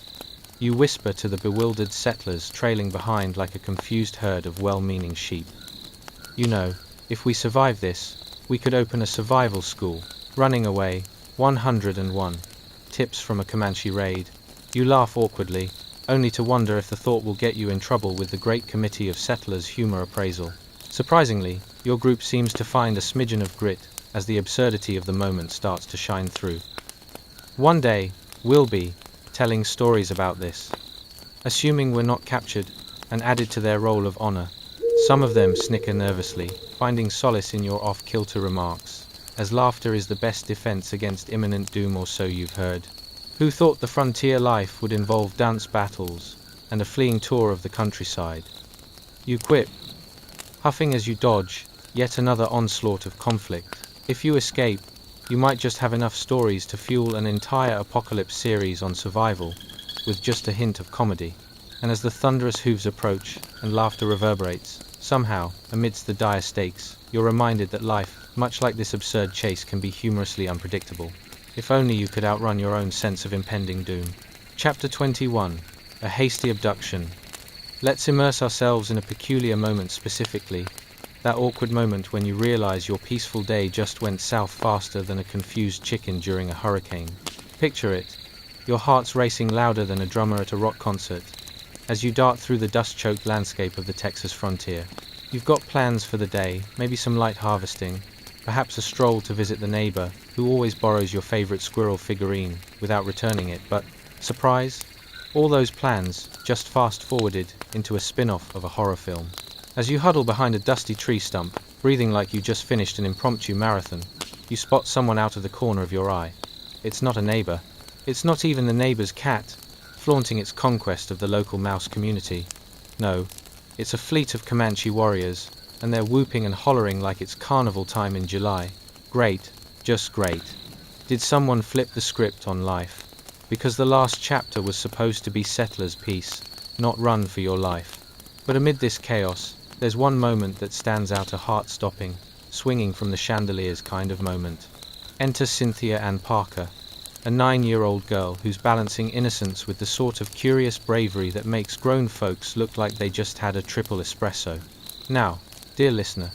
You whisper to the bewildered settlers trailing behind like a confused herd of well-meaning sheep. You know, if we survive this, we could open a survival school. Running away, 101. Tips from a Comanche raid. You laugh awkwardly, only to wonder if the thought will get you in trouble with the Great Committee of Settlers' Humor Appraisal. Surprisingly, your group seems to find a smidgen of grit as the absurdity of the moment starts to shine through. One day, we'll be telling stories about this. Assuming we're not captured and added to their roll of honor, some of them snicker nervously, finding solace in your off-kilter remarks, as laughter is the best defense against imminent doom, or so you've heard. Who thought the frontier life would involve dance battles and a fleeing tour of the countryside? You quip, huffing as you dodge, Yet another onslaught of conflict. If you escape, you might just have enough stories to fuel an entire apocalypse series on survival, with just a hint of comedy. And as the thunderous hooves approach and laughter reverberates, somehow, amidst the dire stakes, you're reminded that life, much like this absurd chase, can be humorously unpredictable. If only you could outrun your own sense of impending doom. Chapter 21. A hasty abduction. Let's immerse ourselves in a peculiar moment specifically, that awkward moment when you realize your peaceful day just went south faster than a confused chicken during a hurricane. Picture it, your heart's racing louder than a drummer at a rock concert, as you dart through the dust-choked landscape of the Texas frontier. You've got plans for the day, maybe some light harvesting, perhaps a stroll to visit the neighbor who always borrows your favorite squirrel figurine without returning it, but, surprise, all those plans just fast-forwarded into a spin-off of a horror film. As you huddle behind a dusty tree stump, breathing like you just finished an impromptu marathon, you spot someone out of the corner of your eye. It's not a neighbor. It's not even the neighbor's cat, flaunting its conquest of the local mouse community. No, it's a fleet of Comanche warriors, and they're whooping and hollering like it's carnival time in July. Great, just great. Did someone flip the script on life? Because the last chapter was supposed to be settler's peace, not run for your life. But amid this chaos, there's one moment that stands out, a heart-stopping, swinging from the chandeliers kind of moment. Enter Cynthia Ann Parker, a 9-year-old girl who's balancing innocence with the sort of curious bravery that makes grown folks look like they just had a triple espresso. Now, dear listener,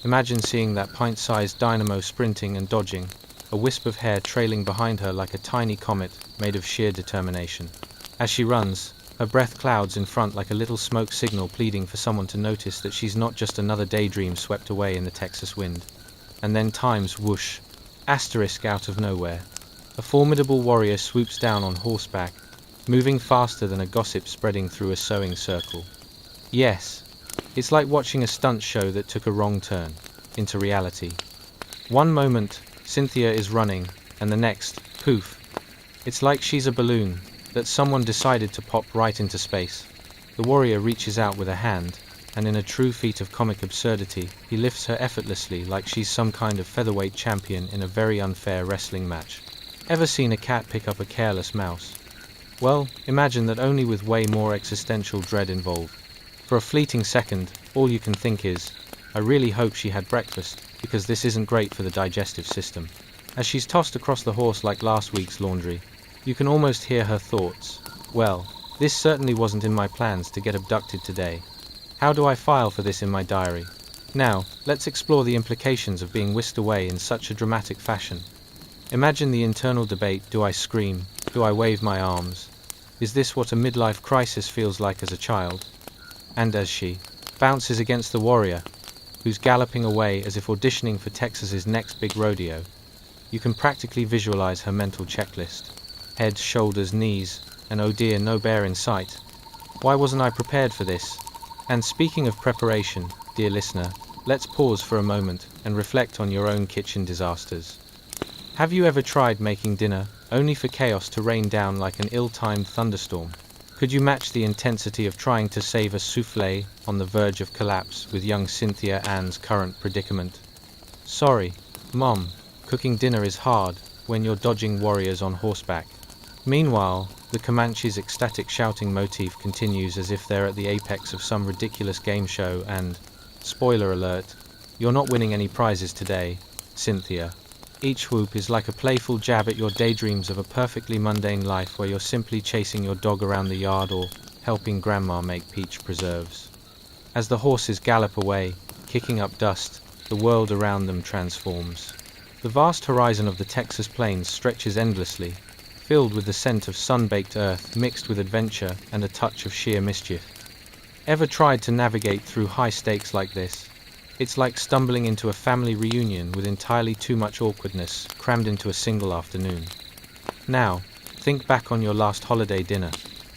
imagine seeing that pint-sized dynamo sprinting and dodging, a wisp of hair trailing behind her like a tiny comet made of sheer determination. As she runs, her breath clouds in front like a little smoke signal pleading for someone to notice that she's not just another daydream swept away in the Texas wind. And then time's whoosh, asterisk out of nowhere. A formidable warrior swoops down on horseback, moving faster than a gossip spreading through a sewing circle. Yes, it's like watching a stunt show that took a wrong turn into reality. One moment, Cynthia is running, and the next, poof. It's like she's a balloon that someone decided to pop right into space. The warrior reaches out with a hand, and in a true feat of comic absurdity, he lifts her effortlessly like she's some kind of featherweight champion in a very unfair wrestling match. Ever seen a cat pick up a careless mouse? Well, imagine that, only with way more existential dread involved. For a fleeting second, all you can think is, I really hope she had breakfast, because this isn't great for the digestive system. As she's tossed across the horse like last week's laundry, you can almost hear her thoughts. Well, this certainly wasn't in my plans to get abducted today. How do I file for this in my diary? Now, let's explore the implications of being whisked away in such a dramatic fashion. Imagine the internal debate: do I scream? Do I wave my arms? Is this what a midlife crisis feels like as a child? And as she bounces against the warrior, who's galloping away as if auditioning for Texas's next big rodeo, you can practically visualize her mental checklist. Head, shoulders, knees, and oh dear, no bear in sight. Why wasn't I prepared for this? And speaking of preparation, dear listener, let's pause for a moment and reflect on your own kitchen disasters. Have you ever tried making dinner, only for chaos to rain down like an ill-timed thunderstorm? Could you match the intensity of trying to save a soufflé on the verge of collapse with young Cynthia Ann's current predicament? Sorry, Mom, cooking dinner is hard when you're dodging warriors on horseback. Meanwhile, the Comanche's ecstatic shouting motif continues as if they're at the apex of some ridiculous game show and, spoiler alert, you're not winning any prizes today, Cynthia. Each whoop is like a playful jab at your daydreams of a perfectly mundane life where you're simply chasing your dog around the yard or helping Grandma make peach preserves. As the horses gallop away, kicking up dust, the world around them transforms. The vast horizon of the Texas plains stretches endlessly, filled with the scent of sun-baked earth mixed with adventure and a touch of sheer mischief. Ever tried to navigate through high stakes like this? It's like stumbling into a family reunion with entirely too much awkwardness crammed into a single afternoon. Now, think back on your last holiday dinner.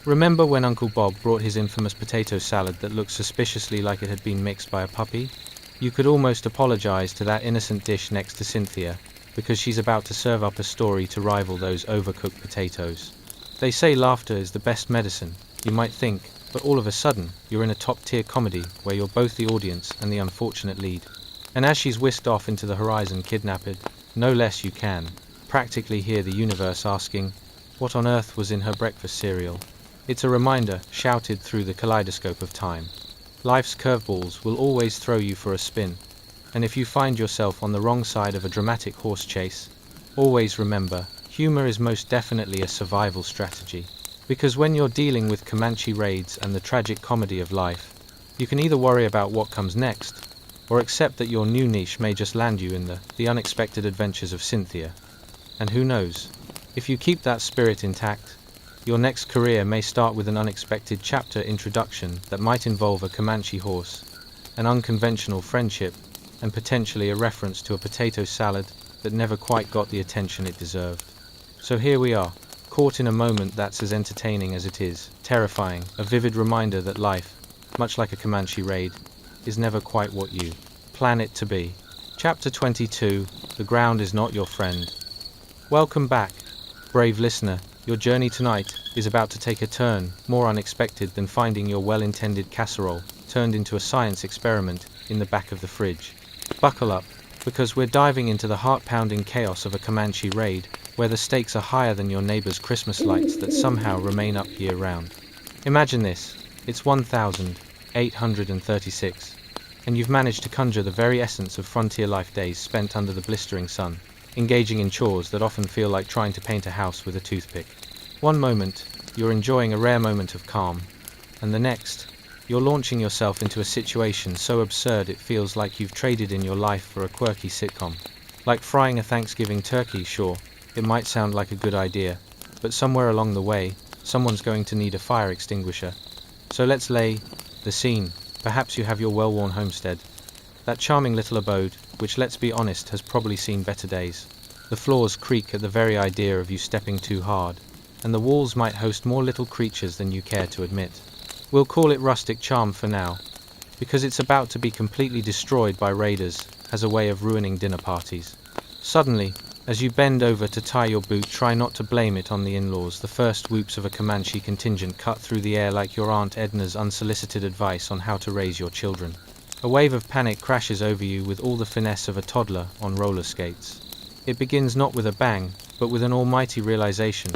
Remember when Uncle Bob brought his infamous potato salad that looked suspiciously like it had been mixed by a puppy? You could almost apologize to that innocent dish next to Cynthia, because she's about to serve up a story to rival those overcooked potatoes. They say laughter is the best medicine, you might think, but all of a sudden, you're in a top-tier comedy where you're both the audience and the unfortunate lead. And as she's whisked off into the horizon kidnapped, no less you can practically hear the universe asking, what on earth was in her breakfast cereal? It's a reminder, shouted through the kaleidoscope of time. Life's curveballs will always throw you for a spin, and if you find yourself on the wrong side of a dramatic horse chase, always remember, humor is most definitely a survival strategy. Because when you're dealing with Comanche raids and the tragic comedy of life, you can either worry about what comes next, or accept that your new niche may just land you in the unexpected adventures of Cynthia. And who knows, if you keep that spirit intact, your next career may start with an unexpected chapter introduction that might involve a Comanche horse, an unconventional friendship, and potentially a reference to a potato salad that never quite got the attention it deserved. So here we are, caught in a moment that's as entertaining as it is terrifying, a vivid reminder that life, much like a Comanche raid, is never quite what you plan it to be. Chapter 22, The Ground is Not Your Friend. Welcome back, brave listener. Your journey tonight is about to take a turn more unexpected than finding your well-intended casserole turned into a science experiment in the back of the fridge. Buckle up, because we're diving into the heart-pounding chaos of a Comanche raid, where the stakes are higher than your neighbor's Christmas lights that somehow remain up year-round. Imagine this, it's 1836, and you've managed to conjure the very essence of frontier life days spent under the blistering sun, engaging in chores that often feel like trying to paint a house with a toothpick. One moment, you're enjoying a rare moment of calm, and the next, you're launching yourself into a situation so absurd it feels like you've traded in your life for a quirky sitcom. Like frying a Thanksgiving turkey, sure, it might sound like a good idea, but somewhere along the way, someone's going to need a fire extinguisher. So let's lay the scene. Perhaps you have your well-worn homestead, that charming little abode, which, let's be honest, has probably seen better days. The floors creak at the very idea of you stepping too hard, and the walls might host more little creatures than you care to admit. We'll call it rustic charm for now, because it's about to be completely destroyed by raiders as a way of ruining dinner parties. Suddenly, as you bend over to tie your boot, try not to blame it on the in-laws. The first whoops of a Comanche contingent cut through the air like your Aunt Edna's unsolicited advice on how to raise your children. A wave of panic crashes over you with all the finesse of a toddler on roller skates. It begins not with a bang, but with an almighty realization.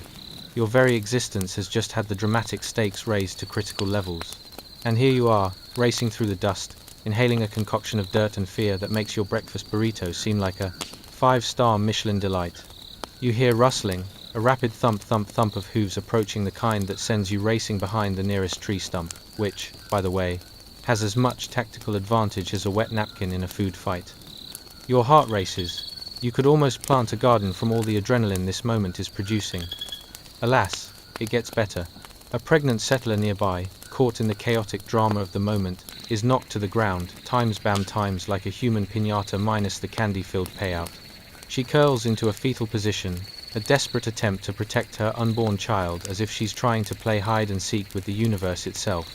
Your very existence has just had the dramatic stakes raised to critical levels. And here you are, racing through the dust, inhaling a concoction of dirt and fear that makes your breakfast burrito seem like a 5-star Michelin delight. You hear rustling, a rapid thump thump thump of hooves approaching, the kind that sends you racing behind the nearest tree stump, which, by the way, has as much tactical advantage as a wet napkin in a food fight. Your heart races. You could almost plant a garden from all the adrenaline this moment is producing. Alas, it gets better. A pregnant settler nearby, caught in the chaotic drama of the moment, is knocked to the ground, times like a human piñata minus the candy-filled payout. She curls into a fetal position, a desperate attempt to protect her unborn child, as if she's trying to play hide and seek with the universe itself.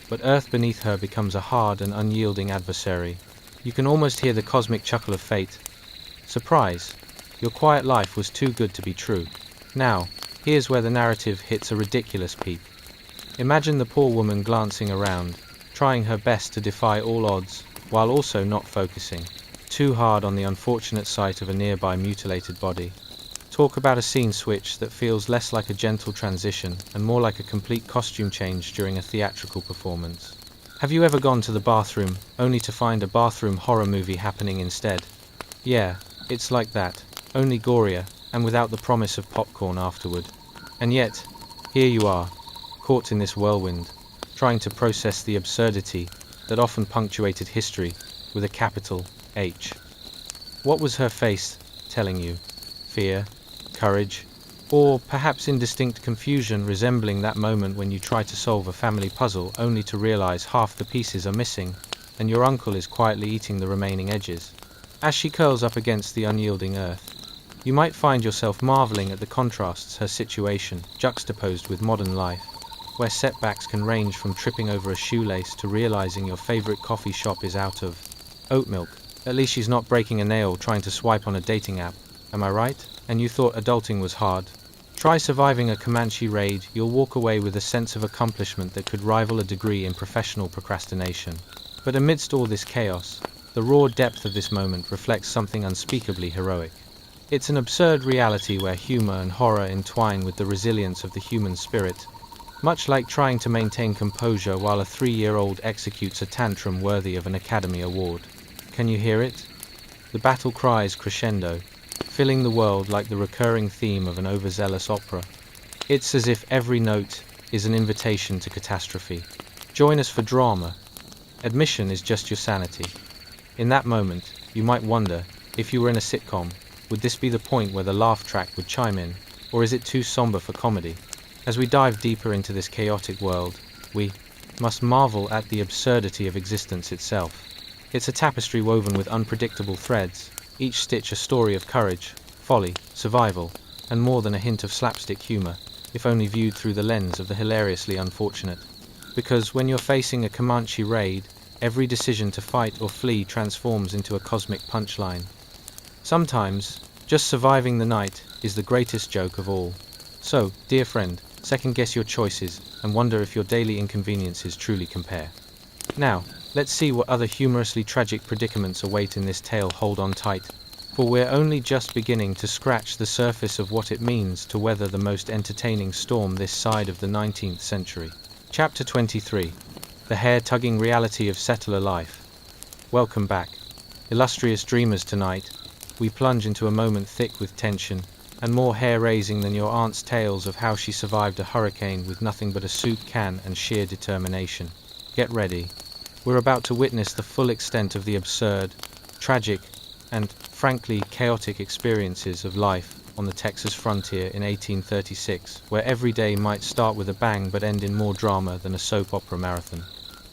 But Earth beneath her becomes a hard and unyielding adversary. You can almost hear the cosmic chuckle of fate. Surprise! Your quiet life was too good to be true. Now, here's where the narrative hits a ridiculous peak. Imagine the poor woman glancing around, trying her best to defy all odds, while also not focusing too hard on the unfortunate sight of a nearby mutilated body. Talk about a scene switch that feels less like a gentle transition and more like a complete costume change during a theatrical performance. Have you ever gone to the bathroom only to find a bathroom horror movie happening instead? Yeah, it's like that, only gorier, and without the promise of popcorn afterward. And yet, here you are, caught in this whirlwind, trying to process the absurdity that often punctuated history with a capital H. What was her face telling you? Fear? Courage? Or perhaps indistinct confusion, resembling that moment when you try to solve a family puzzle only to realize half the pieces are missing, and your uncle is quietly eating the remaining edges? As she curls up against the unyielding earth, you might find yourself marveling at the contrasts her situation juxtaposed with modern life, where setbacks can range from tripping over a shoelace to realizing your favorite coffee shop is out of oat milk. At least she's not breaking a nail trying to swipe on a dating app, am I right? And you thought adulting was hard? Try surviving a Comanche raid, you'll walk away with a sense of accomplishment that could rival a degree in professional procrastination. But amidst all this chaos, The raw depth of this moment reflects something unspeakably heroic. It's an absurd reality where humor and horror entwine with the resilience of the human spirit, much like trying to maintain composure while a 3-year-old executes a tantrum worthy of an Academy Award. Can you hear it? The battle cries crescendo, filling the world like the recurring theme of an overzealous opera. It's as if every note is an invitation to catastrophe. Join us for drama. Admission is just your sanity. In that moment, you might wonder, if you were in a sitcom, would this be the point where the laugh track would chime in, or is it too somber for comedy? As we dive deeper into this chaotic world, we must marvel at the absurdity of existence itself. It's a tapestry woven with unpredictable threads, each stitch a story of courage, folly, survival, and more than a hint of slapstick humor, if only viewed through the lens of the hilariously unfortunate. Because when you're facing a Comanche raid, every decision to fight or flee transforms into a cosmic punchline. Sometimes, just surviving the night is the greatest joke of all. So, dear friend, second-guess your choices and wonder if your daily inconveniences truly compare. Now, let's see what other humorously tragic predicaments await in this tale. Hold on tight, for we're only just beginning to scratch the surface of what it means to weather the most entertaining storm this side of the 19th century. Chapter 23. The hair-tugging reality of settler life. Welcome back, illustrious dreamers. Tonight, we plunge into a moment thick with tension, and more hair-raising than your aunt's tales of how she survived a hurricane with nothing but a soup can and sheer determination. Get ready. We're about to witness the full extent of the absurd, tragic, and, frankly, chaotic experiences of life on the Texas frontier in 1836, where every day might start with a bang but end in more drama than a soap opera marathon.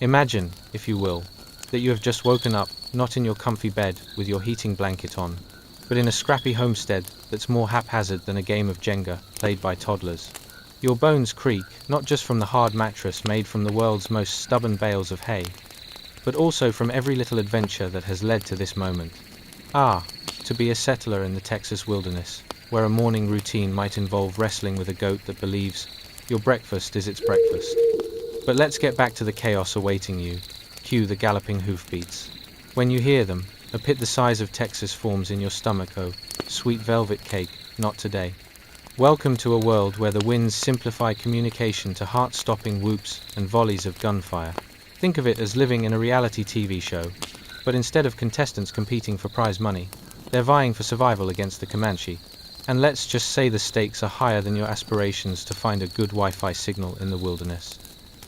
Imagine, if you will, that you have just woken up, not in your comfy bed with your heating blanket on, but in a scrappy homestead that's more haphazard than a game of Jenga played by toddlers. Your bones creak, not just from the hard mattress made from the world's most stubborn bales of hay, but also from every little adventure that has led to this moment. Ah, to be a settler in the Texas wilderness, where a morning routine might involve wrestling with a goat that believes your breakfast is its breakfast. But let's get back to the chaos awaiting you. Cue the galloping hoofbeats. When you hear them, a pit the size of Texas forms in your stomach. Oh, sweet velvet cake, not today. Welcome to a world where the winds simplify communication to heart-stopping whoops and volleys of gunfire. Think of it as living in a reality TV show, but instead of contestants competing for prize money, they're vying for survival against the Comanche. And let's just say the stakes are higher than your aspirations to find a good Wi-Fi signal in the wilderness.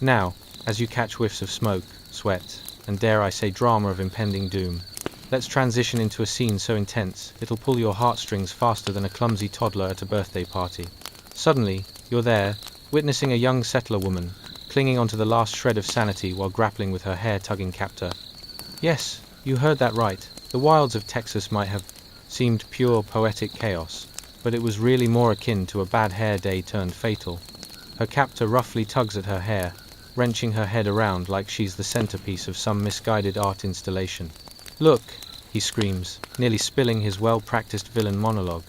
Now, as you catch whiffs of smoke, sweat, and dare I say drama of impending doom, let's transition into a scene so intense it'll pull your heartstrings faster than a clumsy toddler at a birthday party. Suddenly, you're there, witnessing a young settler woman, clinging onto the last shred of sanity while grappling with her hair-tugging captor. Yes, you heard that right. The wilds of Texas might have seemed pure poetic chaos, but it was really more akin to a bad hair day turned fatal. Her captor roughly tugs at her hair, wrenching her head around like she's the centerpiece of some misguided art installation. Look, he screams, nearly spilling his well-practiced villain monologue.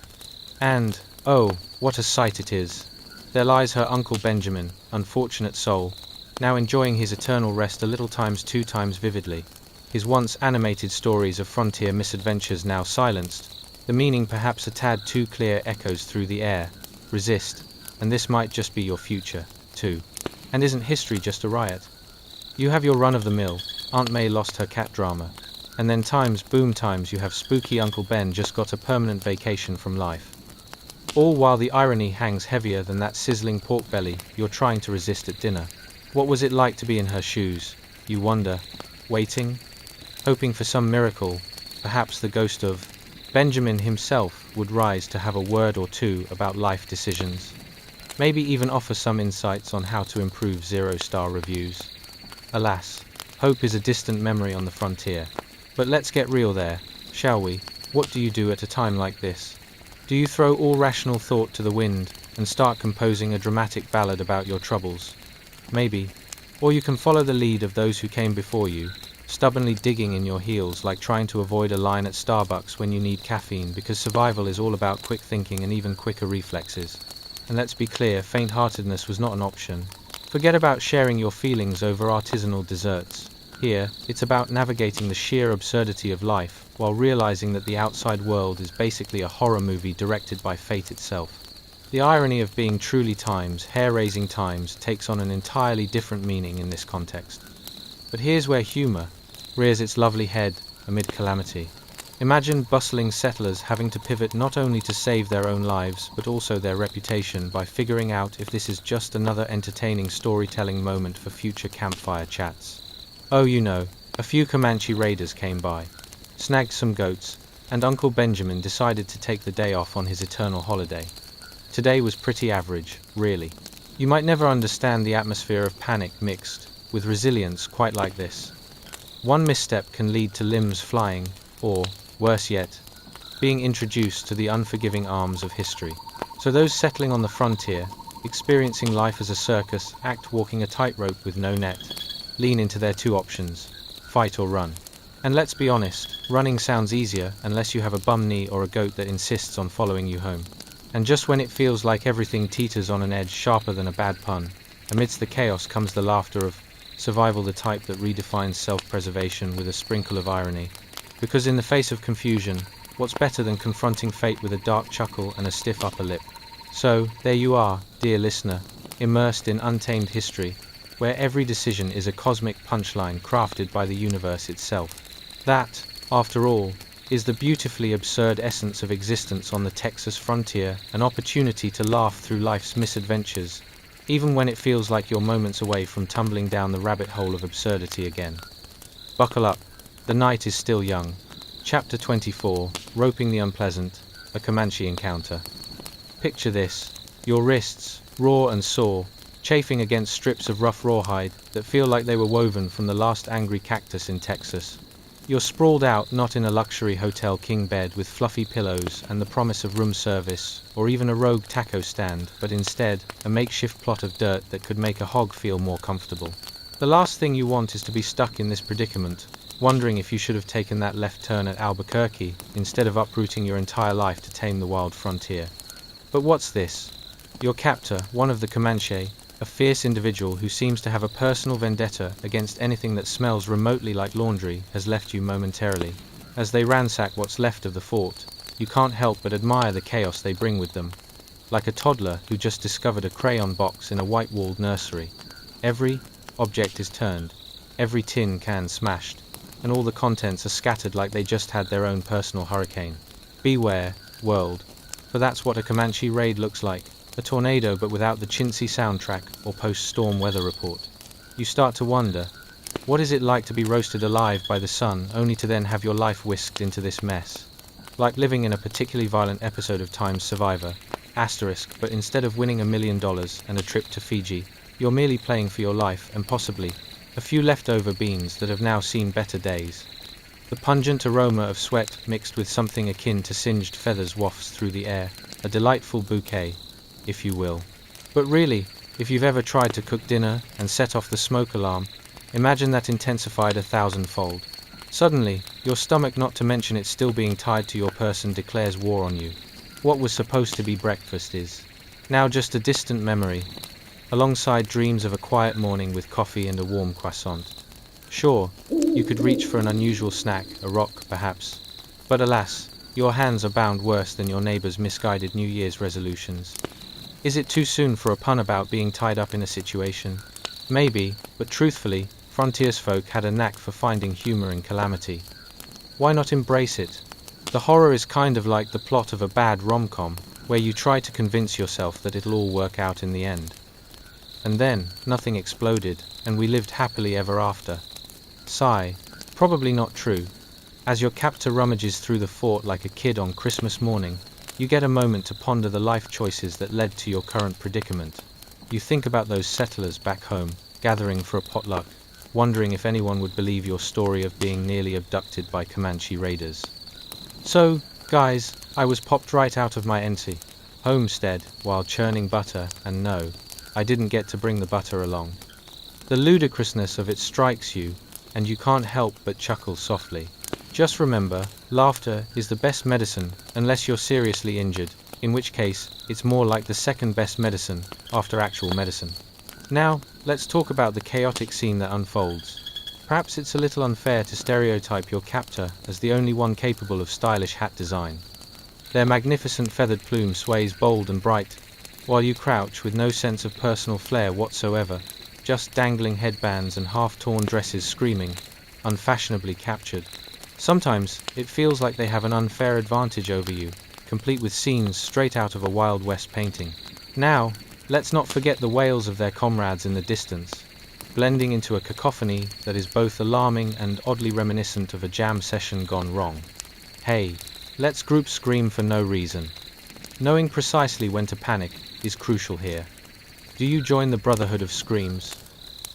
And, oh, what a sight it is. There lies her Uncle Benjamin, unfortunate soul, now enjoying his eternal rest a little times 2 times vividly. His once animated stories of frontier misadventures now silenced, the meaning perhaps a tad too clear echoes through the air. Resist, and this might just be your future, too. And isn't history just a riot? You have your run-of-the-mill, Aunt May lost her cat drama, and then boom times you have spooky Uncle Ben just got a permanent vacation from life. All while the irony hangs heavier than that sizzling pork belly you're trying to resist at dinner. What was it like to be in her shoes, you wonder, waiting, hoping for some miracle, perhaps the ghost of Benjamin himself would rise to have a word or two about life decisions. Maybe even offer some insights on how to improve 0-star reviews. Alas, hope is a distant memory on the frontier. But let's get real there, shall we? What do you do at a time like this? Do you throw all rational thought to the wind and start composing a dramatic ballad about your troubles? Maybe. Or you can follow the lead of those who came before you, stubbornly digging in your heels like trying to avoid a line at Starbucks when you need caffeine, because survival is all about quick thinking and even quicker reflexes. And let's be clear, faint-heartedness was not an option. Forget about sharing your feelings over artisanal desserts. Here, it's about navigating the sheer absurdity of life, while realizing that the outside world is basically a horror movie directed by fate itself. The irony of being truly times, hair-raising times, takes on an entirely different meaning in this context. But here's where humor rears its lovely head amid calamity. Imagine bustling settlers having to pivot not only to save their own lives, but also their reputation by figuring out if this is just another entertaining storytelling moment for future campfire chats. Oh, a few Comanche raiders came by, snagged some goats, and Uncle Benjamin decided to take the day off on his eternal holiday. Today was pretty average, really. You might never understand the atmosphere of panic mixed with resilience quite like this. One misstep can lead to limbs flying, or, worse yet, being introduced to the unforgiving arms of history. So those settling on the frontier, experiencing life as a circus, act walking a tightrope with no net, lean into their two options, fight or run. And let's be honest, running sounds easier unless you have a bum knee or a goat that insists on following you home. And just when it feels like everything teeters on an edge sharper than a bad pun, amidst the chaos comes the laughter of survival, the type that redefines self-preservation with a sprinkle of irony. Because in the face of confusion, what's better than confronting fate with a dark chuckle and a stiff upper lip? So, there you are, dear listener, immersed in untamed history, where every decision is a cosmic punchline crafted by the universe itself. That, after all, is the beautifully absurd essence of existence on the Texas frontier, an opportunity to laugh through life's misadventures, even when it feels like you're moments away from tumbling down the rabbit hole of absurdity again. Buckle up, the night is still young. Chapter 24, Roping the Unpleasant, a Comanche Encounter. Picture this, your wrists, raw and sore, chafing against strips of rough rawhide that feel like they were woven from the last angry cactus in Texas. You're sprawled out not in a luxury hotel king bed with fluffy pillows and the promise of room service, or even a rogue taco stand, but instead, a makeshift plot of dirt that could make a hog feel more comfortable. The last thing you want is to be stuck in this predicament, wondering if you should have taken that left turn at Albuquerque, instead of uprooting your entire life to tame the wild frontier. But what's this? Your captor, one of the Comanche, a fierce individual who seems to have a personal vendetta against anything that smells remotely like laundry, has left you momentarily. As they ransack what's left of the fort, you can't help but admire the chaos they bring with them. Like a toddler who just discovered a crayon box in a white-walled nursery. Every object is turned, every tin can smashed, and all the contents are scattered like they just had their own personal hurricane. Beware, world, for that's what a Comanche raid looks like. A tornado but without the chintzy soundtrack or post-storm weather report. You start to wonder, what is it like to be roasted alive by the sun only to then have your life whisked into this mess? Like living in a particularly violent episode of Time's Survivor, but instead of winning $1 million and a trip to Fiji, you're merely playing for your life and possibly a few leftover beans that have now seen better days. The pungent aroma of sweat mixed with something akin to singed feathers wafts through the air, a delightful bouquet, if you will. But really, if you've ever tried to cook dinner and set off the smoke alarm, imagine that intensified 1,000-fold. Suddenly, your stomach, not to mention it still being tied to your person, declares war on you. What was supposed to be breakfast is now just a distant memory, alongside dreams of a quiet morning with coffee and a warm croissant. Sure, you could reach for an unusual snack, a rock perhaps, but alas, your hands are bound worse than your neighbor's misguided New Year's resolutions. Is it too soon for a pun about being tied up in a situation? Maybe, but truthfully, frontiersfolk had a knack for finding humor in calamity. Why not embrace it? The horror is kind of like the plot of a bad rom-com, where you try to convince yourself that it'll all work out in the end. And then, nothing exploded, and we lived happily ever after. Sigh, probably not true. As your captor rummages through the fort like a kid on Christmas morning, you get a moment to ponder the life choices that led to your current predicament. You think about those settlers back home, gathering for a potluck, wondering if anyone would believe your story of being nearly abducted by Comanche raiders. So, guys, I was popped right out of my NC homestead while churning butter, and no, I didn't get to bring the butter along. The ludicrousness of it strikes you, and you can't help but chuckle softly. Just remember, laughter is the best medicine unless you're seriously injured, in which case, it's more like the second best medicine after actual medicine. Now, let's talk about the chaotic scene that unfolds. Perhaps it's a little unfair to stereotype your captor as the only one capable of stylish hat design. Their magnificent feathered plume sways bold and bright, while you crouch with no sense of personal flair whatsoever, just dangling headbands and half-torn dresses screaming, unfashionably captured. Sometimes it feels like they have an unfair advantage over you, complete with scenes straight out of a Wild West painting. Now, let's not forget the wails of their comrades in the distance, blending into a cacophony that is both alarming and oddly reminiscent of a jam session gone wrong. Hey, let's group scream for no reason. Knowing precisely when to panic is crucial here. Do you join the Brotherhood of Screams?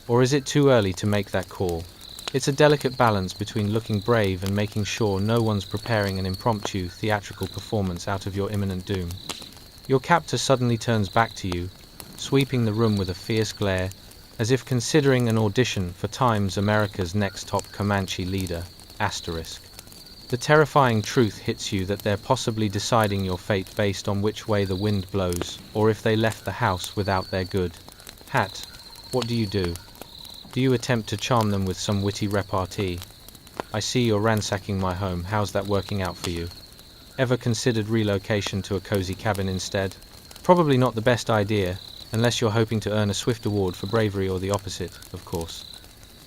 Or is it too early to make that call? It's a delicate balance between looking brave and making sure no one's preparing an impromptu theatrical performance out of your imminent doom. Your captor suddenly turns back to you, sweeping the room with a fierce glare, as if considering an audition for Time's America's Next Top Comanche Leader, asterisk. The terrifying truth hits you that they're possibly deciding your fate based on which way the wind blows, or if they left the house without their good hat. What do you do? Do you attempt to charm them with some witty repartee? I see you're ransacking my home, how's that working out for you? Ever considered relocation to a cozy cabin instead? Probably not the best idea, unless you're hoping to earn a swift award for bravery or the opposite, of course.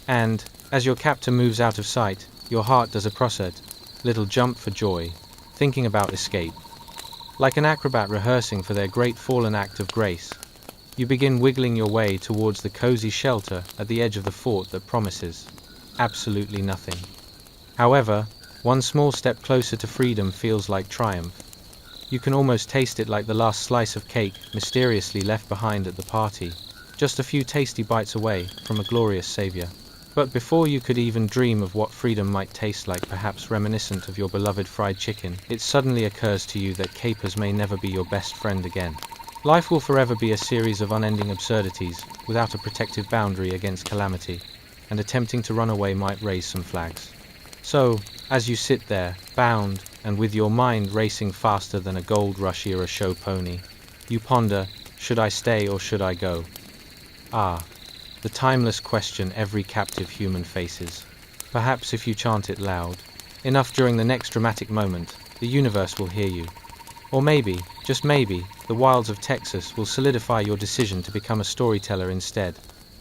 And, as your captor moves out of sight, your heart does a process, little jump for joy, thinking about escape. Like an acrobat rehearsing for their great fallen act of grace, you begin wiggling your way towards the cozy shelter at the edge of the fort that promises absolutely nothing. However, one small step closer to freedom feels like triumph. You can almost taste it like the last slice of cake mysteriously left behind at the party, just a few tasty bites away from a glorious savior. But before you could even dream of what freedom might taste like, perhaps reminiscent of your beloved fried chicken, it suddenly occurs to you that capers may never be your best friend again. Life will forever be a series of unending absurdities, without a protective boundary against calamity, and attempting to run away might raise some flags. So, as you sit there, bound, and with your mind racing faster than a Gold Rush era show pony, you ponder, should I stay or should I go? Ah, the timeless question every captive human faces. Perhaps if you chant it loud enough during the next dramatic moment, the universe will hear you. Or maybe, just maybe, the wilds of Texas will solidify your decision to become a storyteller instead.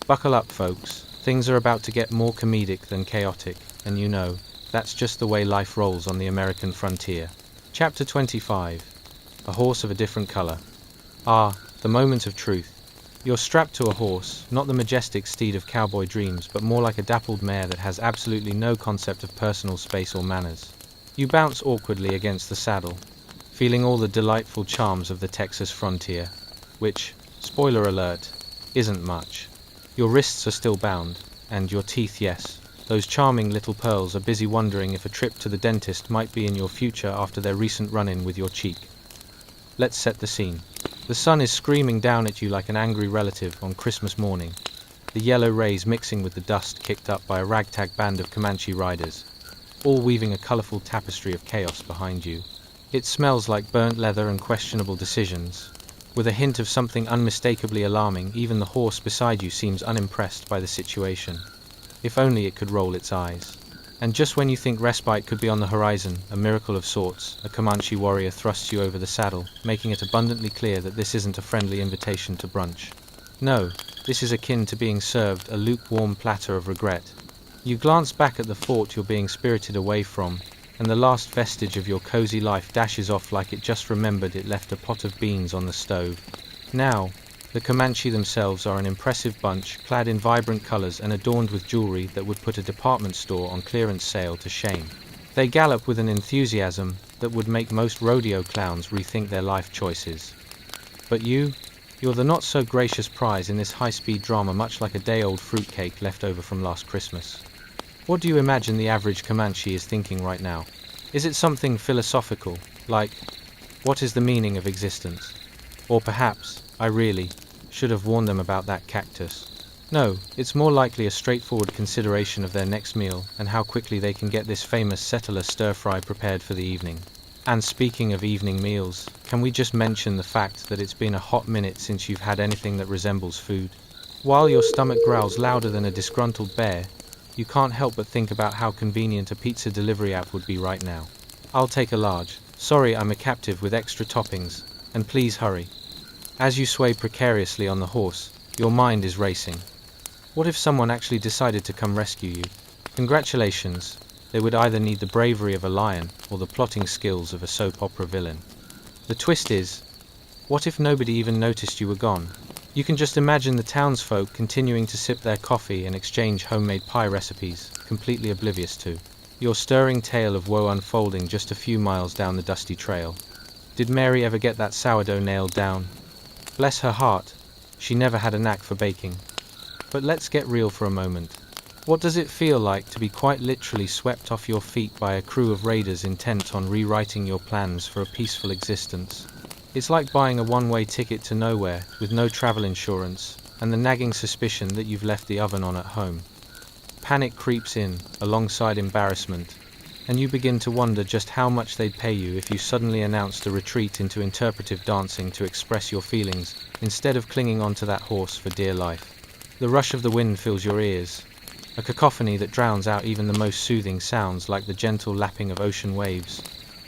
Buckle up, folks. Things are about to get more comedic than chaotic, and you know, that's just the way life rolls on the American frontier. Chapter 25. A Horse of a Different Color. Ah, the moment of truth. You're strapped to a horse, not the majestic steed of cowboy dreams, but more like a dappled mare that has absolutely no concept of personal space or manners. You bounce awkwardly against the saddle, feeling all the delightful charms of the Texas frontier, which, spoiler alert, isn't much. Your wrists are still bound, and your teeth, yes, those charming little pearls, are busy wondering if a trip to the dentist might be in your future after their recent run-in with your cheek. Let's set the scene. The sun is screaming down at you like an angry relative on Christmas morning, the yellow rays mixing with the dust kicked up by a ragtag band of Comanche riders, all weaving a colorful tapestry of chaos behind you. It smells like burnt leather and questionable decisions. With a hint of something unmistakably alarming, even the horse beside you seems unimpressed by the situation. If only it could roll its eyes. And just when you think respite could be on the horizon, a miracle of sorts, a Comanche warrior thrusts you over the saddle, making it abundantly clear that this isn't a friendly invitation to brunch. No, this is akin to being served a lukewarm platter of regret. You glance back at the fort you're being spirited away from, and the last vestige of your cozy life dashes off like it just remembered it left a pot of beans on the stove. Now, the Comanche themselves are an impressive bunch, clad in vibrant colors and adorned with jewelry that would put a department store on clearance sale to shame. They gallop with an enthusiasm that would make most rodeo clowns rethink their life choices. But you're the not-so-gracious prize in this high-speed drama, much like a day-old fruitcake left over from last Christmas. What do you imagine the average Comanche is thinking right now? Is it something philosophical, like, what is the meaning of existence? Or perhaps, I really should have warned them about that cactus. No, it's more likely a straightforward consideration of their next meal and how quickly they can get this famous settler stir-fry prepared for the evening. And speaking of evening meals, can we just mention the fact that it's been a hot minute since you've had anything that resembles food? While your stomach growls louder than a disgruntled bear, you can't help but think about how convenient a pizza delivery app would be right now. I'll take a large. Sorry, I'm a captive with extra toppings, and please hurry. As you sway precariously on the horse, your mind is racing. What if someone actually decided to come rescue you? Congratulations, they would either need the bravery of a lion or the plotting skills of a soap opera villain. The twist is, what if nobody even noticed you were gone? You can just imagine the townsfolk continuing to sip their coffee and exchange homemade pie recipes, completely oblivious to your stirring tale of woe unfolding just a few miles down the dusty trail. Did Mary ever get that sourdough nailed down? Bless her heart, she never had a knack for baking. But let's get real for a moment. What does it feel like to be quite literally swept off your feet by a crew of raiders intent on rewriting your plans for a peaceful existence? It's like buying a one-way ticket to nowhere with no travel insurance and the nagging suspicion that you've left the oven on at home. Panic creeps in, alongside embarrassment, and you begin to wonder just how much they'd pay you if you suddenly announced a retreat into interpretive dancing to express your feelings, instead of clinging onto that horse for dear life. The rush of the wind fills your ears, a cacophony that drowns out even the most soothing sounds like the gentle lapping of ocean waves,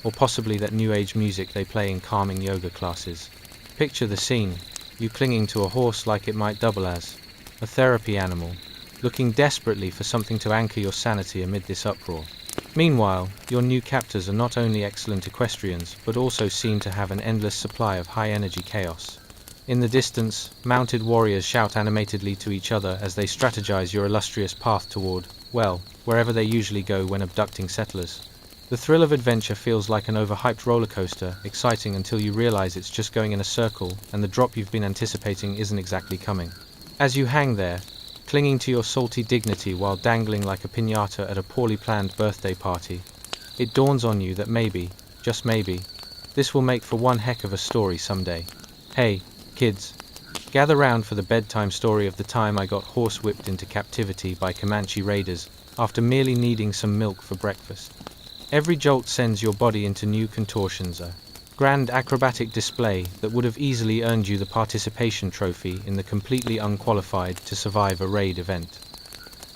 or possibly that new age music they play in calming yoga classes. Picture the scene, you clinging to a horse like it might double as a therapy animal, looking desperately for something to anchor your sanity amid this uproar. Meanwhile, your new captors are not only excellent equestrians, but also seem to have an endless supply of high-energy chaos. In the distance, mounted warriors shout animatedly to each other as they strategize your illustrious path toward, well, wherever they usually go when abducting settlers. The thrill of adventure feels like an overhyped roller coaster, exciting until you realize it's just going in a circle and the drop you've been anticipating isn't exactly coming. As you hang there, clinging to your salty dignity while dangling like a piñata at a poorly planned birthday party, it dawns on you that maybe, just maybe, this will make for one heck of a story someday. Hey, kids, gather round for the bedtime story of the time I got horsewhipped into captivity by Comanche raiders after merely needing some milk for breakfast. Every jolt sends your body into new contortions, a grand acrobatic display that would have easily earned you the participation trophy in the completely unqualified to survive a raid event.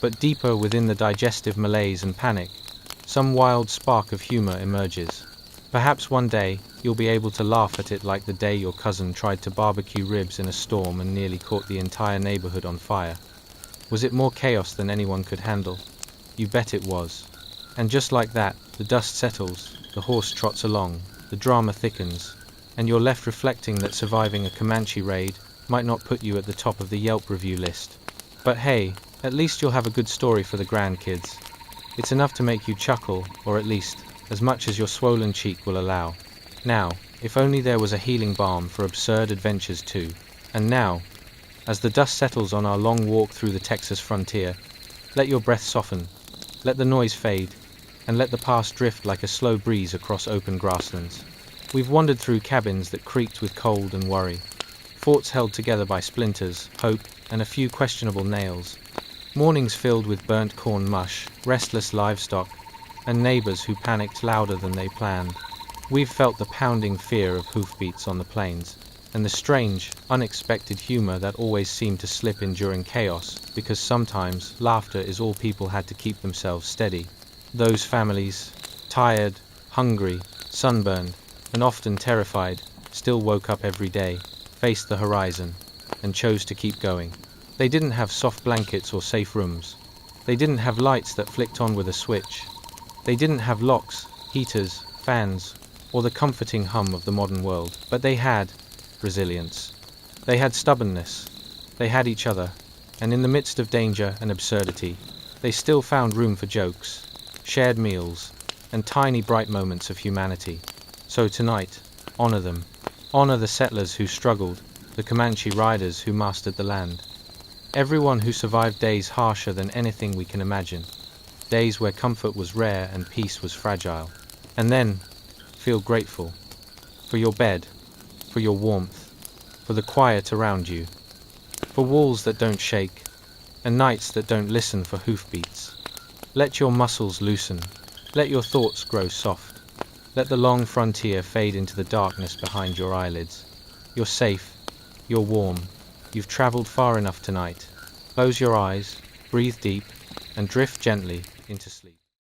But deeper within the digestive malaise and panic, some wild spark of humor emerges. Perhaps one day, you'll be able to laugh at it like the day your cousin tried to barbecue ribs in a storm and nearly caught the entire neighborhood on fire. Was it more chaos than anyone could handle? You bet it was. And just like that, the dust settles, the horse trots along, the drama thickens, and you're left reflecting that surviving a Comanche raid might not put you at the top of the Yelp review list. But hey, at least you'll have a good story for the grandkids. It's enough to make you chuckle, or at least, as much as your swollen cheek will allow. Now, if only there was a healing balm for absurd adventures too. And now, as the dust settles on our long walk through the Texas frontier, let your breath soften, let the noise fade, and let the past drift like a slow breeze across open grasslands. We've wandered through cabins that creaked with cold and worry, forts held together by splinters, hope, and a few questionable nails, mornings filled with burnt corn mush, restless livestock, and neighbors who panicked louder than they planned. We've felt the pounding fear of hoofbeats on the plains, and the strange, unexpected humor that always seemed to slip in during chaos, because sometimes laughter is all people had to keep themselves steady. Those families, tired, hungry, sunburned, and often terrified, still woke up every day, faced the horizon, and chose to keep going. They didn't have soft blankets or safe rooms. They didn't have lights that flicked on with a switch. They didn't have locks, heaters, fans, or the comforting hum of the modern world. But they had resilience. They had stubbornness. They had each other. And in the midst of danger and absurdity, they still found room for jokes, shared meals, and tiny bright moments of humanity. So tonight, honor them. Honor the settlers who struggled, the Comanche riders who mastered the land. Everyone who survived days harsher than anything we can imagine. Days where comfort was rare and peace was fragile. And then, feel grateful. For your bed, for your warmth, for the quiet around you, for walls that don't shake, and nights that don't listen for hoofbeats. Let your muscles loosen. Let your thoughts grow soft. Let the long frontier fade into the darkness behind your eyelids. You're safe. You're warm. You've traveled far enough tonight. Close your eyes. Breathe deep. and drift gently into sleep.